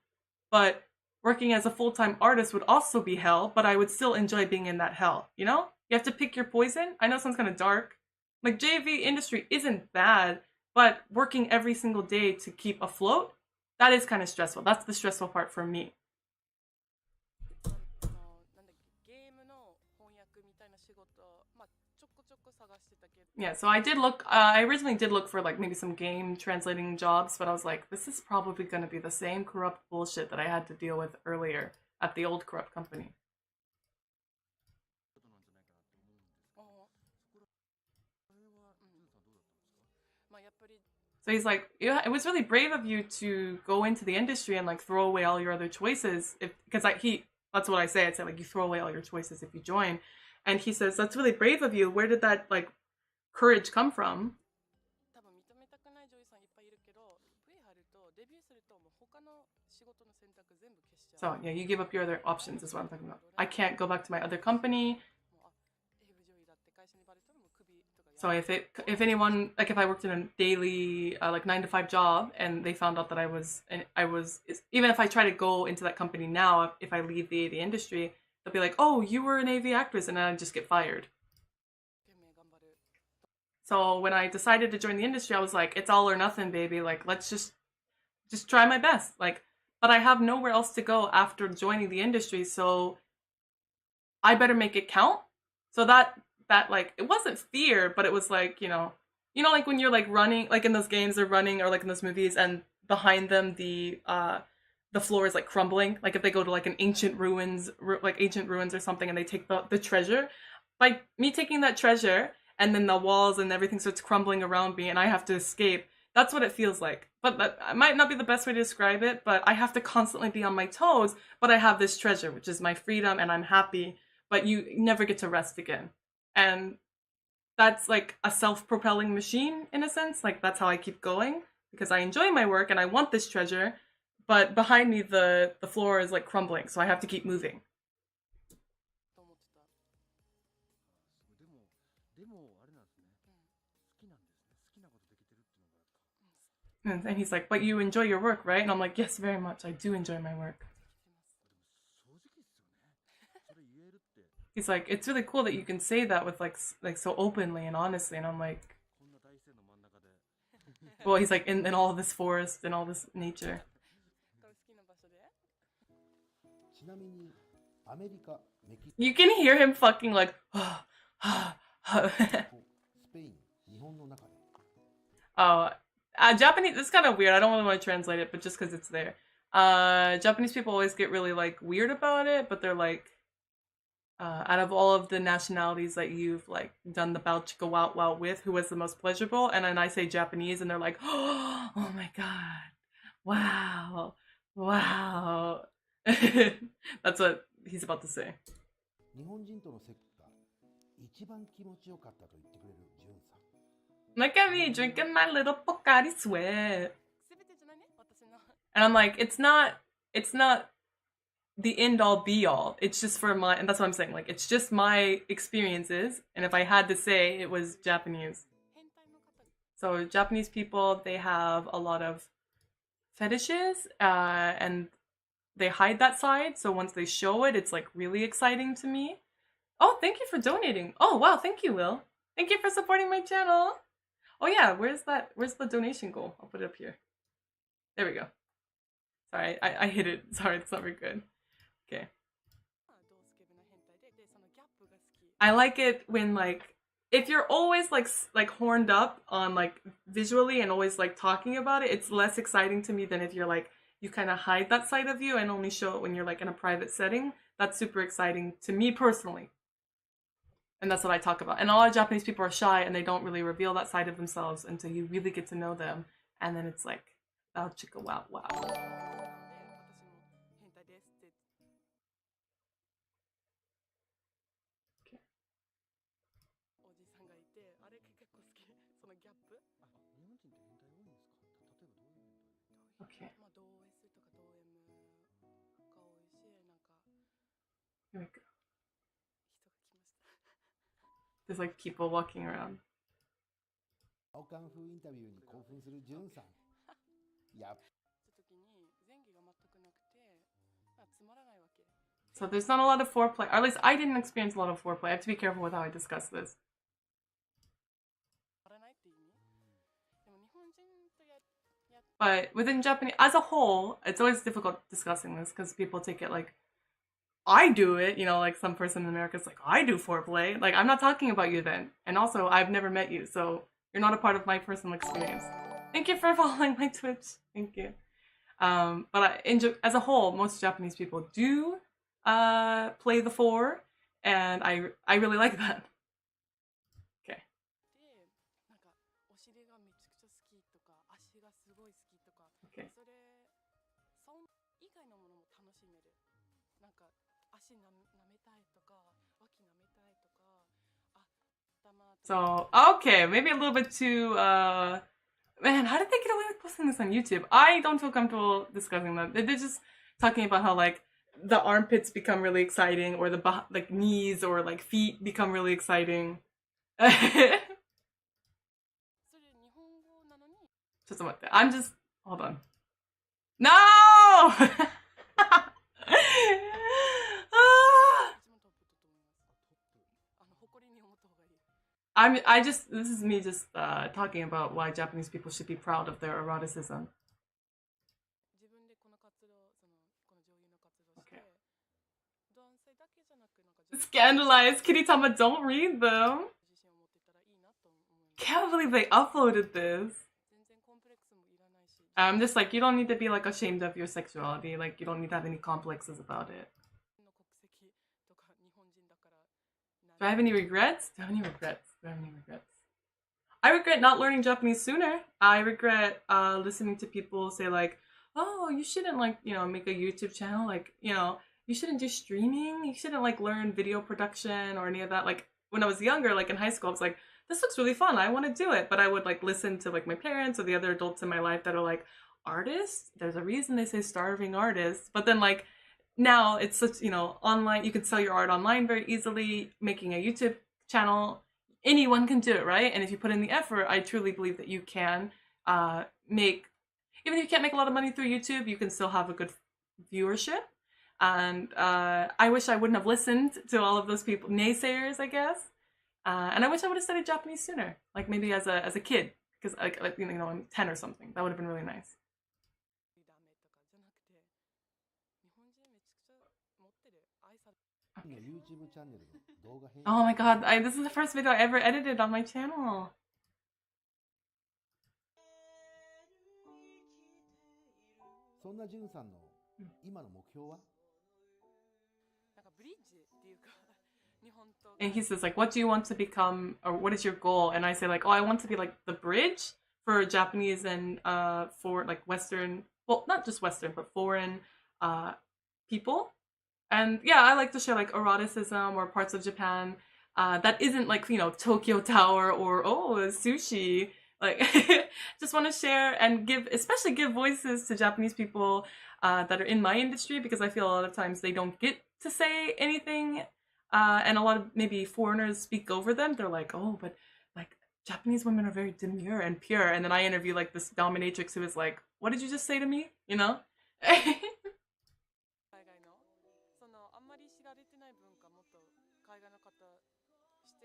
S1: but working as a full-time artist would also be hell, but I would still enjoy being in that hell, You have to pick your poison. I know it sounds kind of dark. Like JV industry isn't bad, but working every single day to keep afloat, that is kind of stressful. That's the stressful part for me. Yeah, so I did look, I originally did look for like maybe some game translating jobs, but I was like, this is probably going to be the same corrupt bullshit that I had to deal with earlier at the old corrupt company. So he's like, yeah, it was really brave of you to go into the industry and like throw away all your other choices. Because that's what I say. I say like you throw away all your choices if you join. And he says, that's really brave of you. Where did that like courage come from? So yeah, you give up your other options is what I'm talking about. I can't go back to my other company. So if anyone, like if I worked in a daily like 9-to-5 job and they found out that I was even if I try to go into that company now, if I leave the AV industry, they'll be like, oh, you were an AV actress, and then I just get fired. So when I decided to join the industry, I was like, it's all or nothing, baby. Like let's just try my best. Like, but I have nowhere else to go after joining the industry, so I better make it count. So that like it wasn't fear, but it was like like when you're like running, like in those games they're running, or like in those movies, and behind them the floor is like crumbling. Like if they go to like an ancient ruins or something, and they take the treasure, by me taking that treasure, and then the walls and everything starts crumbling around me, and I have to escape. That's what it feels like. But that might not be the best way to describe it. But I have to constantly be on my toes. But I have this treasure, which is my freedom, and I'm happy. But you never get to rest again. And that's like a self-propelling machine in a sense. Like that's how I keep going, because I enjoy my work and I want this treasure, but behind me the floor is like crumbling, so I have to keep moving. And he's like, but you enjoy your work, right? And I'm like, yes, very much. I do enjoy my work. He's like, it's really cool that you can say that with like so openly and honestly. And I'm like, well, he's like in all this forest and all this nature. You can hear him fucking like, oh, Japanese, it's kind of weird. I don't really want to translate it, but just because it's there. Japanese people always get really like weird about it, but they're like, out of all of the nationalities that you've like done the Balchika Wow with, who was the most pleasurable? And then I say Japanese, and they're like, oh my god, wow. That's what he's about to say. Look at me drinking my little Pocari Sweat. And I'm like, it's not the end all be all. It's just for my, and that's what I'm saying. Like, it's just my experiences. And if I had to say, it was Japanese. So Japanese people, they have a lot of fetishes, and they hide that side. So once they show it, it's like really exciting to me. Oh, thank you for donating. Oh, wow. Thank you, Will. Thank you for supporting my channel. Oh yeah, where's the donation goal? I'll put it up here. There we go. Sorry, I hit it. Sorry, it's not very good. Okay. I like it when like, if you're always like horned up on like visually and always like talking about it, it's less exciting to me than if you're like, you kind of hide that side of you and only show it when you're like in a private setting. That's super exciting to me personally. And that's what I talk about. And a lot of Japanese people are shy and they don't really reveal that side of themselves until you really get to know them. And then it's like, oh, chicka wow wow.
S3: 私も変態ですって
S1: Okay.
S3: おじさんがいて、あれ結構好き。そのギャップ。
S4: 日本人って変態多いんですか？例えばどういう変態？
S1: Okay.
S3: まあ同 S とか同 M が多いし、なんか
S1: Here we go.
S3: 人が来ました。
S1: There's like people walking around.
S2: 青缶風インタビューに興奮するジュンさん。やっ
S3: った時に前戯が全くなくて、まあつまらないわけ。
S1: So there's not a lot of foreplay. Or at least I didn't experience a lot of foreplay. I have to be careful with how I discuss this.
S3: つまらないって意味。でも日本人とや
S1: But within Japanese, as a whole, it's always difficult discussing this because people take it like, I do it, you know, like some person in America is like, I do foreplay. Like, I'm not talking about you then. And also, I've never met you, so you're not a part of my personal experience. Thank you for following my Twitch. Thank you. But as a whole, most Japanese people do play the four, and I really like that. Okay.
S3: で、なんかお尻がめちゃくちゃ好きとか、足がすごい好きとか、
S1: Okay.
S3: それ以外のものも楽しめる。なんか足舐めたいとか、脇舐めたいとか、頭とか。
S1: So, okay, maybe a little bit too, man, how did they get away with posting this on YouTube? I don't feel comfortable discussing that. They're just talking about how, like, the armpits become really exciting, or the, like, knees or, like, feet become really exciting.
S3: それ日本語なのに。
S1: Just what? I'm just, hold on. No!
S3: 一番トップだと思います。 誇りに思った方がいい。
S1: this is me just talking about why Japanese people should be proud of their eroticism.
S3: 自分でこの活動、この女優の活動して、
S1: Okay.
S3: 男性だけじゃなく、なんか女性
S1: Scandalized, Kiritama, don't read them.
S3: 自信を持ってたらいいなと思います。
S1: Can't believe they uploaded this.
S3: 全然コンプレックスもいらないし。
S1: I'm just like, you don't need to be like ashamed of your sexuality. Like, you don't need to have any complexes about it.
S3: の国籍とか日本人だから。
S1: Do I have any regrets? Do I have any regrets? Do I have any regrets? I regret not learning Japanese sooner. I regret listening to people say like, oh, you shouldn't like, you know, make a YouTube channel. Like, you know, you shouldn't do streaming. You shouldn't like learn video production or any of that. Like when I was younger, like in high school, I was like, this looks really fun. I want to do it. But I would like listen to like my parents or the other adults in my life that are like, artists? There's a reason they say starving artists. But then like now it's such, you know, online, you can sell your art online very easily. Making a YouTube channel, anyone can do it, right? And if you put in the effort, I truly believe that you can make, even if you can't make a lot of money through YouTube, you can still have a good viewership. And I wish I wouldn't have listened to all of those people, naysayers, I guess. And I wish I would have studied Japanese sooner, like maybe as a kid, because like you know, I'm 10 or something. That would have been really nice.
S3: ダメとかじゃなくて、日本人めちゃくちゃ持ってる愛され。
S2: の YouTube チャンネルの動画編
S1: Oh my god, this is the first video I ever edited on my channel.
S2: そんなジュンさんの今の目標は？
S3: なんかブリッジっていうか、日本と。
S1: And he says like, what do you want to become, or what is your goal? And I say like, oh, I want to be like the bridge for Japanese and for like Western, well, not just Western, but foreign people. And yeah, I like to share like eroticism or parts of Japan that isn't like, you know, Tokyo Tower or, oh, sushi. Like, just want to share and especially give voices to Japanese people that are in my industry, because I feel a lot of times they don't get to say anything. And a lot of maybe foreigners speak over them. They're like, oh, but like Japanese women are very demure and pure. And then I interview like this dominatrix who is like, what did you just say to me? You know?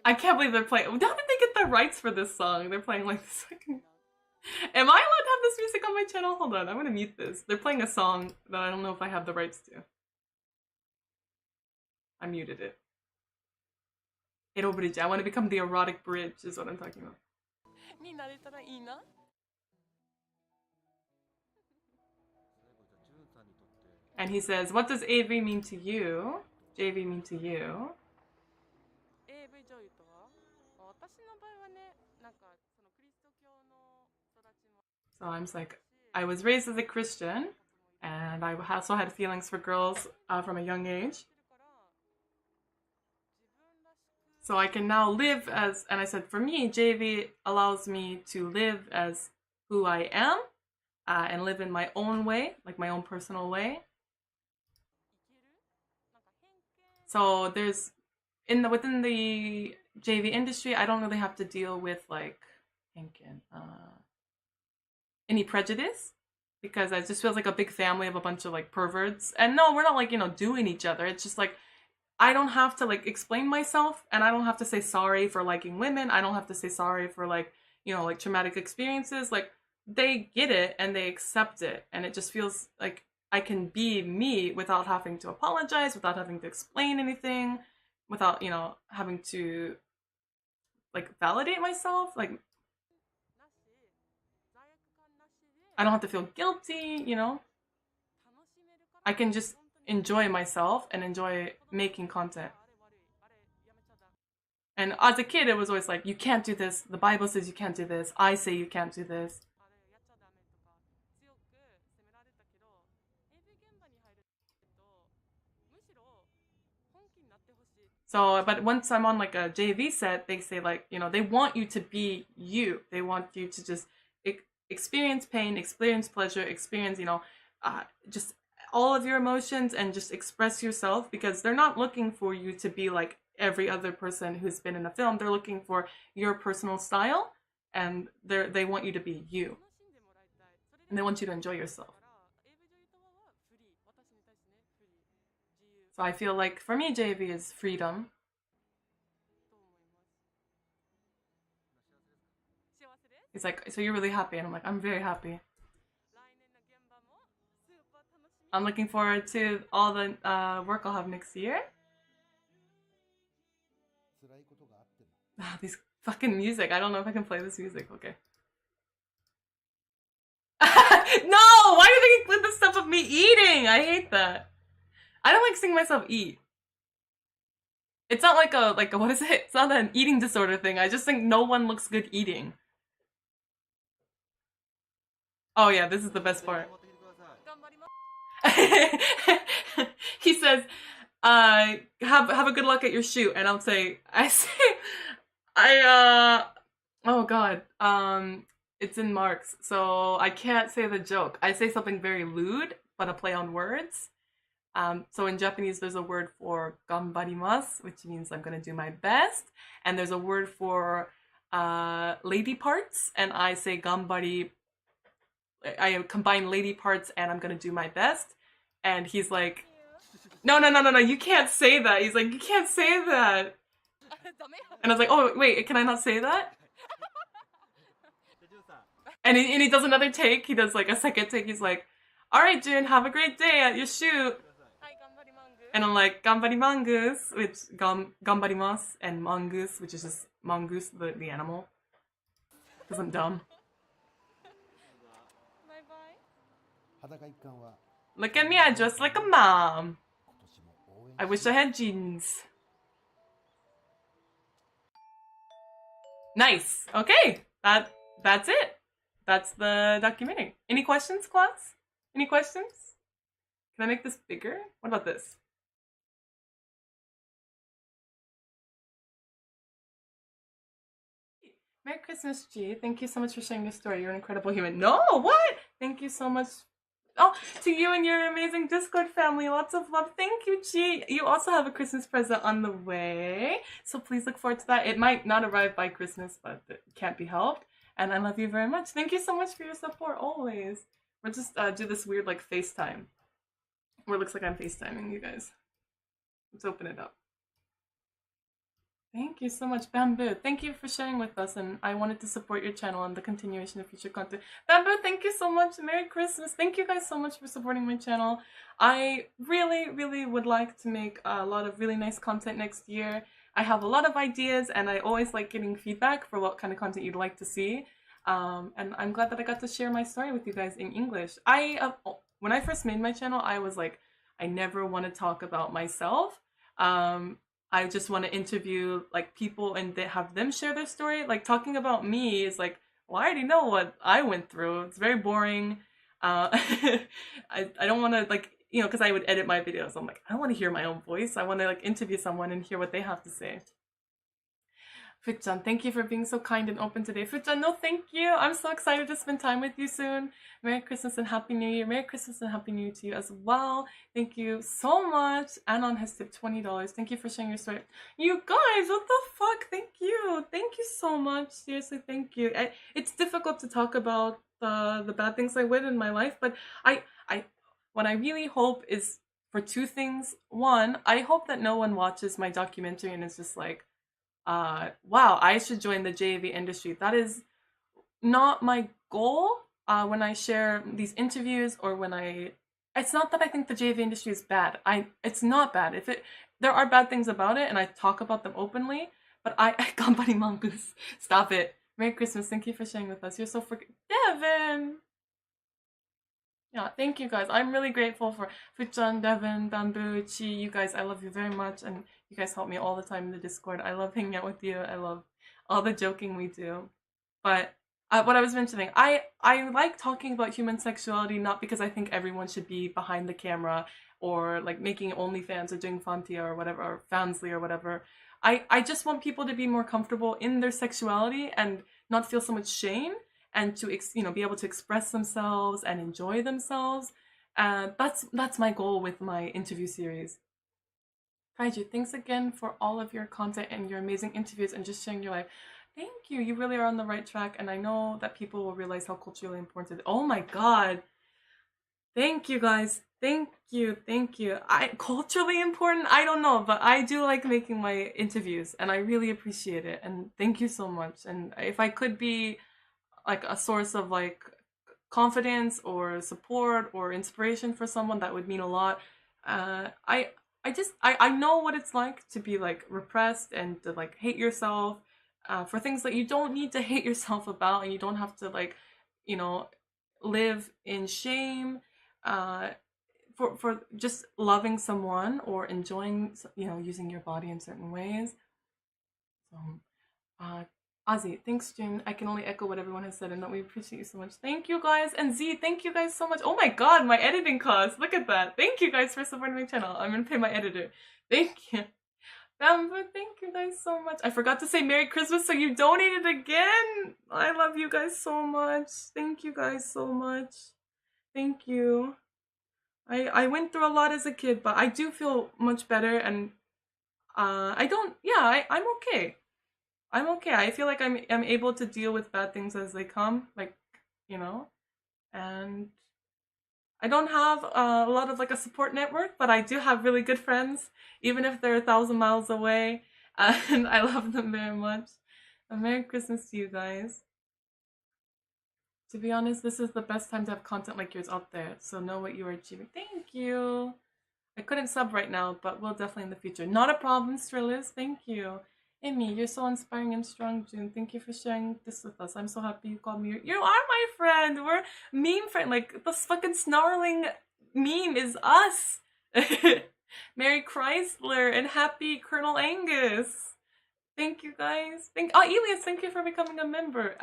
S1: I can't believe they're playing. How did they get the rights for this song? They're playing like this. Am I allowed to have this music on my channel? Hold on, I'm gonna mute this. They're playing a song that I don't know if I have the rights to. I muted it. Ero bridge. I want to become the erotic bridge is what I'm talking about.
S3: になれたらいいな。
S1: And he says, what does AV mean to you? JV mean to you?
S3: AV 女優
S1: So I'm just like, I was raised as a Christian, and I also had feelings for girls from a young age. So I can now live as, and I said, for me, JV allows me to live as who I am and live in my own way, like my own personal way. So there's within the JV industry, I don't really have to deal with like any prejudice, because it just feels like a big family of a bunch of like perverts. And no, we're not like, doing each other. It's just like I don't have to like explain myself, and I don't have to say sorry for liking women. I don't have to say sorry for like, like traumatic experiences. Like they get it and they accept it, and it just feels like I can be me without having to apologize, without having to explain anything, without, having to like validate myself. Like I don't have to feel guilty, I can just enjoy myself and enjoy making content. And as a kid, it was always like, you can't do this. The Bible says you can't do this. I say you can't do this. So, but once I'm on like a JV set, they say like, they want you to be you. They want you to just experience pain, experience pleasure, experience, just all of your emotions, and just express yourself, because they're not looking for you to be like every other person who's been in a film. They're looking for your personal style, and they want you to be you, and they want you to enjoy yourself. So I feel like for me, JV is freedom. He's like, so you're really happy? And I'm like, I'm very happy. I'm looking forward to all the work I'll have next year. These fucking music. I don't know if I can play this music. Okay. No! Why do they include the stuff of me eating? I hate that. I don't like seeing myself eat. It's not like a what is it? It's not an eating disorder thing. I just think no one looks good eating. Oh yeah, this is the best part. He says, have a good luck at your shoot, and oh god, it's in marks, so I can't say the joke. I say something very lewd, but a play on words. So in Japanese, there's a word for ganbarimasu, which means I'm gonna do my best, and there's a word for lady parts, and I say ganbari. I combine lady parts, and I'm gonna do my best. And he's like, no, you can't say that. He's like, you can't say that. And I was like, oh wait, can I not say that? And he does another take. He does like a second take. He's like, all right, Jun, have a great day at your shoot. And I'm like, ganbarimangus, which ganbarimasu, and mongoose, which is just mongoose, the animal. Because I'm dumb. Look at me, I dress like a mom. I wish I had jeans. Nice. Okay, that's it. That's the documentary. Any questions, class? Any questions? Can I make this bigger? What about this? Merry Christmas, G. Thank you so much for sharing your story. You're an incredible human. No, what? Thank you so much. Oh, to you and your amazing Discord family. Lots of love. Thank you, G. You also have a Christmas present on the way, so please look forward to that. It might not arrive by Christmas, but it can't be helped. And I love you very much. Thank you so much for your support always. We'll just do this weird like FaceTime, where it looks like I'm FaceTiming you guys. Let's open it up. Thank you so much, Bamboo. Thank you for sharing with us, and I wanted to support your channel and the continuation of future content. Bamboo, thank you so much. Merry Christmas. Thank you guys so much for supporting my channel. I really, really would like to make a lot of really nice content next year. I have a lot of ideas, and I always like getting feedback for what kind of content you'd like to see. And I'm glad that I got to share my story with you guys in English. When I first made my channel, I was like, I never want to talk about myself. I just want to interview like people and have them share their story. Like talking about me is like well, I already know what I went through. It's very boring. I don't want to like, you know, because I would edit my videos. I'm like, I don't want to hear my own voice. I want to like interview someone and hear what they have to say. Futchan, thank you for being so kind and open today. Futchan, no, thank you. I'm so excited to spend time with you soon. Merry Christmas and Happy New Year. Merry Christmas and Happy New Year to you as well. Thank you so much. Anon has tipped $20. Thank you for sharing your story. You guys, what the fuck? Thank you. Thank you so much. Seriously, thank you. It's difficult to talk about the bad things I went in my life, but what I really hope is for two things. One, I hope that no one watches my documentary and is just like, wow, I should join the JV industry. That is not my goal when I share these interviews or when it's not that I think the JV industry is bad. It's not bad. There are bad things about it and I talk about them openly, but Ganbari Mongoose. Stop it. Merry Christmas. Thank you for sharing with us. You're so freaking Devin. Yeah, thank you guys. I'm really grateful for Fuchan, Devin, Bamboo, Chi. You guys, I love you very much, and you guys help me all the time in the Discord. I love hanging out with you. I love all the joking we do. But what I was mentioning, I like talking about human sexuality not because I think everyone should be behind the camera or like making OnlyFans or doing Fantia or whatever, or Fansly or whatever. I just want people to be more comfortable in their sexuality and not feel so much shame, and to be able to express themselves and enjoy themselves. That's my goal with my interview series. Kaiju, thanks again for all of your content and your amazing interviews and just sharing your life. Thank you. You really are on the right track, and I know that people will realize how culturally important it is. Oh my god. Thank you guys. Thank you. Culturally important? I don't know, but I do like making my interviews and I really appreciate it. And thank you so much. And if I could be like a source of like confidence or support or inspiration for someone, that would mean a lot. I know what it's like to be like repressed and to like hate yourself for things that you don't need to hate yourself about, and you don't have to like, live in shame for just loving someone or enjoying, using your body in certain ways. So, Ozzy, thanks, June. I can only echo what everyone has said and that we appreciate you so much. Thank you guys. And Z, thank you guys so much. Oh my god, my editing costs. Look at that. Thank you guys for supporting my channel. I'm gonna pay my editor. Thank you. Bamboo, thank you guys so much. I forgot to say Merry Christmas, so you donated again. I love you guys so much. Thank you guys so much. Thank you. I went through a lot as a kid, but I do feel much better, and I'm okay. I'm okay. I feel like I'm able to deal with bad things as they come, and I don't have a lot of like a support network, but I do have really good friends, even if they're 1,000 miles away, and I love them very much. And Merry Christmas to you guys. To be honest, this is the best time to have content like yours out there, so know what you are achieving. Thank you. I couldn't sub right now, but we'll definitely in the future. Not a problem, Strillis. Thank you. Amy, you're so inspiring and strong, June. Thank you for sharing this with us. I'm so happy you called me. You are my friend. We're meme friend. Like, this fucking snarling meme is us. Mary Chrysler and happy Colonel Angus. Thank you guys. Elias, thank you for becoming a member.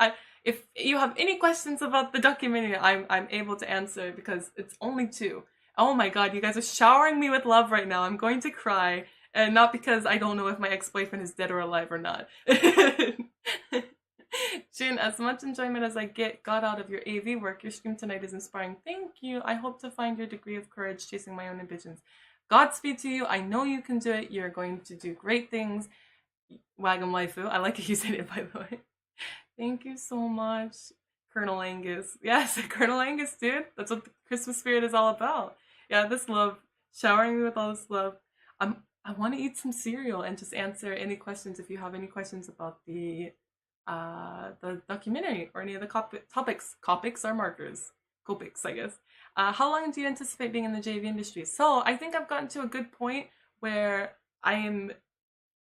S1: If you have any questions about the documentary, I'm able to answer because it's only 2. Oh my god, you guys are showering me with love right now. I'm going to cry. And not because I don't know if my ex-boyfriend is dead or alive or not. Jin, as much enjoyment as I got out of your AV work, your stream tonight is inspiring. Thank you. I hope to find your degree of courage chasing my own ambitions. Godspeed to you. I know you can do it. You're going to do great things. Wagam waifu. I like how you said it, by the way. Thank you so much, Colonel Angus. Yes, Colonel Angus, dude. That's what the Christmas spirit is all about. Yeah, this love. Showering me with all this love. I want to eat some cereal and just answer any questions if you have any questions about the documentary or any of the topics. Copics are markers. Copics, I guess. How long do you anticipate being in the JV industry? So I think I've gotten to a good point where I am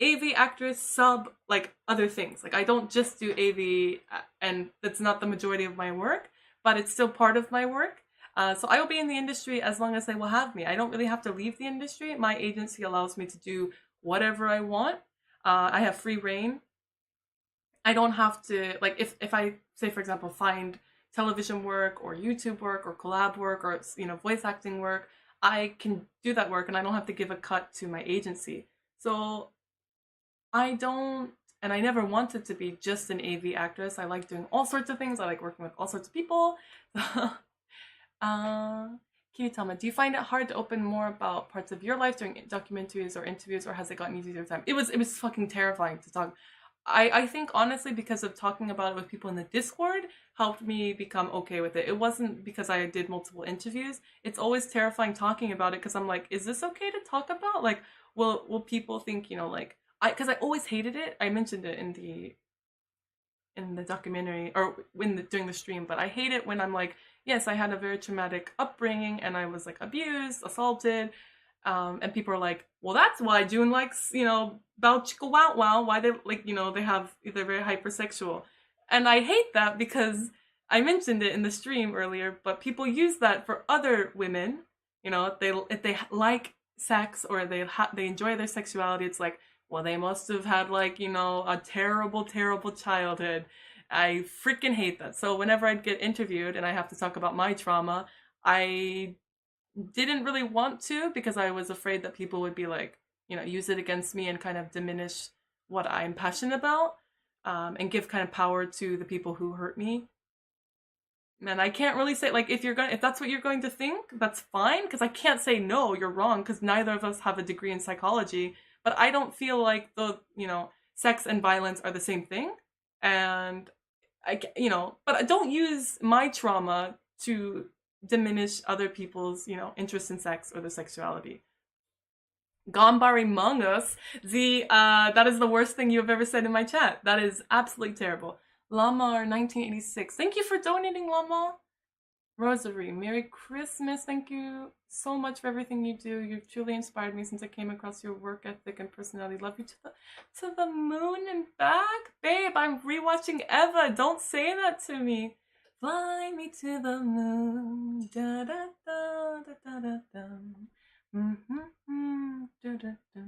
S1: AV actress, sub, like other things. Like I don't just do AV, and that's not the majority of my work, but it's still part of my work. So I will be in the industry as long as they will have me. I don't really have to leave the industry. My agency allows me to do whatever I want. I have free reign. I don't have to, like, if I say for example, find television work or YouTube work or collab work or voice acting work, I can do that work and I don't have to give a cut to my agency. So I don't, and I never wanted to be just an AV actress. I like doing all sorts of things. I like working with all sorts of people. Kiritama, do you find it hard to open more about parts of your life during documentaries or interviews, or has it gotten easier with time? It was fucking terrifying to talk. I think honestly because of talking about it with people in the Discord helped me become okay with it. It wasn't because I did multiple interviews. It's always terrifying talking about it because I'm like, is this okay to talk about? Like, will people think, like, because I always hated it. I mentioned it in the documentary or during the stream, but I hate it when I'm like, yes, I had a very traumatic upbringing and I was like abused, assaulted, and people are like, well, that's why June likes, Bao Chicka Wow Wow, why they like, they're very hypersexual. And I hate that because I mentioned it in the stream earlier, but people use that for other women, if they like sex or they enjoy their sexuality, it's like, well, they must have had like, a terrible, terrible childhood. I freaking hate that. So whenever I'd get interviewed and I have to talk about my trauma, I didn't really want to because I was afraid that people would be like, use it against me and kind of diminish what I'm passionate about, and give kind of power to the people who hurt me. And I can't really say, like, if that's what you're going to think, that's fine, because I can't say, no, you're wrong, because neither of us have a degree in psychology, but I don't feel like sex and violence are the same thing, and but I don't use my trauma to diminish other people's, interest in sex or their sexuality. Gambari Mangus, that is the worst thing you have ever said in my chat. That is absolutely terrible. Lamar 1986, thank you for donating, Lama. Rosary, Merry Christmas. Thank you so much for everything you do. You've truly inspired me since I came across your work ethic and personality. Love you to the moon and back. Babe, I'm rewatching Eva. Don't say that to me. Fly me to the moon. Da da da da da da. Da da da.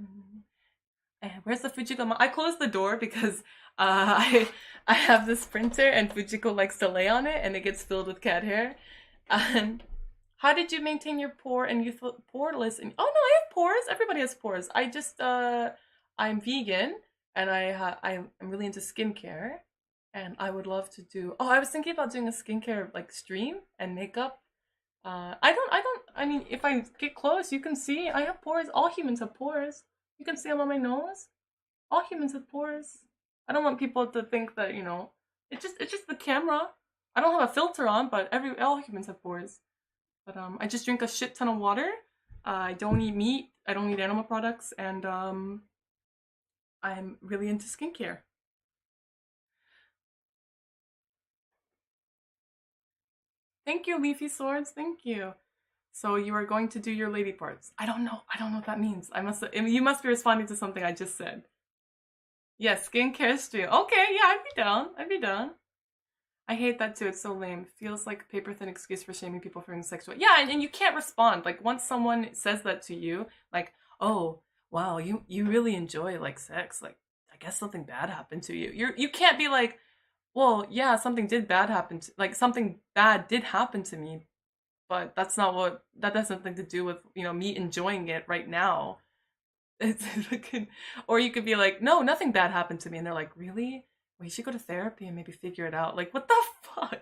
S1: Where's the Fujiko? I closed the door because I have this printer and Fujiko likes to lay on it and it gets filled with cat hair. And how did you maintain your pore and youthful poreless? Oh no, I have pores. Everybody has pores. I just I'm vegan and I'm really into skincare, and I would love to do. Oh, I was thinking about doing a skincare like stream and makeup. I mean, if I get close, you can see I have pores. All humans have pores. You can see them on my nose. All humans have pores. I don't want people to think that, it's just the camera. I don't have a filter on, but all humans have pores. But I just drink a shit ton of water. I don't eat meat. I don't eat animal products, and I'm really into skincare. Thank you, Leafy Swords. Thank you. So you are going to do your lady parts. I don't know what that means. You must be responding to something I just said. Yes, skincare stream. Okay, yeah, I'd be down. I hate that too. It's so lame. Feels like a paper thin excuse for shaming people for being sexual. Yeah, and you can't respond. Like once someone says that to you, like, oh, wow, you really enjoy like sex. Like, I guess something bad happened to you. You can't be like, well, yeah, something bad did happen to me, but that has nothing to do with, me enjoying it right now. Or you could be like, no, nothing bad happened to me. And they're like, really? Well, you should go to therapy and maybe figure it out. Like, what the fuck?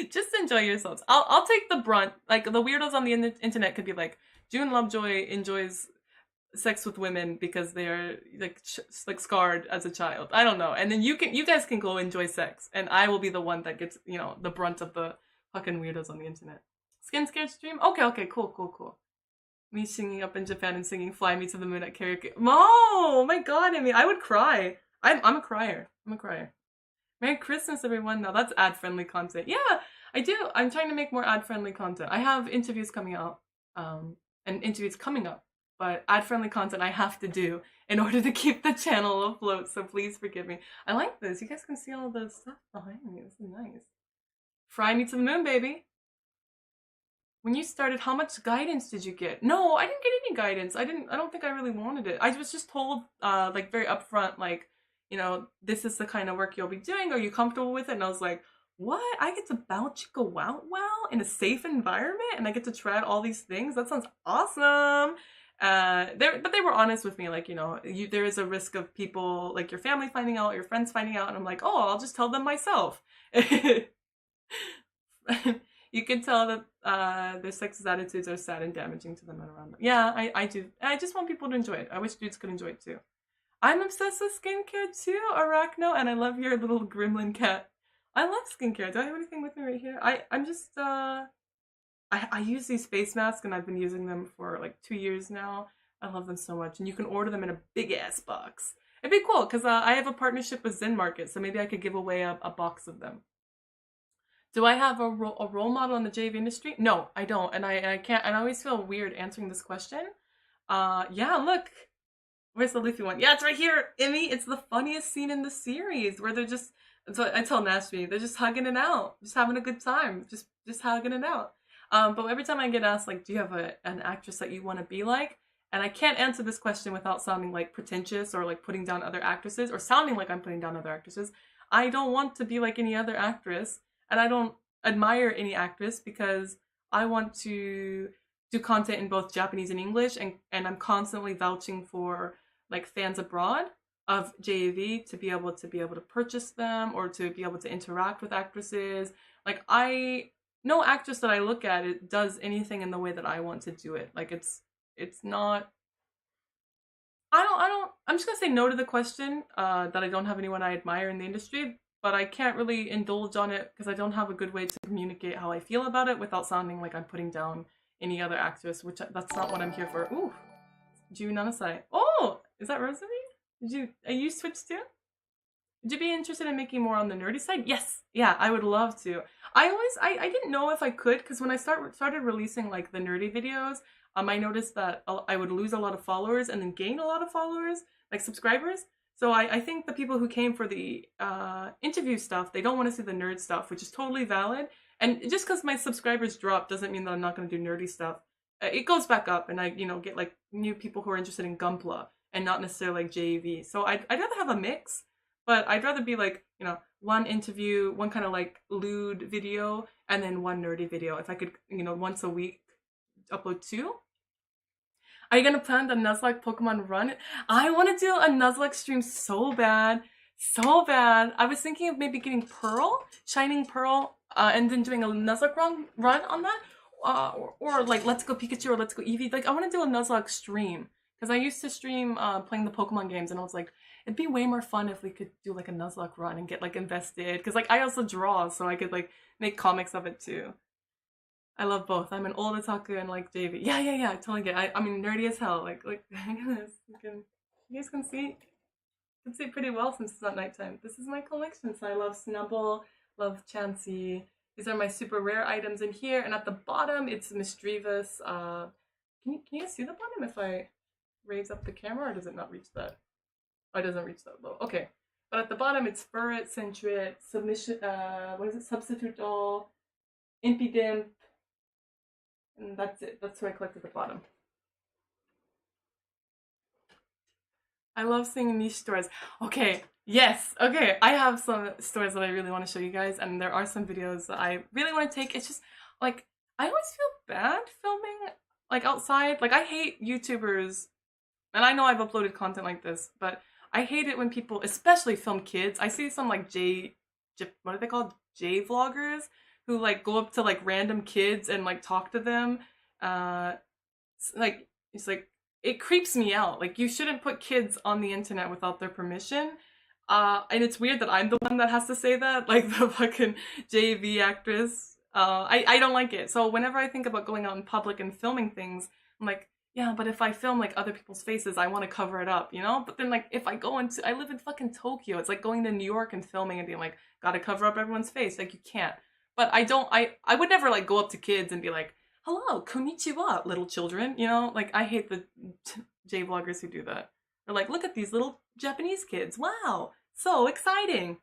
S1: Just enjoy yourselves. I'll take the brunt. Like, the weirdos on the internet could be like, June Lovejoy enjoys sex with women because they're like scarred as a child. I don't know. And then you guys can go enjoy sex, and I will be the one that gets, the brunt of the fucking weirdos on the internet. Skincare stream? Okay, cool. Me singing up in Japan and singing Fly Me to the Moon at karaoke. Oh my god, I mean, I would cry. I'm a crier. Merry Christmas, everyone. Now that's ad-friendly content. Yeah, I do. I'm trying to make more ad-friendly content. I have interviews coming out, but ad-friendly content I have to do in order to keep the channel afloat, so please forgive me. I like this. You guys can see all the stuff behind me. This is nice. Fly me to the moon, baby. When you started, how much guidance did you get? No, I didn't get any guidance. I don't think I really wanted it. I was just told, like, very upfront, like, you know, this is the kind of work you'll be doing. Are you comfortable with it? And I was like, what? I get to bow chicka wow wow in a safe environment and I get to try out all these things? That sounds awesome. But they were honest with me, like, you know, there is a risk of people, like your family finding out, your friends finding out, and I'm like, oh, I'll just tell them myself. You can tell that their sexist attitudes are sad and damaging to them and around them. Yeah, I do. I just want people to enjoy it. I wish dudes could enjoy it too. I'm obsessed with skincare too, Arachno, and I love your little gremlin cat. I love skincare. Do I have anything with me right here? I'm just I use these face masks and I've been using them for like 2 years now. I love them so much, and you can order them in a big ass box. It'd be cool because I have a partnership with Zen Market, so maybe I could give away a box of them. Do I have a role model in the JV industry? No, I don't, and I can't. And I always feel weird answering this question. Yeah, look, where's the Luffy one? Yeah, it's right here, Emmy. It's the funniest scene in the series where they're just. So I tell Nashmi, they're just hugging it out, just having a good time, just hugging it out. But every time I get asked, like, do you have an actress that you want to be like? And I can't answer this question without sounding like pretentious or like putting down other actresses or sounding like I'm putting down other actresses. I don't want to be like any other actress, and I don't admire any actress because I want to do content in both Japanese and English, and I'm constantly vouching for like fans abroad of JAV to be able to purchase them or to be able to interact with actresses. Like no actress that I look at it does anything in the way that I want to do it. Like it's not. I'm just gonna say no to the question that I don't have anyone I admire in the industry, but I can't really indulge on it because I don't have a good way to communicate how I feel about it without sounding like I'm putting down any other actress, which that's not what I'm here for. Ooh, Ju Nanasai. Oh, is that Rosalie? Are you switched too? Would you be interested in making more on the nerdy side? Yes, yeah, I would love to. I didn't know if I could because when I started releasing like the nerdy videos, I noticed that I would lose a lot of followers and then gain a lot of followers, like subscribers. So I think the people who came for the interview stuff, they don't want to see the nerd stuff, which is totally valid. And just because my subscribers drop doesn't mean that I'm not going to do nerdy stuff. It goes back up, and I get like new people who are interested in Gunpla and not necessarily like JV. So I'd rather have a mix, but I'd rather be like, one interview, one kind of like lewd video, and then one nerdy video. If I could, once a week upload 2. Are you gonna plan the Nuzlocke Pokemon run? I want to do a Nuzlocke stream so bad. So bad. I was thinking of maybe getting Pearl, Shining Pearl, and then doing a Nuzlocke run on that. Or like Let's Go Pikachu or Let's Go Eevee. Like I want to do a Nuzlocke stream. Because I used to stream playing the Pokemon games, and I was like, it'd be way more fun if we could do like a Nuzlocke run and get like invested. Because like I also draw, so I could like make comics of it too. I love both. I'm an old otaku and like JV. Yeah, I totally get it. I mean, nerdy as hell. Like look at this. You guys can see it pretty well since it's not nighttime. This is my collection. So I love Snubble, love Chansey. These are my super rare items in here. And at the bottom, it's Misdreavus. Can you see the bottom if I raise up the camera, or does it not reach that? Oh, it doesn't reach that low. Okay. But at the bottom, it's Furret, Sentret, Submission, Substitute Doll, Impidimp, and that's it. That's who I collect at the bottom. I love seeing niche stores. Okay, yes. Okay, I have some stores that I really want to show you guys, and there are some videos that I really want to take. It's just, like, I always feel bad filming, like, outside. Like, I hate YouTubers, and I know I've uploaded content like this, but I hate it when people, especially film kids. I see some, like, what are they called? J-vloggers, who, like, go up to, like, random kids and, like, talk to them. It's like, it creeps me out. Like, you shouldn't put kids on the internet without their permission. And it's weird that I'm the one that has to say that, like the fucking JV actress. I don't like it. So whenever I think about going out in public and filming things, I'm like, yeah, but if I film, like, other people's faces, I want to cover it up, But then, like, if I I live in fucking Tokyo. It's like going to New York and filming and being like, gotta cover up everyone's face. Like, you can't. But I would never, like, go up to kids and be like, hello, konnichiwa, little children, Like, I hate the J-vloggers who do that. They're like, look at these little Japanese kids. Wow, so exciting.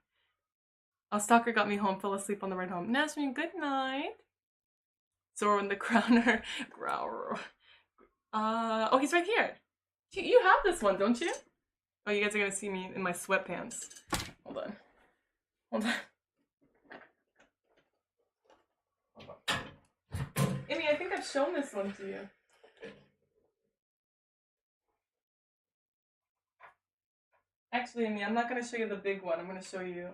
S1: A stalker got me home, fell asleep on the ride home. Nasrin, good night. Zoro and the Crowner. Growler. Oh, he's right here. You have this one, don't you? Oh, you guys are gonna see me in my sweatpants. Hold on. Hold on. Hold on. Amy, I think I've shown this one to you. Actually, Amy, I'm not gonna show you the big one. I'm gonna show you.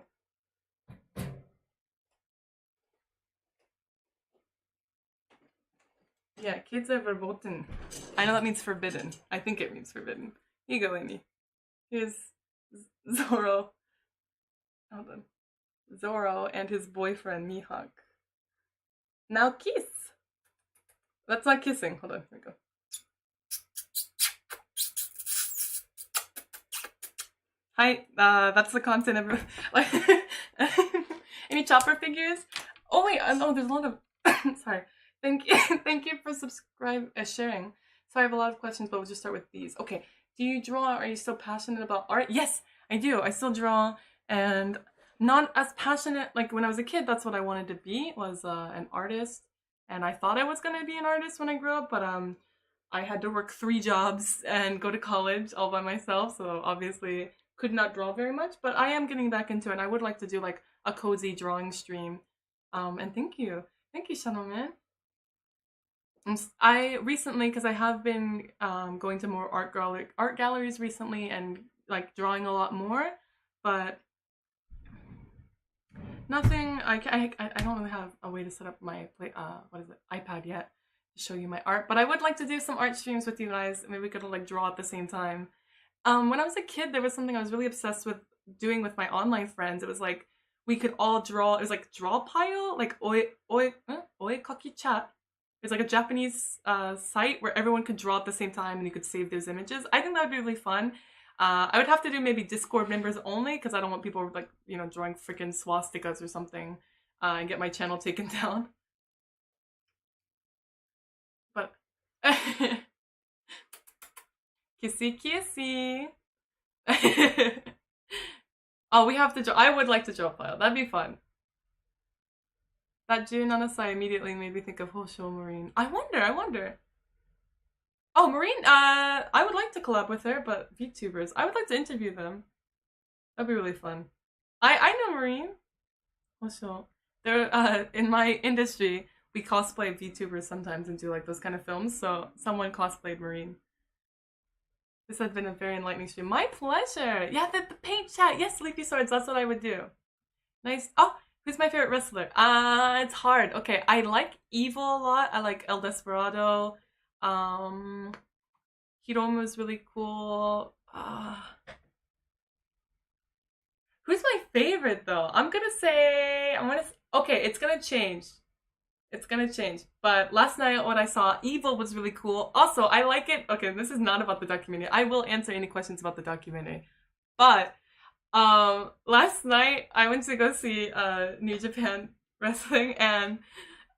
S1: Yeah, kids are verboten. I know that means forbidden. I think it means forbidden. Here you go, Amy. Here's Zoro. Hold on. Zoro and his boyfriend, Mihawk. Now kiss! That's not kissing. Hold on, here we go. Hi, that's the content of like any chopper figures? Oh wait, no, there's a lot of sorry. Thank you for sharing. So I have a lot of questions, but we'll just start with these. Okay, do you draw? Are you still passionate about art? Yes, I do. I still draw, and not as passionate. Like when I was a kid, that's what I wanted to be, was an artist, and I thought I was gonna be an artist when I grew up, but I had to work 3 jobs and go to college all by myself, so obviously could not draw very much. But I am getting back into it, and I would like to do like a cozy drawing stream. And thank you, Shadowman. I recently, because I have been going to more art galleries recently and like drawing a lot more, but nothing. I don't really have a way to set up my iPad yet to show you my art. But I would like to do some art streams with you guys. Maybe we could like draw at the same time. When I was a kid, there was something I was really obsessed with doing with my online friends. It was like we could all draw. It was like draw pile, like oekaki chat. It's like a Japanese site where everyone could draw at the same time and you could save those images. I think that would be really fun. I would have to do maybe Discord members only because I don't want people like, you know, drawing freaking swastikas or something and get my channel taken down. But kissy kissy. Oh, we have to draw. I would like to draw a pile. That'd be fun. That Junanasai immediately made me think of Hosho Marine. I wonder. Oh, Marine, I would like to collab with her, but VTubers, I would like to interview them. That'd be really fun. I know Marine. Hosho. They're, in my industry, we cosplay VTubers sometimes and do like those kind of films, so someone cosplayed Marine. This has been a very enlightening stream. My pleasure! Yeah, the paint chat! Yes, Sleepy Swords, that's what I would do. Nice. Oh! Who's my favorite wrestler? It's hard. Okay, I like Evil a lot. I like El Desperado. Hiromu's really cool. Who's my favorite though? Okay, it's gonna change. But last night when I saw Evil was really cool. Also, I like it. Okay, this is not about the documentary. I will answer any questions about the documentary. But last night I went to go see New Japan Wrestling, and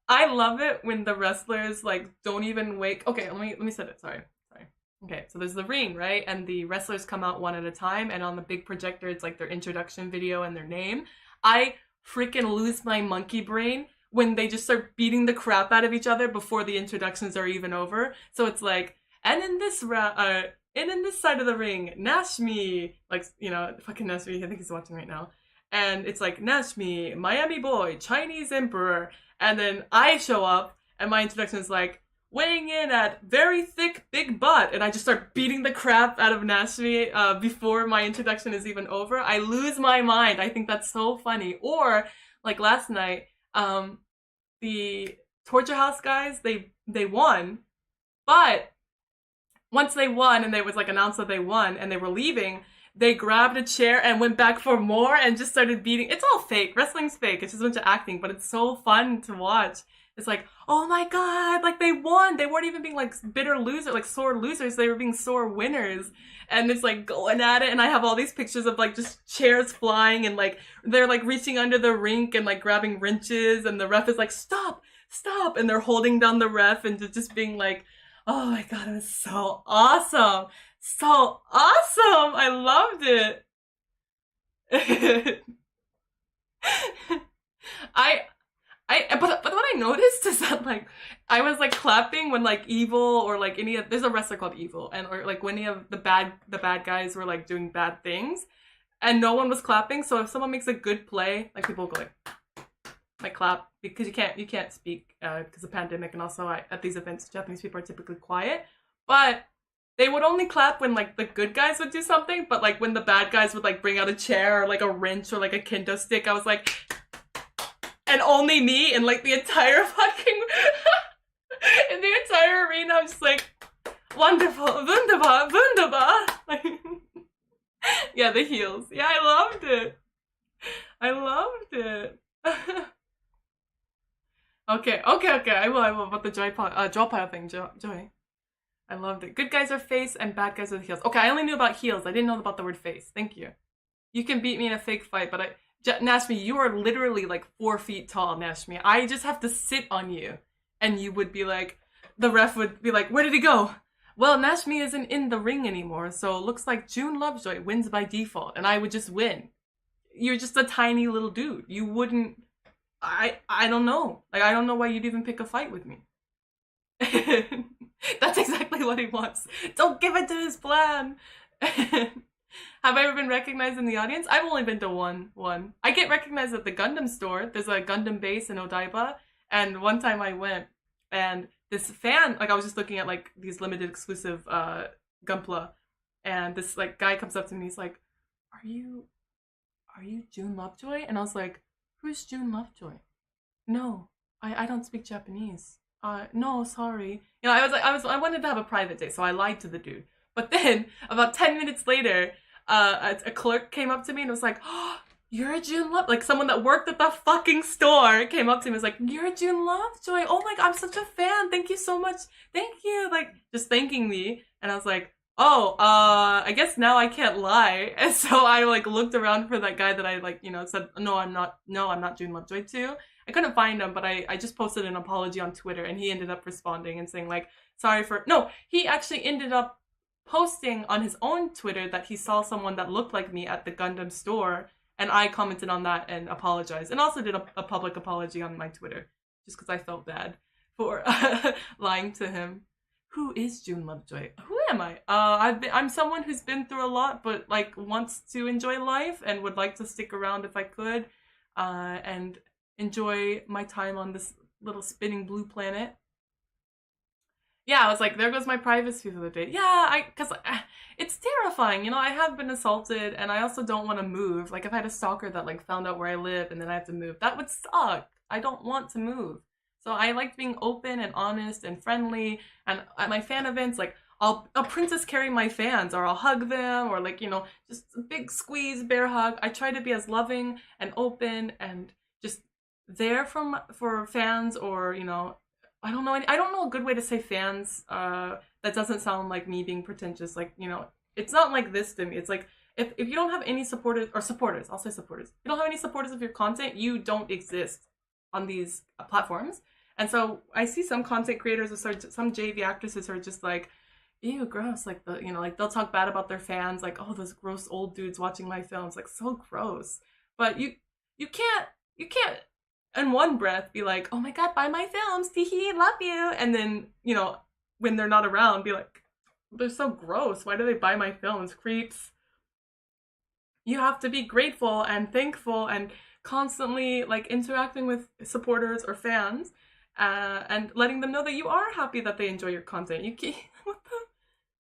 S1: I love it when the wrestlers like don't even wake. Okay, let me set it. Sorry. Okay, so there's the ring, right? And the wrestlers come out one at a time, and on the big projector it's like their introduction video and their name. I freaking lose my monkey brain when they just start beating the crap out of each other before the introductions are even over. So it's like, and in this side of the ring, Nashmi, like, you know, fucking Nashmi, I think he's watching right now. And it's like, Nashmi, Miami boy, Chinese emperor. And then I show up, and my introduction is like, weighing in at very thick, big butt. And I just start beating the crap out of Nashmi before my introduction is even over. I lose my mind. I think that's so funny. Or, like last night, the Torture House guys, they won. But once they won and they was like announced that they won and they were leaving, they grabbed a chair and went back for more and just started beating. It's all fake. Wrestling's fake. It's just a bunch of acting, but it's so fun to watch. It's like, oh my god, like they won. They weren't even being like bitter losers, like sore losers. They were being sore winners. And it's like going at it. And I have all these pictures of like just chairs flying and like they're like reaching under the rink and like grabbing wrenches. And the ref is like, stop. And they're holding down the ref and just being like, oh my god, it was so awesome. So awesome. I loved it. but what I noticed is that like I was like clapping when like Evil or like any of there's a wrestler called Evil and or like when any of the bad guys were like doing bad things and no one was clapping. So if someone makes a good play, like people go like clap because you can't speak because of pandemic and also at these events Japanese people are typically quiet, but they would only clap when like the good guys would do something, but like when the bad guys would like bring out a chair or like a wrench or like a kendo stick, I was like, and only me and like the entire fucking in the entire arena, I'm just like, wonderful, wunderbar, wunderbar. Like, yeah, the heels. Yeah, I loved it. I loved it. Okay. I will about the draw pile thing, Joy. I loved it. Good guys are face and bad guys are the heels. Okay, I only knew about heels. I didn't know about the word face. Thank you. You can beat me in a fake fight, but Nashmi, you are literally like 4 feet tall, Nashmi. I just have to sit on you. And you would be like, the ref would be like, where did he go? Well, Nashmi isn't in the ring anymore, so it looks like June Lovejoy wins by default, and I would just win. You're just a tiny little dude. You wouldn't... I don't know. Like, I don't know why you'd even pick a fight with me. That's exactly what he wants. Don't give it to his plan. Have I ever been recognized in the audience? I've only been to one. I get recognized at the Gundam store. There's a Gundam base in Odaiba. And one time I went and this fan, like I was just looking at like these limited exclusive Gunpla. And this like guy comes up to me. He's like, are you June Lovejoy? And I was like, who's June Lovejoy? No, I don't speak Japanese. No, sorry. You know, I wanted to have a private day, so I lied to the dude. But then, about 10 minutes later, a clerk came up to me and was like, oh, you're June Love... Like, someone that worked at the fucking store came up to me and was like, you're June Lovejoy. Oh my god, I'm such a fan. Thank you so much. Thank you. Like, just thanking me. And I was like, oh, I guess now I can't lie. And so I, like, looked around for that guy that I, like, you know, said, no, I'm not June Lovejoy too. I couldn't find him, but I just posted an apology on Twitter, and he ended up responding and saying, like, sorry for... No, he actually ended up posting on his own Twitter that he saw someone that looked like me at the Gundam store, and I commented on that and apologized, and also did a public apology on my Twitter, just because I felt bad for lying to him. Who is June Lovejoy? Who am I? I'm someone who's been through a lot, but, like, wants to enjoy life and would like to stick around if I could, and enjoy my time on this little spinning blue planet. Yeah, I was like, there goes my privacy for the day. Yeah, because it's terrifying, you know, I have been assaulted, and I also don't want to move. Like, if I had a stalker that, like, found out where I live, and then I have to move, that would suck. I don't want to move. So I like being open and honest and friendly, and at my fan events, like, I'll princess carry my fans, or I'll hug them, or, like, you know, just a big squeeze, bear hug. I try to be as loving and open and just there for fans, or, you know, I don't know a good way to say fans that doesn't sound like me being pretentious. Like, you know, it's not like this to me. It's like, if you don't have any supporters, I'll say supporters. If you don't have any supporters of your content, you don't exist on these platforms. And so I see some content creators, or some JV actresses who are just like, ew, gross. Like, you know, like, they'll talk bad about their fans, like, oh, those gross old dudes watching my films, like, so gross. But you can't in one breath be like, oh my god, buy my films, teehee, love you, and then, you know, when they're not around, be like, they're so gross, why do they buy my films, creeps? You have to be grateful and thankful and constantly, like, interacting with supporters or fans, and letting them know that you are happy that they enjoy your content. You can't, what the,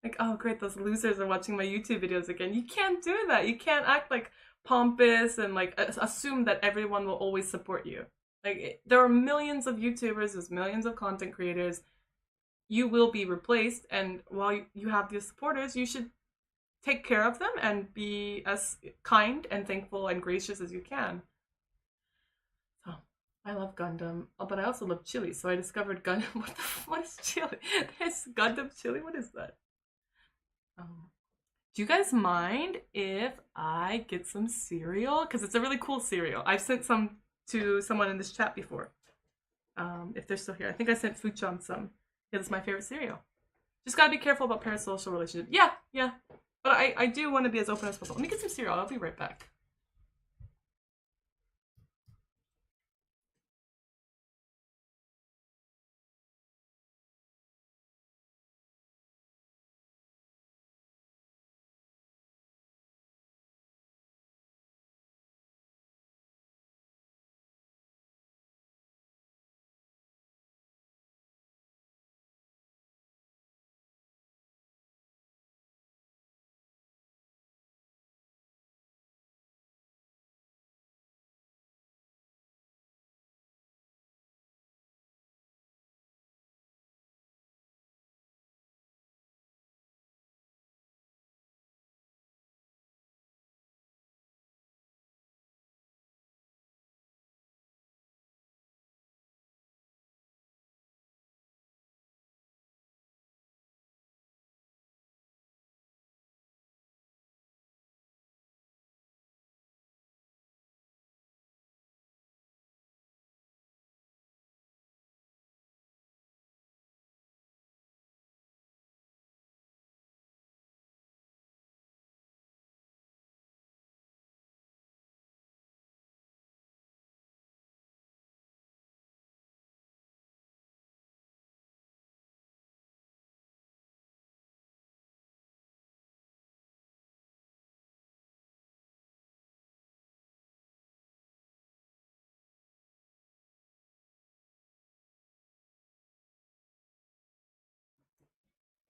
S1: like, oh great, those losers are watching my YouTube videos again. You can't do that. You can't act like pompous and, like, assume that everyone will always support you. Like, there are millions of YouTubers, there's millions of content creators. You will be replaced, and while you have these supporters, you should take care of them and be as kind and thankful and gracious as you can. So, I love Gundam, but I also love chili, so I discovered Gundam. What is chili? There's Gundam chili? What is that? Do you guys mind if I get some cereal? Because it's a really cool cereal. I've sent some to someone in this chat before. If they're still here. I think I sent Fuchan some. Yeah, it's my favorite cereal. Just gotta be careful about parasocial relationships. Yeah. But I do want to be as open as possible. Let me get some cereal. I'll be right back.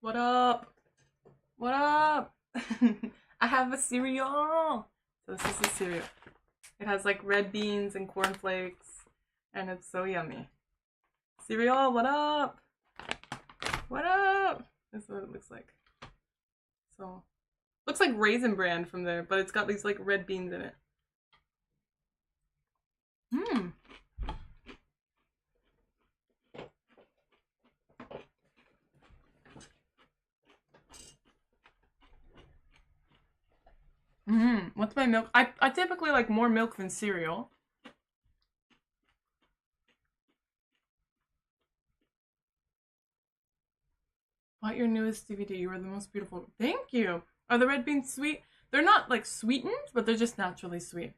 S1: What up? What up? I have a cereal. So this is the cereal. It has like red beans and cornflakes, and it's so yummy. Cereal, what up? What up? This is what it looks like. So, looks like Raisin Bran from there, but it's got these like red beans in it. Mmm. What's my milk? I typically like more milk than cereal. Bought your newest DVD. You were the most beautiful. Thank you. Are the red beans sweet? They're not like sweetened, but they're just naturally sweet.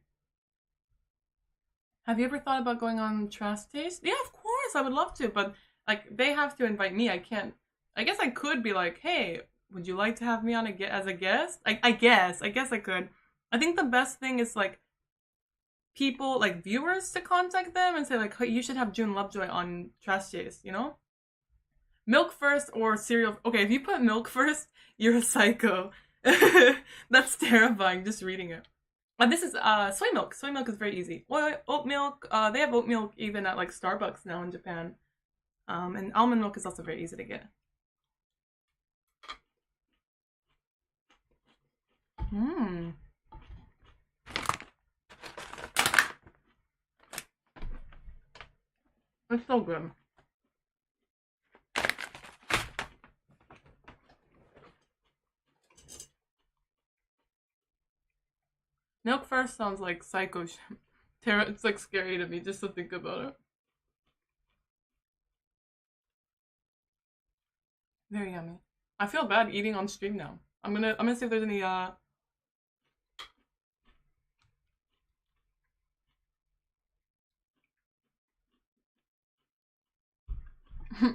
S1: Have you ever thought about going on Trash Taste? Yeah, of course. I would love to, but like they have to invite me. I can't. I guess I could be like, hey, would you like to have me on as a guest? I guess I could. I think the best thing is like people, like viewers, to contact them and say like, hey, you should have June Lovejoy on Trash Taste, you know? Milk first or cereal? Okay, if you put milk first, you're a psycho. That's terrifying, just reading it. This is soy milk. Soy milk is very easy. Oat milk, they have oat milk even at like Starbucks now in Japan. And almond milk is also very easy to get. It's so good. Milk first sounds like psycho shit. It's like scary to me just to think about it. Very yummy. I feel bad eating on stream now. I'm gonna see if there's any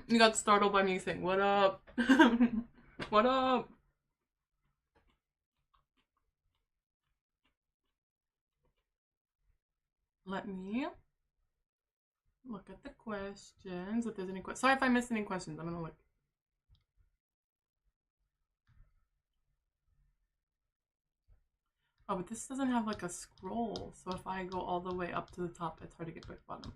S1: You got startled by me saying, what up? What up? Let me look at the questions. If there's any questions. Sorry if I missed any questions. I'm gonna look. Oh, but this doesn't have like a scroll. So if I go all the way up to the top, it's hard to get back to the bottom.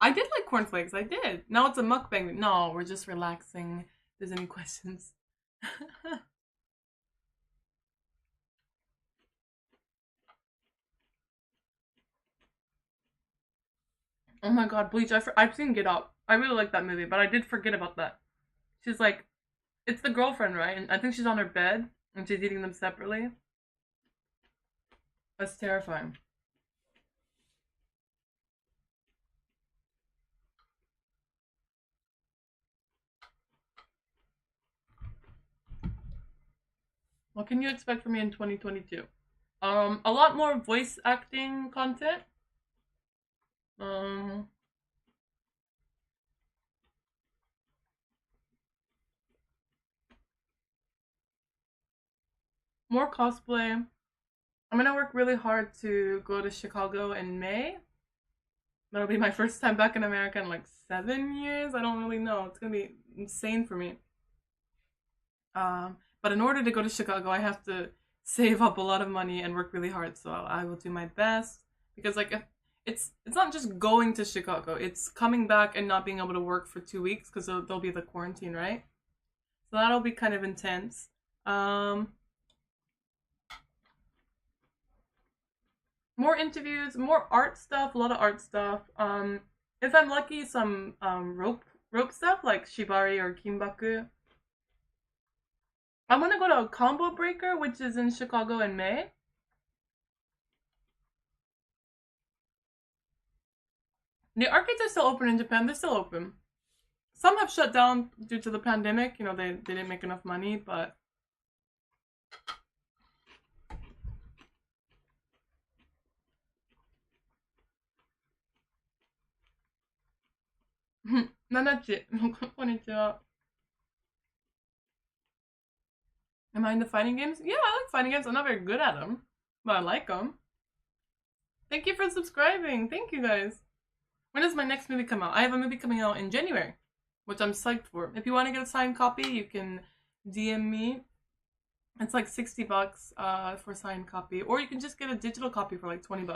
S1: I did like cornflakes. I did. Now it's a mukbang. No, we're just relaxing. If there's any questions. Oh my god, Bleach. I've seen Get Out. I really like that movie, but I did forget about that. She's like, it's the girlfriend, right? And I think she's on her bed and she's eating them separately. That's terrifying. What can you expect from me in 2022? A lot more voice acting content. More cosplay. I'm gonna work really hard to go to Chicago in May. That'll be my first time back in America in like 7 years. I don't really know. It's gonna be insane for me. But in order to go to Chicago, I have to save up a lot of money and work really hard. So I will do my best because like it's not just going to Chicago. It's coming back and not being able to work for 2 weeks because there'll be the quarantine, right? So that'll be kind of intense. More interviews, more art stuff, a lot of art stuff. If I'm lucky, some rope stuff like shibari or kimbaku. I want to go to a Combo Breaker, which is in Chicago in May. The arcades are still open in Japan. They're still open. Some have shut down due to the pandemic. You know, they didn't make enough money, but... Nanachi, konnichiwa. Am I into fighting games? Yeah, I like fighting games. I'm not very good at them, but I like them. Thank you for subscribing. Thank you guys. When does my next movie come out? I have a movie coming out in January. which I'm psyched for. If you want to get a signed copy, you can DM me. It's like $60 for a signed copy, or you can just get a digital copy for like $20.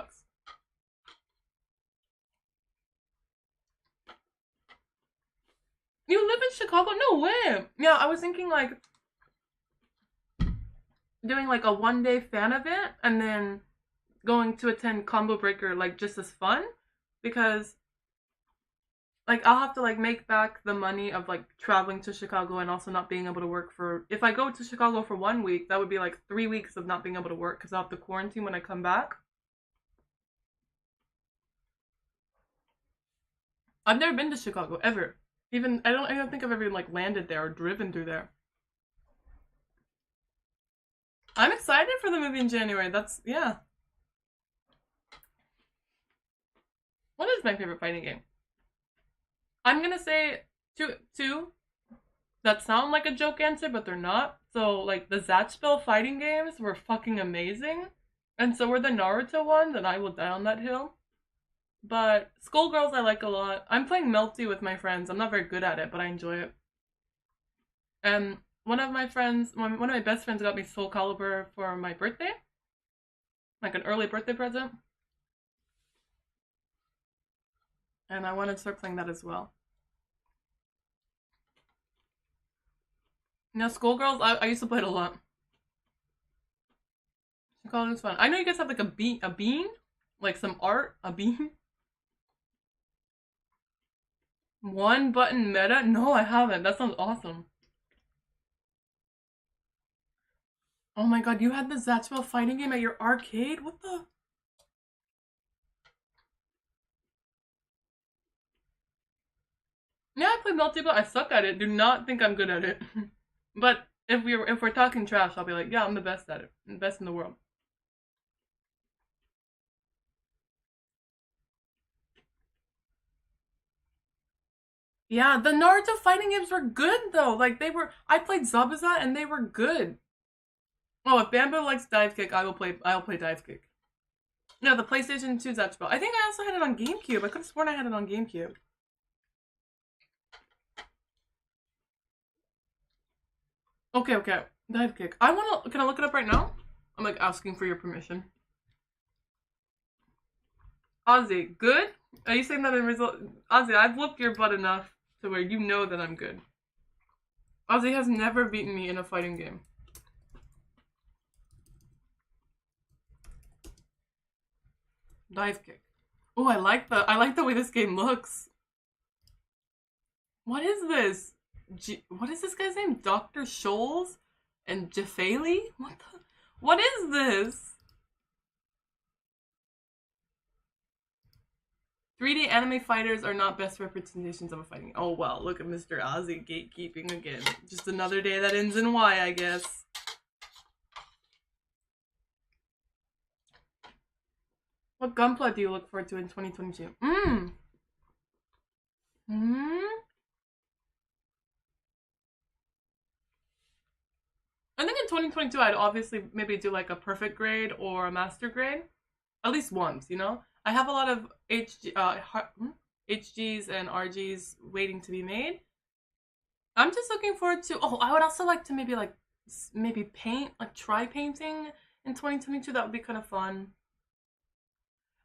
S1: You live in Chicago? No way! Yeah, I was thinking like doing like a one-day fan event and then going to attend Combo Breaker like just as fun, because like I'll have to like make back the money of like traveling to Chicago and also not being able to work for, if I go to Chicago for 1 week, that would be like 3 weeks of not being able to work because I'll have to quarantine when I come back. I've never been to Chicago ever. I don't think I've ever like landed there or driven through there. I'm excited for the movie in January. Yeah. What is my favorite fighting game? I'm gonna say two that sound like a joke answer, but they're not. So, like, the Zatchbell fighting games were fucking amazing. And so were the Naruto ones, and I will die on that hill. But Skullgirls I like a lot. I'm playing Melty with my friends. I'm not very good at it, but I enjoy it. And one of my best friends got me Soul Calibur for my birthday. Like an early birthday present. And I wanted to start playing that as well. You know, Skullgirls, I used to play it a lot. Chicago is fun. I know you guys have like a bean? Like some art? A bean? One button meta? No, I haven't. That sounds awesome. Oh my god, you had the Zatchbell fighting game at your arcade? What the? Yeah, I play Melty, but I suck at it. Do not think I'm good at it. But if we're talking trash, I'll be like, yeah, I'm the best at it. I'm the best in the world. Yeah, the Naruto fighting games were good though. Like I played Zabuza and they were good. Oh, if Bamboo likes Dive Kick, I'll play Dive Kick. No, the PlayStation 2 Zatchbell. I think I also had it on GameCube. I could have sworn I had it on GameCube. Okay. Dive Kick. Can I look it up right now? I'm like asking for your permission. Ozzy, good? Are you saying that in result? Ozzy, I've whooped your butt enough to where you know that I'm good. Ozzy has never beaten me in a fighting game. Dive Kick. Oh, I like the way this game looks. What is this? What is this guy's name? Dr. Scholes and Jafali? What is this? 3D anime fighters are not best representations of a fighting. Oh well, look at Mr. Ozzy gatekeeping again. Just another day that ends in Y, I guess. What gunpla do you look forward to in 2022? I think in 2022 I'd obviously maybe do like a perfect grade or a master grade. At least once, you know? I have a lot of HGs and RGs waiting to be made. I'm just looking forward to, I would also like to maybe paint, like try painting in 2022. That would be kind of fun.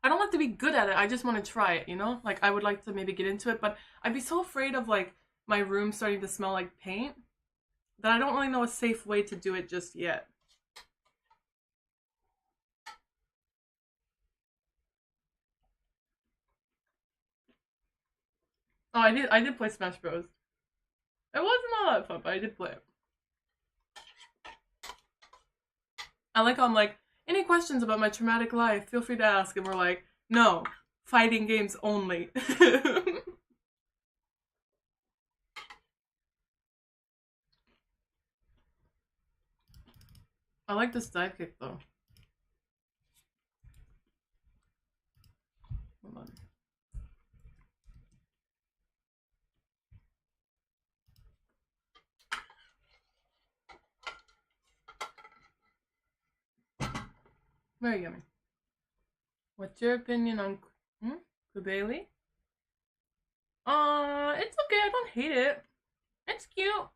S1: I don't like to be good at it. I just want to try it, you know? Like I would like to maybe get into it, but I'd be so afraid of like my room starting to smell like paint that I don't really know a safe way to do it just yet. Oh, I did play Smash Bros. It wasn't all that fun, but I did play it. I like how I'm like, any questions about my traumatic life, feel free to ask. And we're like, no, fighting games only. I like this dive kick though. Hold on. Very yummy. What's your opinion on Kubeli? It's okay. I don't hate it. It's cute.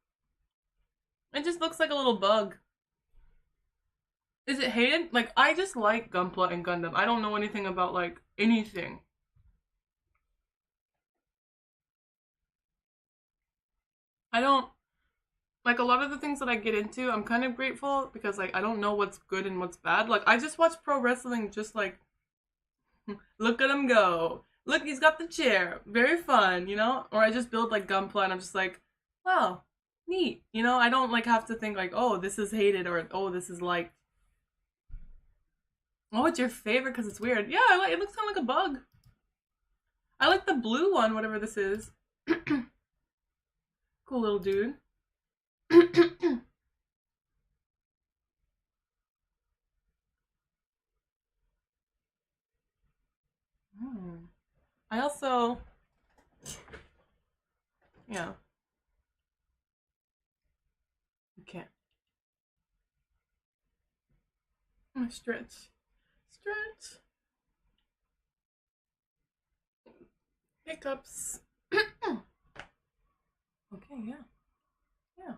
S1: It just looks like a little bug. Is it hated? Like, I just like Gunpla and Gundam. I don't know anything about, like, anything. I don't... Like, a lot of the things that I get into, I'm kind of grateful because, like, I don't know what's good and what's bad. Like, I just watch pro wrestling just, like, look at him go. Look, he's got the chair. Very fun, you know? Or I just build, like, Gunpla and I'm just like, wow, neat. You know, I don't, like, have to think, like, oh, this is hated or, oh, this is liked. Oh, it's your favorite because it's weird. Yeah, it looks kind of like a bug. I like the blue one, whatever this is. Cool little dude. I also... Yeah. Okay. I'm gonna stretch. Stretch. Hiccups. Okay, yeah. Yeah.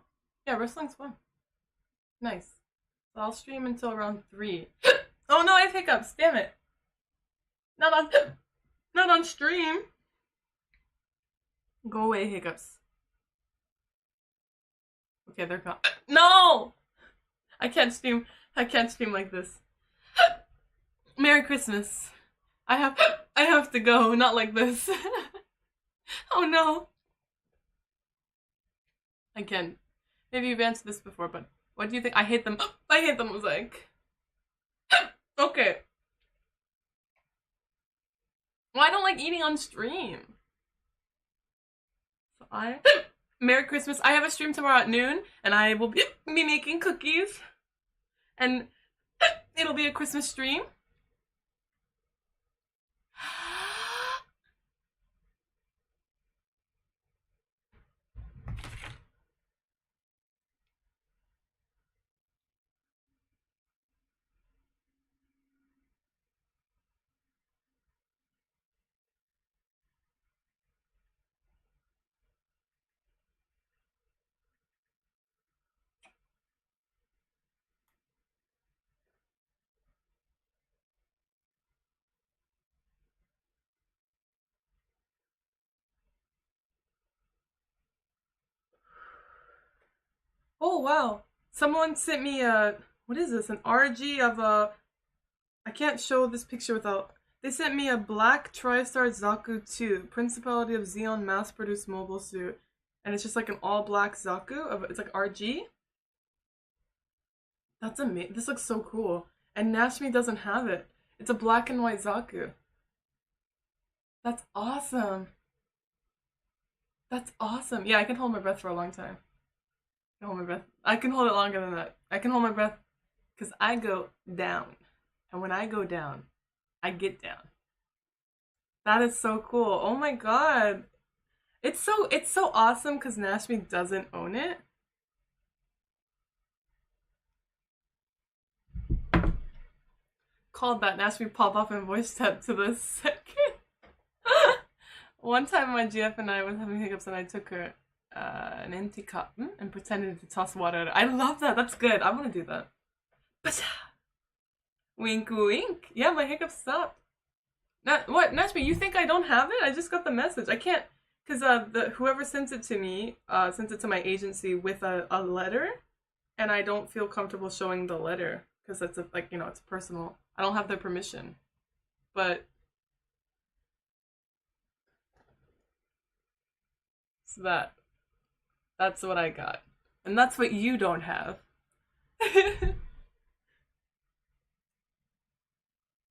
S1: Yeah, wrestling's fun. Nice. So I'll stream until around 3. Oh no, I have hiccups. Damn it. Not on stream. Go away, hiccups. Okay, they're gone. No! I can't stream like this. Merry Christmas. I have to go, not like this. Oh no. Again, maybe you've answered this before, but what do you think? I hate them. I hate the mosaic. Okay. Well, I don't like eating on stream. So Merry Christmas. I have a stream tomorrow at noon, and I will be making cookies. And it'll be a Christmas stream. Oh wow. Someone sent me a, what is this? An RG of a, I can't show this picture without, they sent me a black TriStar Zaku 2, Principality of Xeon mass-produced mobile suit. And it's just like an all-black Zaku, it's like RG. That's amazing. This looks so cool. And Nashmi doesn't have it. It's a black and white Zaku. That's awesome. That's awesome. Yeah, I can hold my breath for a long time. I can hold my breath. I can hold it longer than that. I can hold my breath because I go down. And when I go down, I get down. That is so cool. Oh my god. It's so awesome because Nashmi doesn't own it. Called that. Nashmi pop up and voice chat to the second. One time my GF and I was having hiccups and I took her an empty cup and pretended to toss water at her. I love that. That's good. I want to do that. Wink wink. Yeah, my hiccups stopped. What, Nashmi, you think I don't have it? I just got the message. I can't, because whoever sent it to me, sent it to my agency with a letter, and I don't feel comfortable showing the letter, because it's like, you know, it's personal. I don't have their permission. But so that's what I got. And that's what you don't have.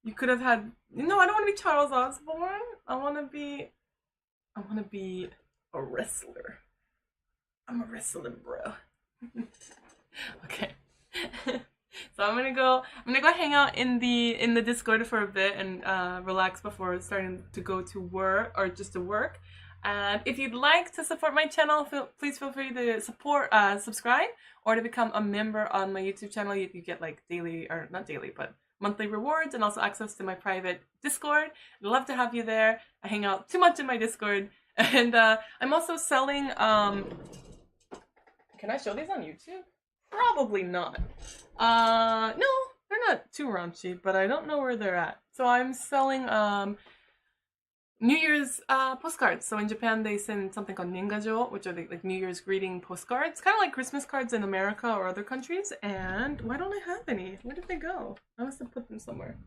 S1: You could have had, no, I don't want to be Charles Osborne. I want to be a wrestler. I'm a wrestler, bro. Okay. So I'm gonna go hang out in the Discord for a bit and relax before starting to go to work or just to work. And if you'd like to support my channel, please feel free to subscribe or to become a member on my YouTube channel. You get like daily, or not daily, but monthly rewards and also access to my private Discord. I'd love to have you there. I hang out too much in my Discord. And I'm also selling, can I show these on YouTube? Probably not. No, they're not too raunchy, but I don't know where they're at. So I'm selling, New Year's postcards. So in Japan, they send something called Ningajo, which are like New Year's greeting postcards, kind of like Christmas cards in America or other countries. And why don't I have any? Where did they go? I must have put them somewhere.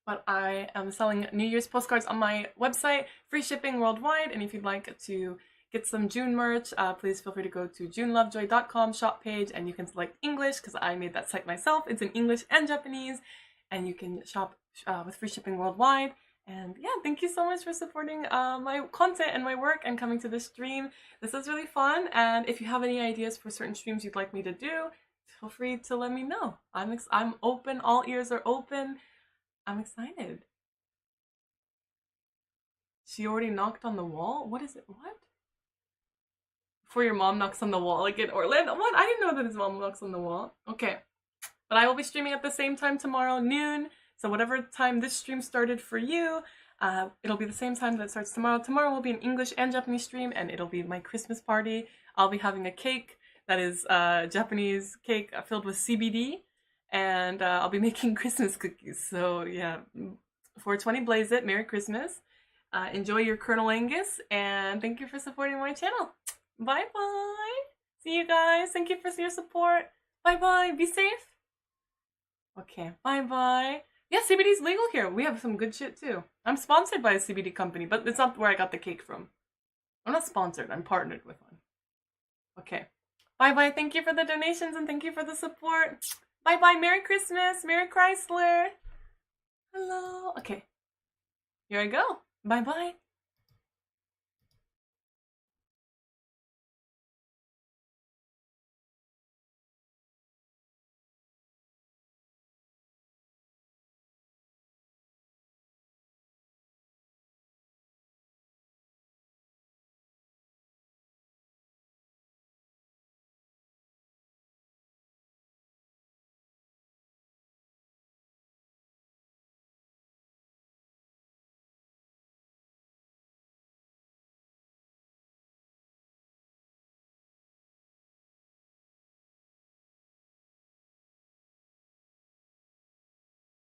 S1: But I am selling New Year's postcards on my website, free shipping worldwide. And if you'd like to get some June merch, please feel free to go to junelovejoy.com shop page, and you can select English because I made that site myself. It's in English and Japanese, and you can shop with free shipping worldwide. And yeah, thank you so much for supporting my content and my work and coming to this stream. This is really fun. And if you have any ideas for certain streams you'd like me to do, feel free to let me know. I'm open. All ears are open. I'm excited. She already knocked on the wall? What is it? What? Before your mom knocks on the wall, like in Orlando? What? I didn't know that his mom knocks on the wall. Okay. But I will be streaming at the same time tomorrow, noon. So whatever time this stream started for you, it'll be the same time that starts tomorrow. Tomorrow will be an English and Japanese stream, and it'll be my Christmas party. I'll be having a cake that is Japanese cake filled with CBD, and I'll be making Christmas cookies. So yeah, 420 blaze it. Merry Christmas. Enjoy your Colonel Angus, and thank you for supporting my channel. Bye-bye. See you guys. Thank you for your support. Bye-bye. Be safe. Okay, bye-bye. Yeah, CBD's legal here. We have some good shit too. I'm sponsored by a CBD company, but it's not where I got the cake from. I'm not sponsored. I'm partnered with one. Okay. Bye-bye. Thank you for the donations and thank you for the support. Bye-bye. Merry Christmas. Merry Chrysler. Hello. Okay. Here I go. Bye-bye.